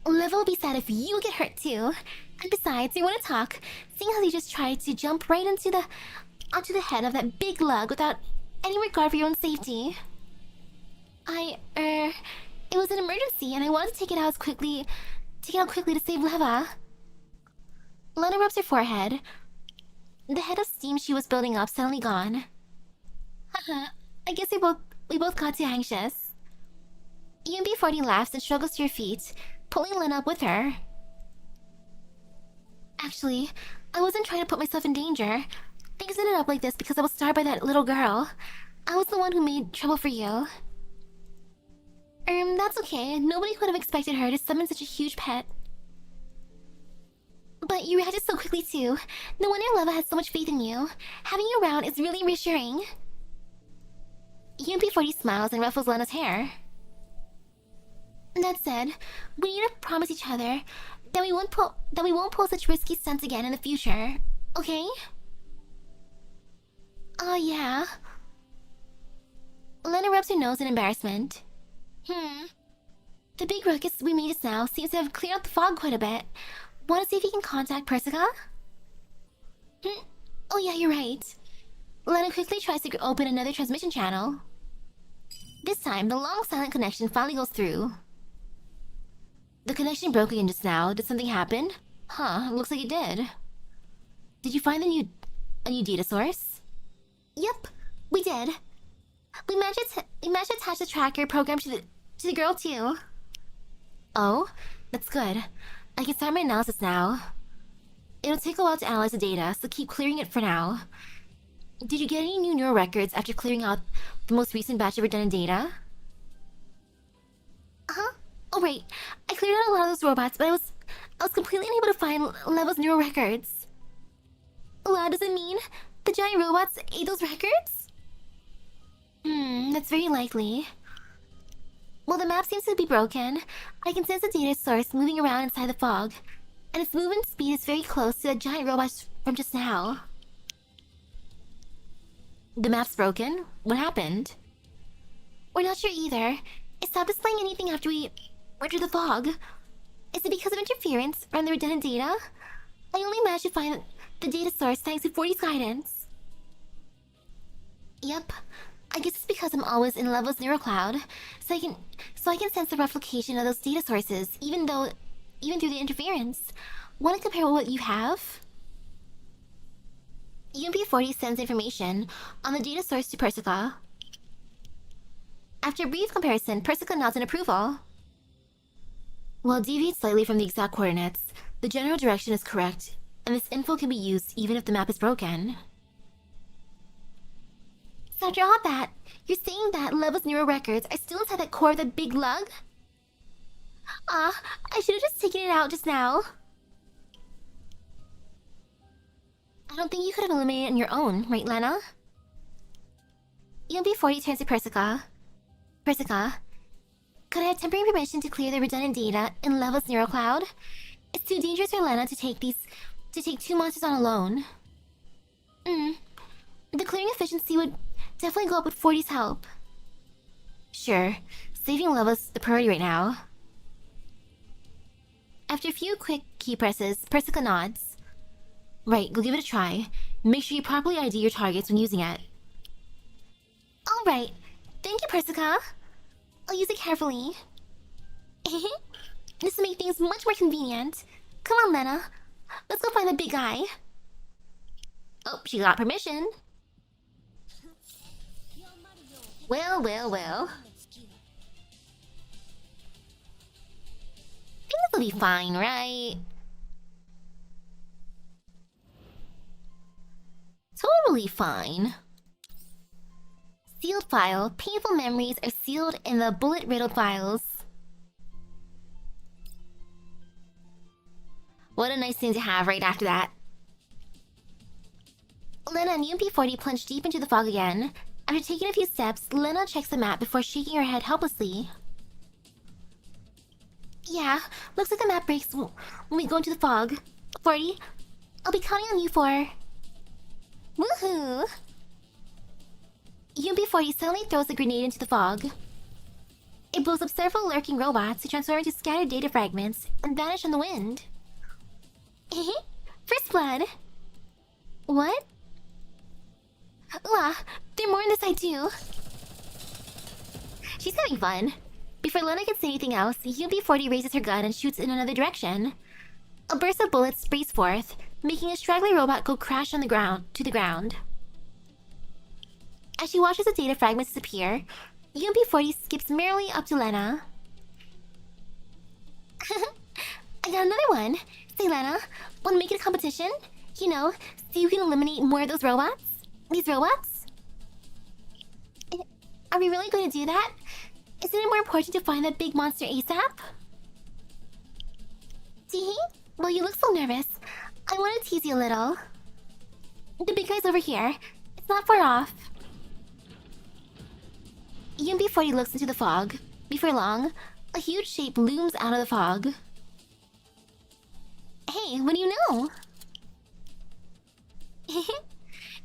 A: Leva will be sad if you get hurt too. And besides, you want to talk, seeing how you just tried to jump right onto the head of that big lug without any regard for your own safety. It was an emergency and I wanted to take it out quickly to save Leva. Lena rubs her forehead. The head of steam she was building up suddenly gone. Haha, I guess we both got too anxious. UMP-40 laughs and struggles to her feet, pulling Lena up with her. Actually, I wasn't trying to put myself in danger. Things ended up like this because I was starved by that little girl. I was the one who made trouble for you. That's okay. Nobody could have expected her to summon such a huge pet. But you reacted so quickly too. No wonder Leva has so much faith in you. Having you around is really reassuring. UMP-40 smiles and ruffles Lena's hair. That said, we need to promise each other that we won't pull such risky stunts again in the future, okay? Oh, yeah. Lena rubs her nose in embarrassment. The big ruckus we made just now seems to have cleared out the fog quite a bit. Want to see if you can contact Persica? Oh yeah, you're right. Lena quickly tries to open another transmission channel. This time, the long silent connection finally goes through. The connection broke again just now. Did something happen? Huh, looks like it did. Did you find a new data source? Yep, we did. We managed to attach the tracker program to the girl too. Oh, that's good. I can start my analysis now. It'll take a while to analyze the data, so keep clearing it for now. Did you get any new neural records after clearing out the most recent batch of redundant data? Huh? Oh right, I cleared out a lot of those robots, but I was completely unable to find Leva's neural records. Wow, does it mean the giant robots ate those records? That's very likely. Well, the map seems to be broken. I can sense the data source moving around inside the fog, and its movement speed is very close to the giant robot from just now. The map's broken? What happened? We're not sure either. It stopped displaying anything after we went through the fog. Is it because of interference from the redundant data? I only managed to find the data source thanks to 40's guidance. Yep. I guess it's because I'm always in Level's neural cloud, so I can sense the replication of those data sources, even through the interference. Want to compare what you have? UMP40 sends information on the data source to Persica. After a brief comparison, Persica nods in approval. While it deviates slightly from the exact coordinates, the general direction is correct, and this info can be used even if the map is broken. So after all that, you're saying that Level's neural records are still inside that core of that big lug? I should have just taken it out just now. I don't think you could have eliminated it on your own, right, Lena? UMP40 turns to Persica. Persica, could I have temporary permission to clear the redundant data in Level's neural cloud? It's too dangerous for Lena to take 2 monsters on alone. The clearing efficiency would definitely go up with 40's help. Sure, saving Level's the priority right now. After a few quick key presses, Persica nods. Right, go give it a try. Make sure you properly ID your targets when using it. Alright, thank you, Persica. I'll use it carefully. This will make things much more convenient. Come on, Lena. Let's go find the big guy. Oh, she got permission. Well, well, well. Things will be fine, right? Totally fine. Sealed file. Painful memories are sealed in the bullet-riddled files. What a nice thing to have right after that. Lena and UMP40 plunge deep into the fog again. After taking a few steps, Lena checks the map before shaking her head helplessly. Yeah, looks like the map breaks when we go into the fog. 40, I'll be counting on you for... Woohoo! UMP40 suddenly throws a grenade into the fog. It blows up several lurking robots who transform into scattered data fragments and vanish on the wind. First blood! What? There are more on this side too. She's having fun. Before Lena can say anything else, UMP40 raises her gun and shoots in another direction. A burst of bullets sprays forth, making a straggly robot go crash on the ground. As she watches the data fragments disappear, UMP40 skips merrily up to Lena. I got another one. Say, Lena, wanna make it a competition? You know, see who can eliminate more of those robots? These robots? Are we really going to do that? Isn't it more important to find that big monster ASAP? Teehee? Well, you look so nervous. I want to tease you a little. The big guy's over here. It's not far off. UMP40 looks into the fog. Before long, a huge shape looms out of the fog. Hey, what do you know?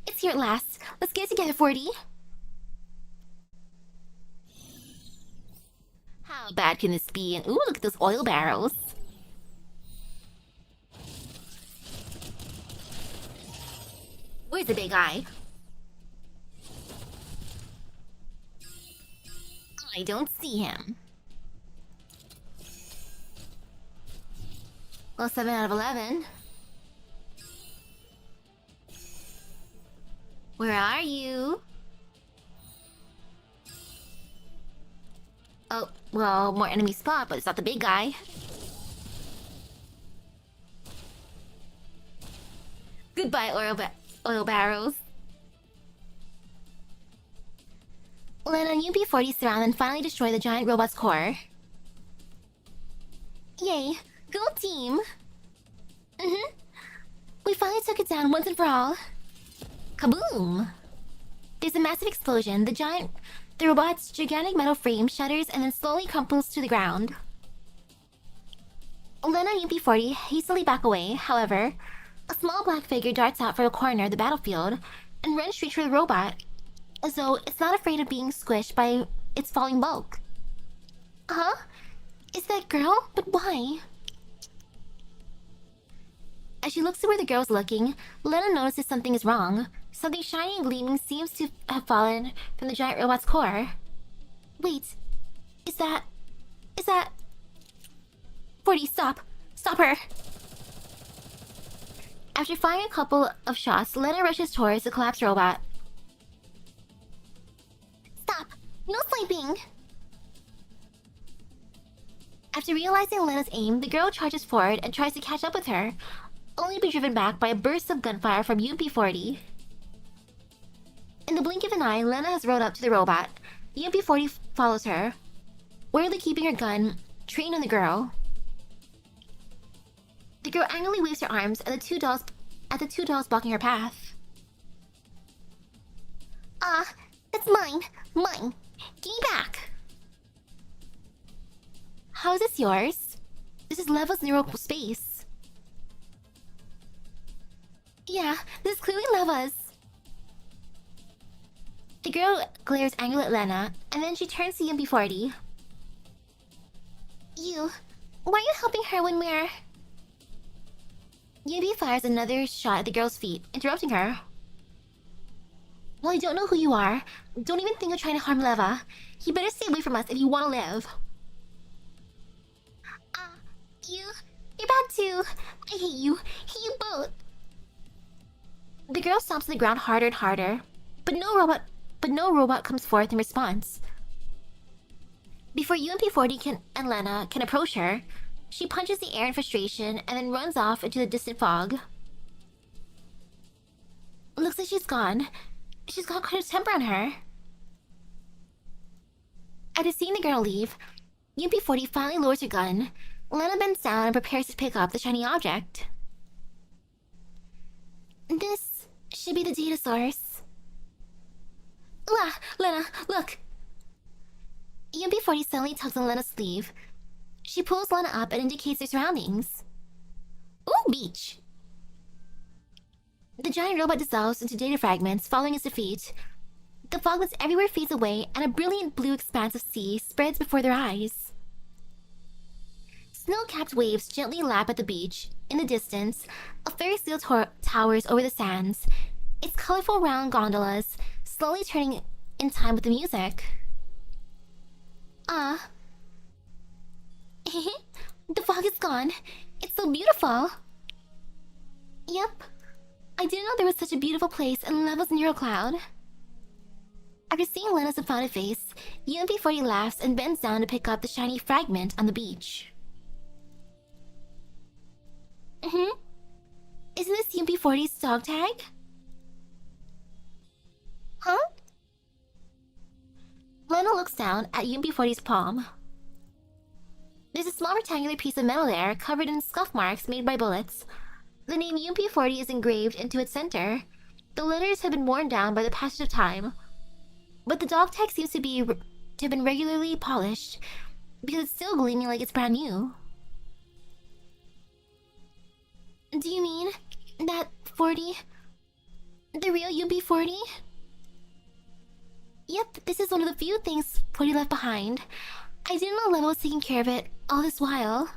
A: It's here at last. Let's get it together, 40. How bad can this be? And ooh, look at those oil barrels. Where's the big guy? I don't see him. Well, 7 out of 11. Where are you? Oh, well, more enemy spot, but it's not the big guy. Goodbye, oil barrels. Lena and UMP40 surround and finally destroy the giant robot's core. Yay! Go team! We finally took it down once and for all. Kaboom! There's a massive explosion. The giant The robot's gigantic metal frame shatters and then slowly crumples to the ground. Lena and UP-40 hastily back away. However, a small black figure darts out from a corner of the battlefield and runs straight for the robot, as though it's not afraid of being squished by its falling bulk. Huh? Is that girl? But why? As she looks to where the girl's looking, Lena notices something is wrong. Something shiny and gleaming seems to have fallen from the giant robot's core. Wait, is that... 40, stop! Stop her! After firing a couple of shots, Lena rushes towards the collapsed robot. Stop! No sniping! After realizing Lena's aim, the girl charges forward and tries to catch up with her, only to be driven back by a burst of gunfire from UP-40. In the blink of an eye, Lena has rode up to the robot. UP-40 follows her, warily keeping her gun trained on the girl. The girl angrily waves her arms at the two dolls blocking her path. That's mine! Mine! Give me back! How is this yours? This is Leva's neural space. Yeah, this is clearly Leva's. The girl glares angrily at Lena, and then she turns to UP-40. Why are you helping her when we're... UP fires another shot at the girl's feet, interrupting her. Well, I don't know who you are. Don't even think of trying to harm Leva. You better stay away from us if you want to live. You're bad too. I hate you. Hate you both. The girl stomps on the ground harder and harder, but no robot comes forth in response. Before UP-40 and Lena can approach her, she punches the air in frustration and then runs off into the distant fog. Looks like she's gone. She's got quite a temper on her. After seeing the girl leave, UP-40 finally lowers her gun. Lena bends down and prepares to pick up the shiny object. This should be the data source. Lena, look! UP-40 suddenly tugs on Lena's sleeve. She pulls Lena up and indicates their surroundings. Ooh, beach! The giant robot dissolves into data fragments following its defeat. The fog that's everywhere fades away and a brilliant blue expanse of sea spreads before their eyes. Snow-capped waves gently lap at the beach. In the distance, a Ferris wheel towers over the sands, its colorful round gondolas slowly turning in time with the music. The fog is gone. It's so beautiful. Yep. I didn't know there was such a beautiful place in Leva's neural cloud. After seeing Lena's unfounded face, UP-40 laughs and bends down to pick up the shiny fragment on the beach. Isn't this UP-40's dog tag? Huh? Lena looks down at UP-40's palm. There's a small rectangular piece of metal there, covered in scuff marks made by bullets. The name UP-40 is engraved into its center. The letters have been worn down by the passage of time, but the dog tag seems to have been regularly polished, because it's still gleaming like it's brand new. Do you mean that 40? The real UP-40? Yep, this is one of the few things 40 left behind. I didn't know Leva was taking care of it all this while.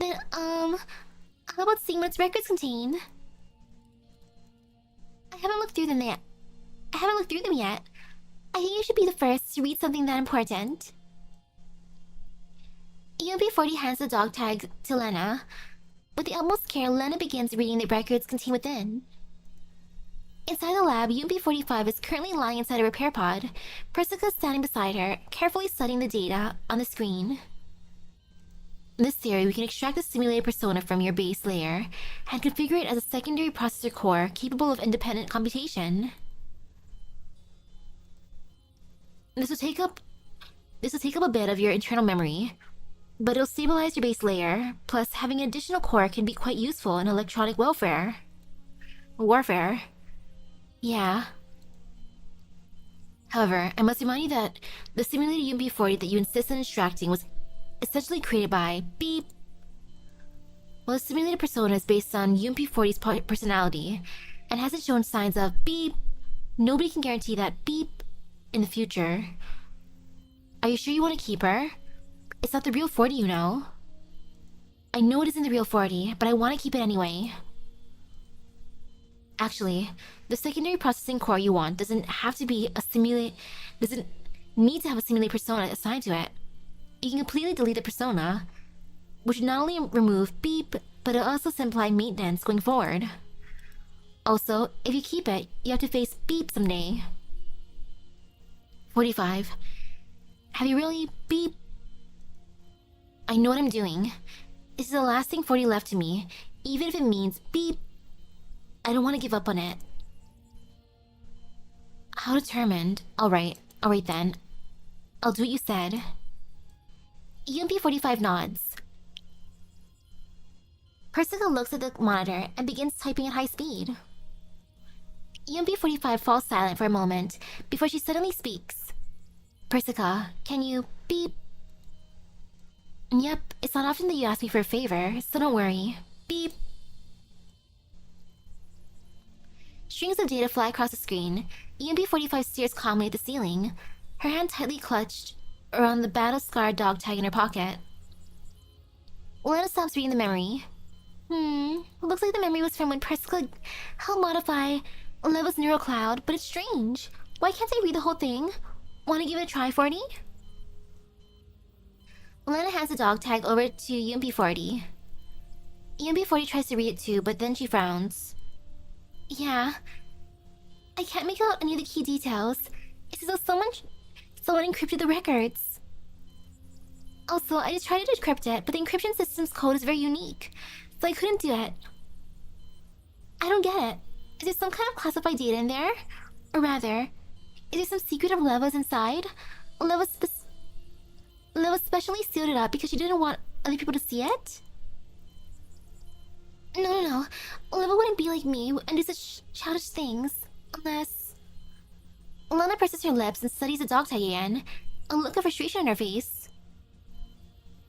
A: Then, how about seeing what its records contain? I haven't looked through them yet. I think you should be the first to read something that important. UP-40 hands the dog tag to Lena. With the utmost care, Lena begins reading the records contained within. Inside the lab, UP-45 is currently lying inside a repair pod. Persica is standing beside her, carefully studying the data on the screen. In this theory, we can extract the simulated persona from your base layer and configure it as a secondary processor core capable of independent computation. This will take up a bit of your internal memory, but it'll stabilize your base layer. Plus, having an additional core can be quite useful in electronic warfare. Yeah. However, I must remind you that the simulated UMP40 that you insist on extracting was essentially created by Beep. While the simulated persona is based on UMP40's personality and hasn't shown signs of Beep, nobody can guarantee that Beep in the future. Are you sure you want to keep her? It's not the real 40, you know. I know it isn't the real 40, but I want to keep it anyway. Actually, the secondary processing core you want doesn't need to have a simulated persona assigned to it. You can completely delete the persona, which would not only remove Beep, but it'll also simplify maintenance going forward. Also, if you keep it, you have to face Beep someday. 45. Have you really Beep? I know what I'm doing. This is the last thing 40 left to me, even if it means Beep. I don't want to give up on it. How determined? Alright then. I'll do what you said. UMP45 nods. Persica looks at the monitor and begins typing at high speed. UMP45 falls silent for a moment before she suddenly speaks. Persica, can you Beep? Yep, it's not often that you ask me for a favor, so don't worry. Beep. Strings of data fly across the screen. EMP45 stares calmly at the ceiling, her hand tightly clutched around the battle-scarred dog tag in her pocket. Lena stops reading the memory. Looks like the memory was from when Persica helped modify Leva's neural cloud, but it's strange. Why can't I read the whole thing? Want to give it a try, 40? Lena hands the dog tag over to UMP40. UMP40 tries to read it too, but then she frowns. Yeah. I can't make out any of the key details. It's as though someone encrypted the records. Also, I just tried to decrypt it, but the encryption system's code is very unique, so I couldn't do it. I don't get it. Is there some kind of classified data in there? Or rather, is there some secret of Leva's inside? Leva specially sealed it up because she didn't want other people to see it? No. Leva wouldn't be like me and do such childish things. Unless... Lena presses her lips and studies the dog tag again, a look of frustration on her face.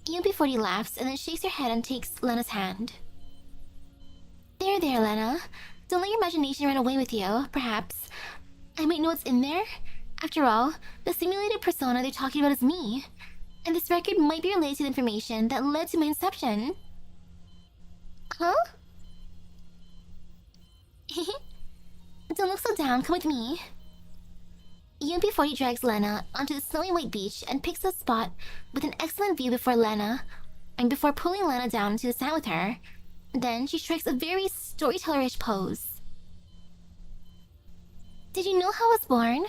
A: UMP40 laughs and then shakes her head and takes Lena's hand. There, Lena. Don't let your imagination run away with you, perhaps. I might know what's in there. After all, the simulated persona they're talking about is me. And this record might be related to the information that led to my inception. Huh? Don't look so down, come with me. UMP40 drags Lena onto the snowy white beach and picks a spot with an excellent view before pulling Lena down into the sand with her. Then she strikes a very storyteller-ish pose. Did you know how I was born?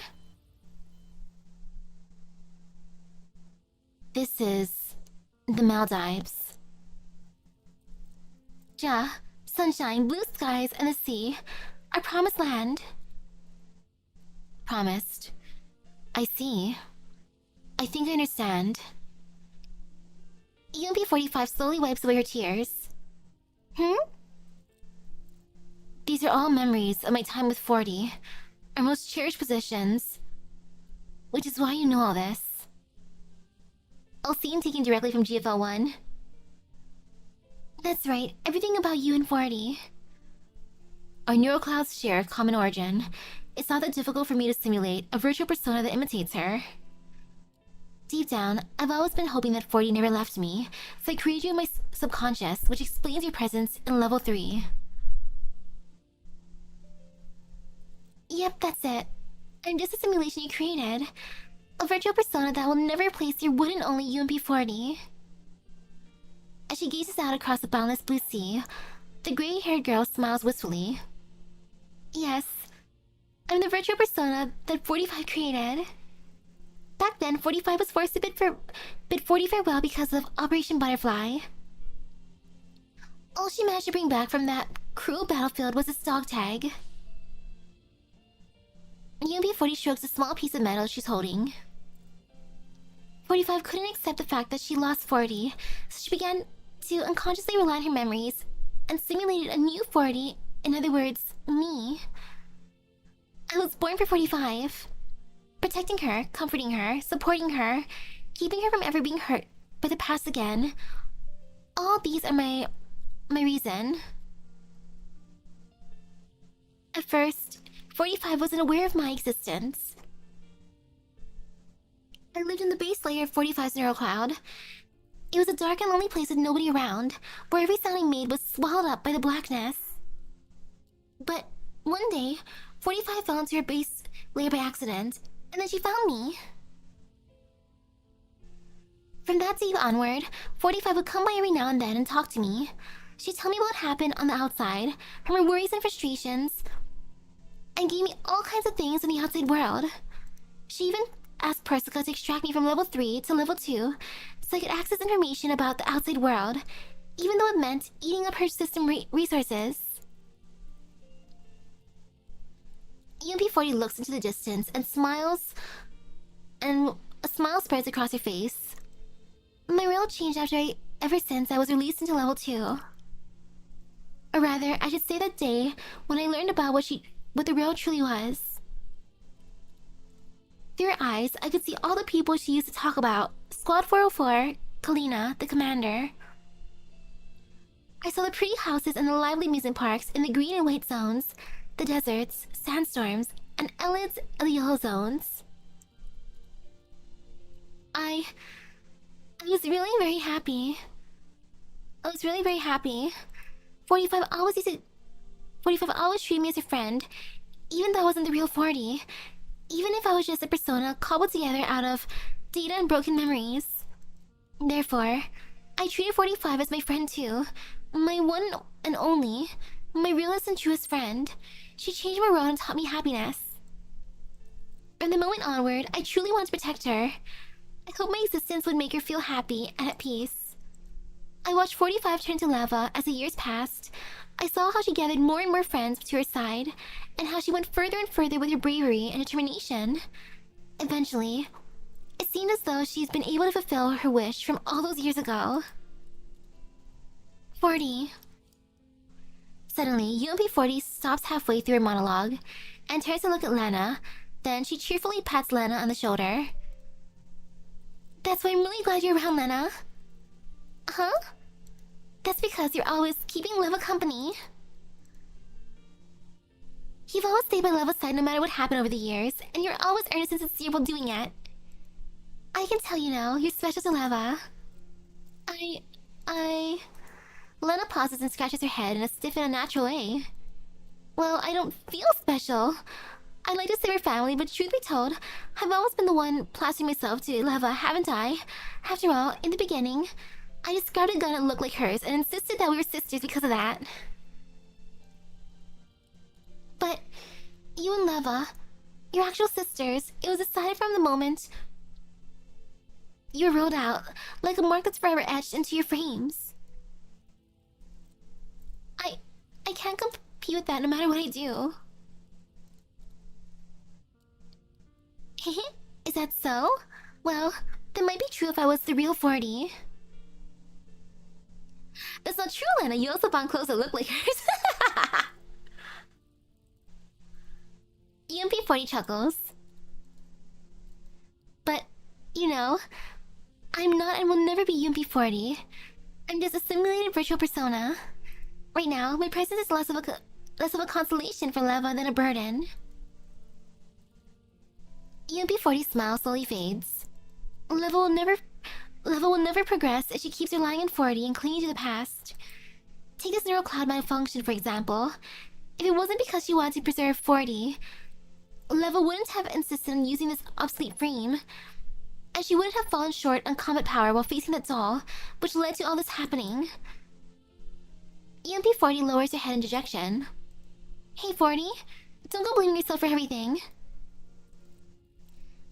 A: This is the Maldives. Ja, sunshine, blue skies, and the sea. Our promised land. Promised. I see. I think I understand. UMP45 slowly wipes away her tears. These are all memories of my time with 40, our most cherished possessions. Which is why you know all this. All seen taken directly from GFL1. That's right, everything about you and 40. Our neural clouds share a common origin. It's not that difficult for me to simulate a virtual persona that imitates her. Deep down, I've always been hoping that 40 never left me, so I created you in my subconscious, which explains your presence in level 3. Yep, that's it. I'm just a simulation you created. A virtual persona that will never replace your one and only UMP40. As she gazes out across the boundless blue sea, the gray-haired girl smiles wistfully. Yes, I'm the virtual persona that 45 created. Back then, 45 was forced to bid 40 farewell because of Operation Butterfly. All she managed to bring back from that cruel battlefield was this dog tag. UMP40 strokes a small piece of metal she's holding. 45 couldn't accept the fact that she lost 40, so she began to unconsciously rely on her memories and simulated a new 40, in other words, me. I was born for 45. Protecting her, comforting her, supporting her, keeping her from ever being hurt by the past again. All these are my reason. At first, 45 wasn't aware of my existence. I lived in the base layer of 45's neural cloud. It was a dark and lonely place with nobody around, where every sound I made was swallowed up by the blackness. But one day, 45 fell into her base layer by accident, and then she found me. From that day onward, 45 would come by every now and then and talk to me. She'd tell me what happened on the outside, her worries and frustrations, and gave me all kinds of things in the outside world. She even asked Persica to extract me from level 3 to level 2 so I could access information about the outside world, even though it meant eating up her system resources. EMP40 looks into the distance and smiles, and a smile spreads across her face. My world changed ever since I was released into level 2. Or rather, I should say that day when I learned about what the world truly was. Through her eyes, I could see all the people she used to talk about. Squad 404, Kalina, the commander. I saw the pretty houses and the lively amusement parks in the green and white zones, the deserts, sandstorms, and elids of the yellow zones. I was really very happy. 45 always treated me as a friend, even though I wasn't the real 40. Even if I was just a persona cobbled together out of data and broken memories. Therefore, I treated 45 as my friend too. My one and only, my realest and truest friend. She changed my world and taught me happiness. From the moment onward, I truly wanted to protect her. I hoped my existence would make her feel happy and at peace. I watched 45 turn to lava as the years passed. I saw how she gathered more and more friends to her side, and how she went further and further with her bravery and determination. Eventually, it seemed as though she's been able to fulfill her wish from all those years ago. 40. Suddenly, UMP40 stops halfway through her monologue and turns to look at Lena. Then she cheerfully pats Lena on the shoulder. That's why I'm really glad you're around, Lena. Huh? That's because you're always keeping Leva company. You've always stayed by Leva's side no matter what happened over the years, and you're always earnest and sincere while doing it. I can tell you now, you're special to Leva. Lena pauses and scratches her head in a stiff and unnatural way. Well, I don't feel special. I'd like to say we're family, but truth be told, I've always been the one plastering myself to Leva, haven't I? After all, in the beginning, I described a gun that looked like hers and insisted that we were sisters because of that. But you and Leva, your actual sisters, it was decided from the moment you were rolled out, like a mark that's forever etched into your frames. I can't compete with that no matter what I do. Is that so? Well, that might be true if I was the real 40. That's not true, Lena. You also found clothes that look like hers. EMP40 chuckles. But, you know, I'm not and will never be UMP40. I'm just a simulated virtual persona. Right now, my presence is less of a consolation for Leva than a burden. EMP40's smile slowly fades. Leva will never progress if she keeps relying on 40 and clinging to the past. Take this neural cloud malfunction, for example. If it wasn't because she wanted to preserve 40, Leva wouldn't have insisted on using this obsolete frame, and she wouldn't have fallen short on combat power while facing that doll, which led to all this happening. EMP40 lowers her head in dejection. Hey 40, don't go blaming yourself for everything.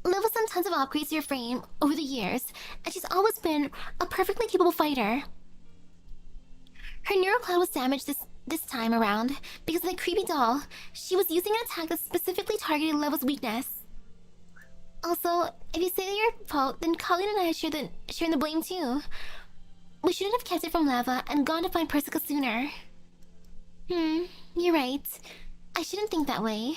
A: Leva's done tons of upgrades to her frame over the years, and she's always been a perfectly capable fighter. Her neural cloud was damaged this time around because of the creepy doll. She was using an attack that specifically targeted Leva's weakness. Also, if you say that you're at fault, then Colleen and I share in the blame too. We shouldn't have kept it from Leva and gone to find Persica sooner. You're right. I shouldn't think that way.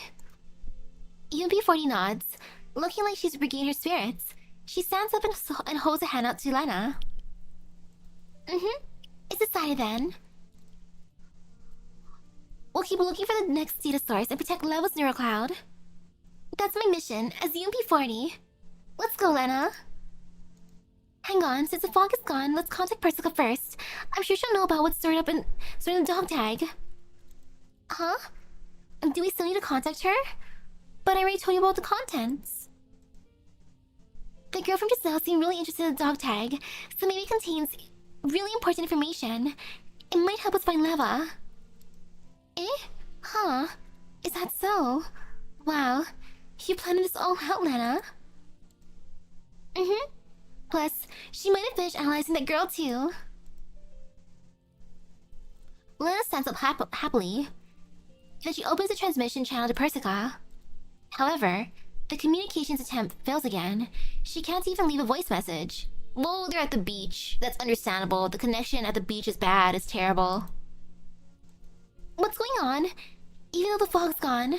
A: UMP40 nods. Looking like she's regained her spirits, she stands up and holds a hand out to Lena. It's decided then. We'll keep looking for the next data source and protect Leva's neurocloud. That's my mission as UMP40. Let's go, Lena. Hang on, since the fog is gone, let's contact Persica first. I'm sure she'll know about what's stored in the dog tag. Huh? Do we still need to contact her? But I already told you about the contents. The girl from just now seemed really interested in the dog tag, so maybe it contains really important information. It might help us find Leva. Eh? Huh? Is that so? Wow. You planned this all out, Lena? Plus, she might have finished analyzing that girl too. Lena stands up happily. Then she opens the transmission channel to Persica. However, the communications attempt fails again. She can't even leave a voice message. Well, they're at the beach. That's understandable. The connection at the beach is bad. It's terrible. What's going on? Even though the fog's gone.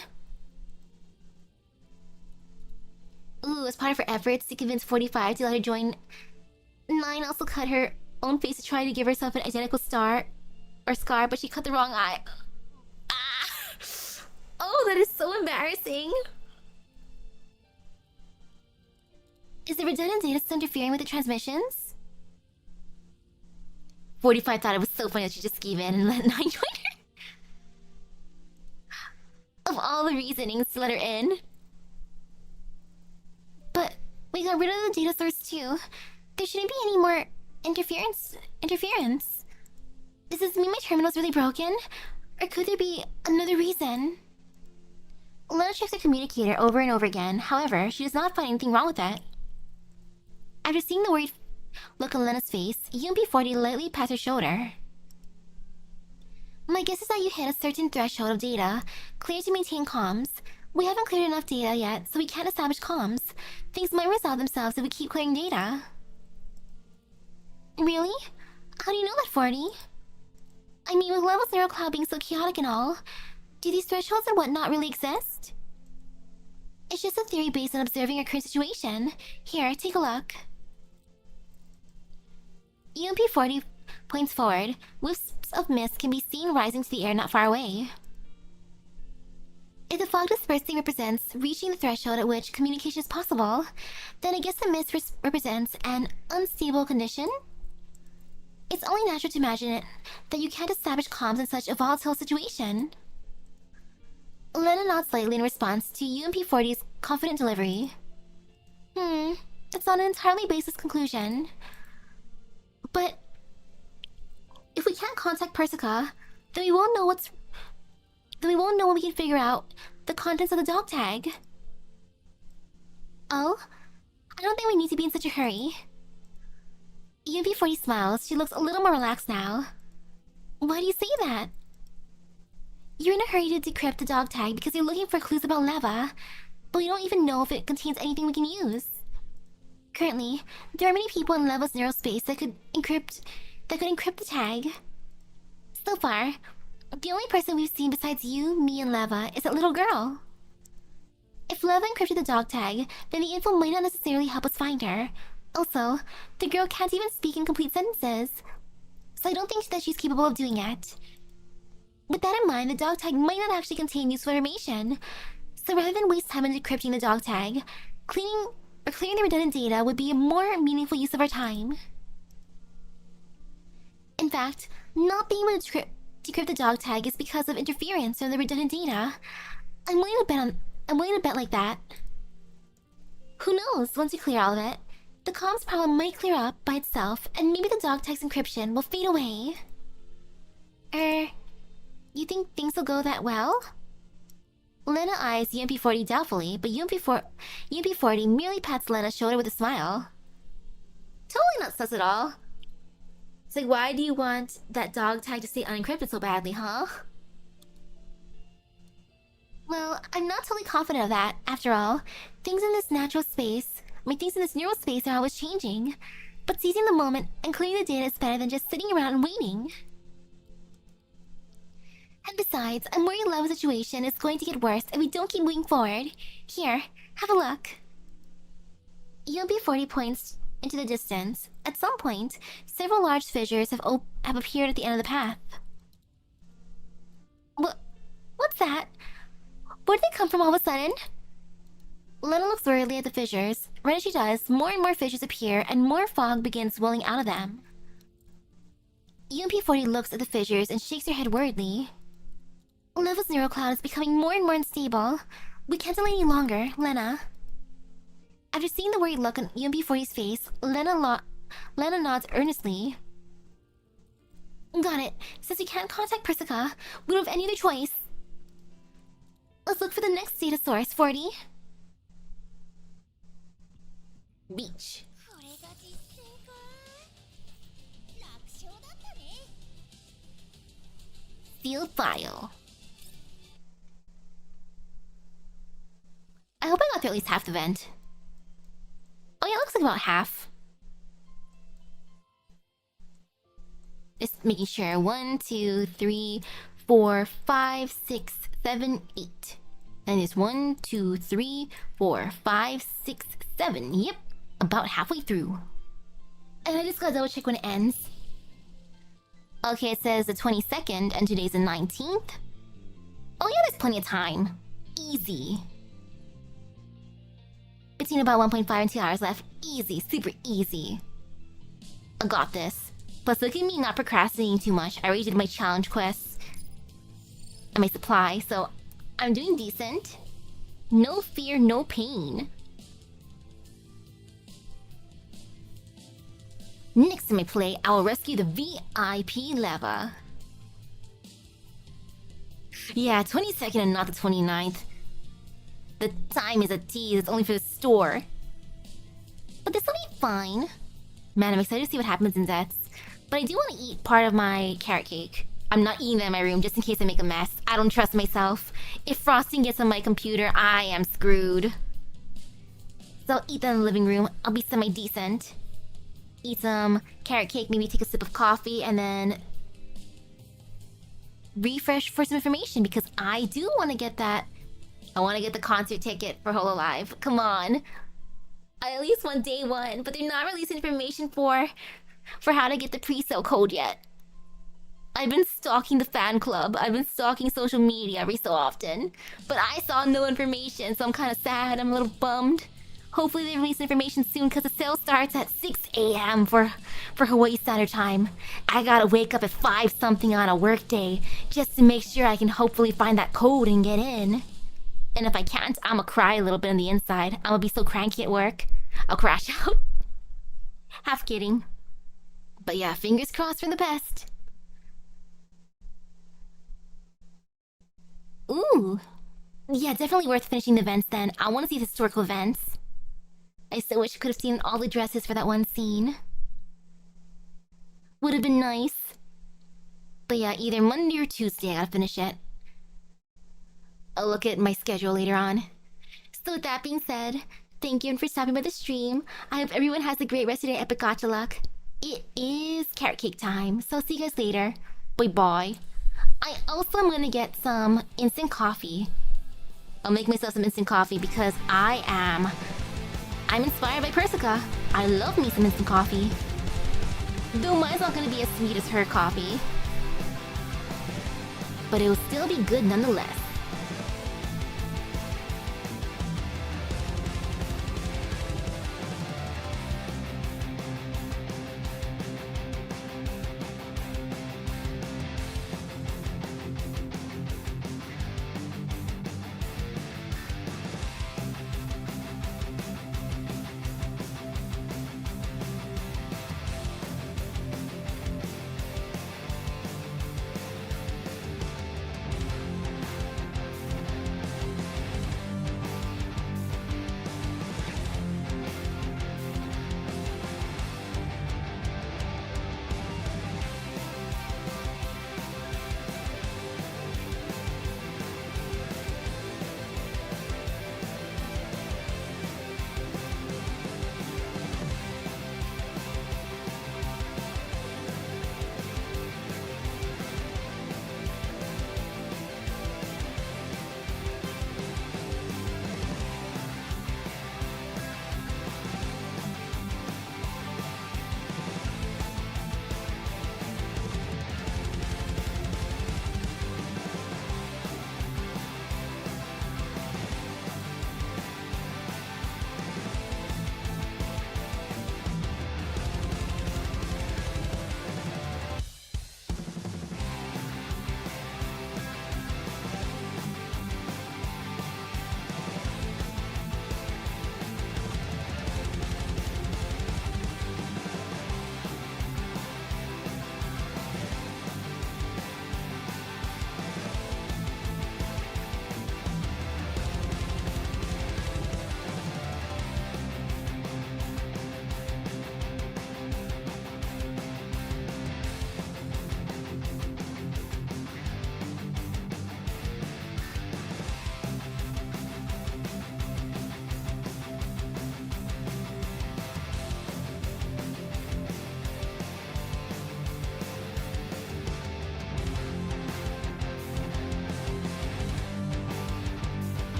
A: Ooh, as part of her efforts to convince 45 to let her join, 9 also cut her own face to try to give herself an identical scar, but she cut the wrong eye. Ah! Oh, that is so embarrassing. Is the redundant data still interfering with the transmissions? 45 thought it was so funny that she just gave in and let 9 join her. Of all the reasonings to let her in. But we got rid of the data source too. There shouldn't be any more interference. Does this mean my terminal's really broken? Or could there be another reason? Lena checks her communicator over and over again. However, she does not find anything wrong with it. After seeing the worried look on Lena's face, UMP40 lightly pats her shoulder. My guess is that you hit a certain threshold of data, clear to maintain comms. We haven't cleared enough data yet, so we can't establish comms. Things might resolve themselves if we keep clearing data. Really? How do you know that, 40? I mean, with Leva's neurocloud being so chaotic and all, do these thresholds and whatnot really exist? It's just a theory based on observing our current situation. Here, take a look. UMP40 points forward. Wisps of mist can be seen rising to the air not far away. If the fog dispersing represents reaching the threshold at which communication is possible, then I guess the mist represents an unstable condition? It's only natural to imagine that you can't establish comms in such a volatile situation. Lena nods slightly in response to UMP40's confident delivery. It's not an entirely baseless conclusion. But if we can't contact Persica, then we won't know when we can figure out the contents of the dog tag. Oh? I don't think we need to be in such a hurry. UMP40 smiles. She looks a little more relaxed now. Why do you say that? You're in a hurry to decrypt the dog tag because you're looking for clues about Leva, but we don't even know if it contains anything we can use. Currently, there are many people in Leva's neurospace that could encrypt the tag. So far, the only person we've seen besides you, me, and Leva is that little girl. If Leva encrypted the dog tag, then the info might not necessarily help us find her. Also, the girl can't even speak in complete sentences, so I don't think that she's capable of doing it. With that in mind, the dog tag might not actually contain useful information, so rather than waste time in decrypting the dog tag, clearing the redundant data would be a more meaningful use of our time. In fact, not being able to decrypt the dog tag is because of interference from the redundant data. I'm willing to bet like that. Who knows, once we clear all of it, the comms problem might clear up by itself, and maybe the dog tag's encryption will fade away. You think things will go that well? Lena eyes UMP40 doubtfully, but UMP40 merely pats Lena's shoulder with a smile. Totally not sus at all. It's like, why do you want that dog tag to stay unencrypted so badly, huh? Well, I'm not totally confident of that. After all, things in this neural space are always changing. But seizing the moment and clearing the data is better than just sitting around and waiting. And besides, I'm worried Leva's situation is going to get worse if we don't keep moving forward. Here, have a look. UMP-40 points into the distance. At some point, several large fissures have appeared at the end of the path. What's that? Where did they come from all of a sudden? Lena looks worriedly at the fissures. Right as she does, more and more fissures appear, and more fog begins swelling out of them. UMP-40 looks at the fissures and shakes her head worriedly. Leva's neurocloud is becoming more and more unstable. We can't delay any longer, Lena. After seeing the worried look on UMP-40's face, Lena nods earnestly. Got it. Since we can't contact Persica, we don't have any other choice. Let's look for the next data source, 40. Beach. Field file. I hope I got through at least half the vent. Oh yeah, it looks like about half. Just making sure. 1, 2, 3, 4, 5, 6, 7, 8. And it's 1, 2, 3, 4, 5, 6, 7. Yep, about halfway through. And I just gotta double check when it ends. Okay, it says the 22nd, and today's the 19th. Oh yeah, there's plenty of time. Easy. Between about 1.5 and 2 hours left. Easy, super easy. I got this. Plus, look at me not procrastinating too much. I already did my challenge quests and my supply, so I'm doing decent. No fear, no pain. Next time I play, I will rescue the VIP Leva. Yeah, 22nd and not the 29th. The time is a tease, it's only for the store. But this'll be fine. Man, I'm excited to see what happens in Zets. But I do want to eat part of my carrot cake. I'm not eating that in my room just in case I make a mess. I don't trust myself. If frosting gets on my computer, I am screwed. So I'll eat that in the living room. I'll be semi-decent. Eat some carrot cake, maybe take a sip of coffee, and then refresh for some information because I do want to get that. I want to get the concert ticket for Hololive. Come on. I at least want day one, but they're not releasing information for how to get the pre-sale code yet. I've been stalking the fan club. I've been stalking social media every so often. But I saw no information, so I'm kind of sad. I'm a little bummed. Hopefully they release information soon because the sale starts at 6 a.m. for Hawaii Standard Time. I gotta wake up at 5 something on a work day just to make sure I can hopefully find that code and get in. And if I can't, I'ma cry a little bit on the inside. I'ma be so cranky at work. I'll crash out. Half kidding. But yeah, fingers crossed for the best. Ooh. Yeah, definitely worth finishing the events then. I want to see the historical events. I so wish I could have seen all the dresses for that one scene. Would have been nice. But yeah, either Monday or Tuesday I gotta finish it. I'll look at my schedule later on. So with that being said, thank you for stopping by the stream. I hope everyone has a great rest of your day. Epic Gacha luck. It is carrot cake time, so see you guys later. Bye bye. I also am gonna get some instant coffee. I'll make myself some instant coffee because I'm inspired by Persica. I love me some instant coffee. Though mine's not gonna be as sweet as her coffee. But it will still be good nonetheless.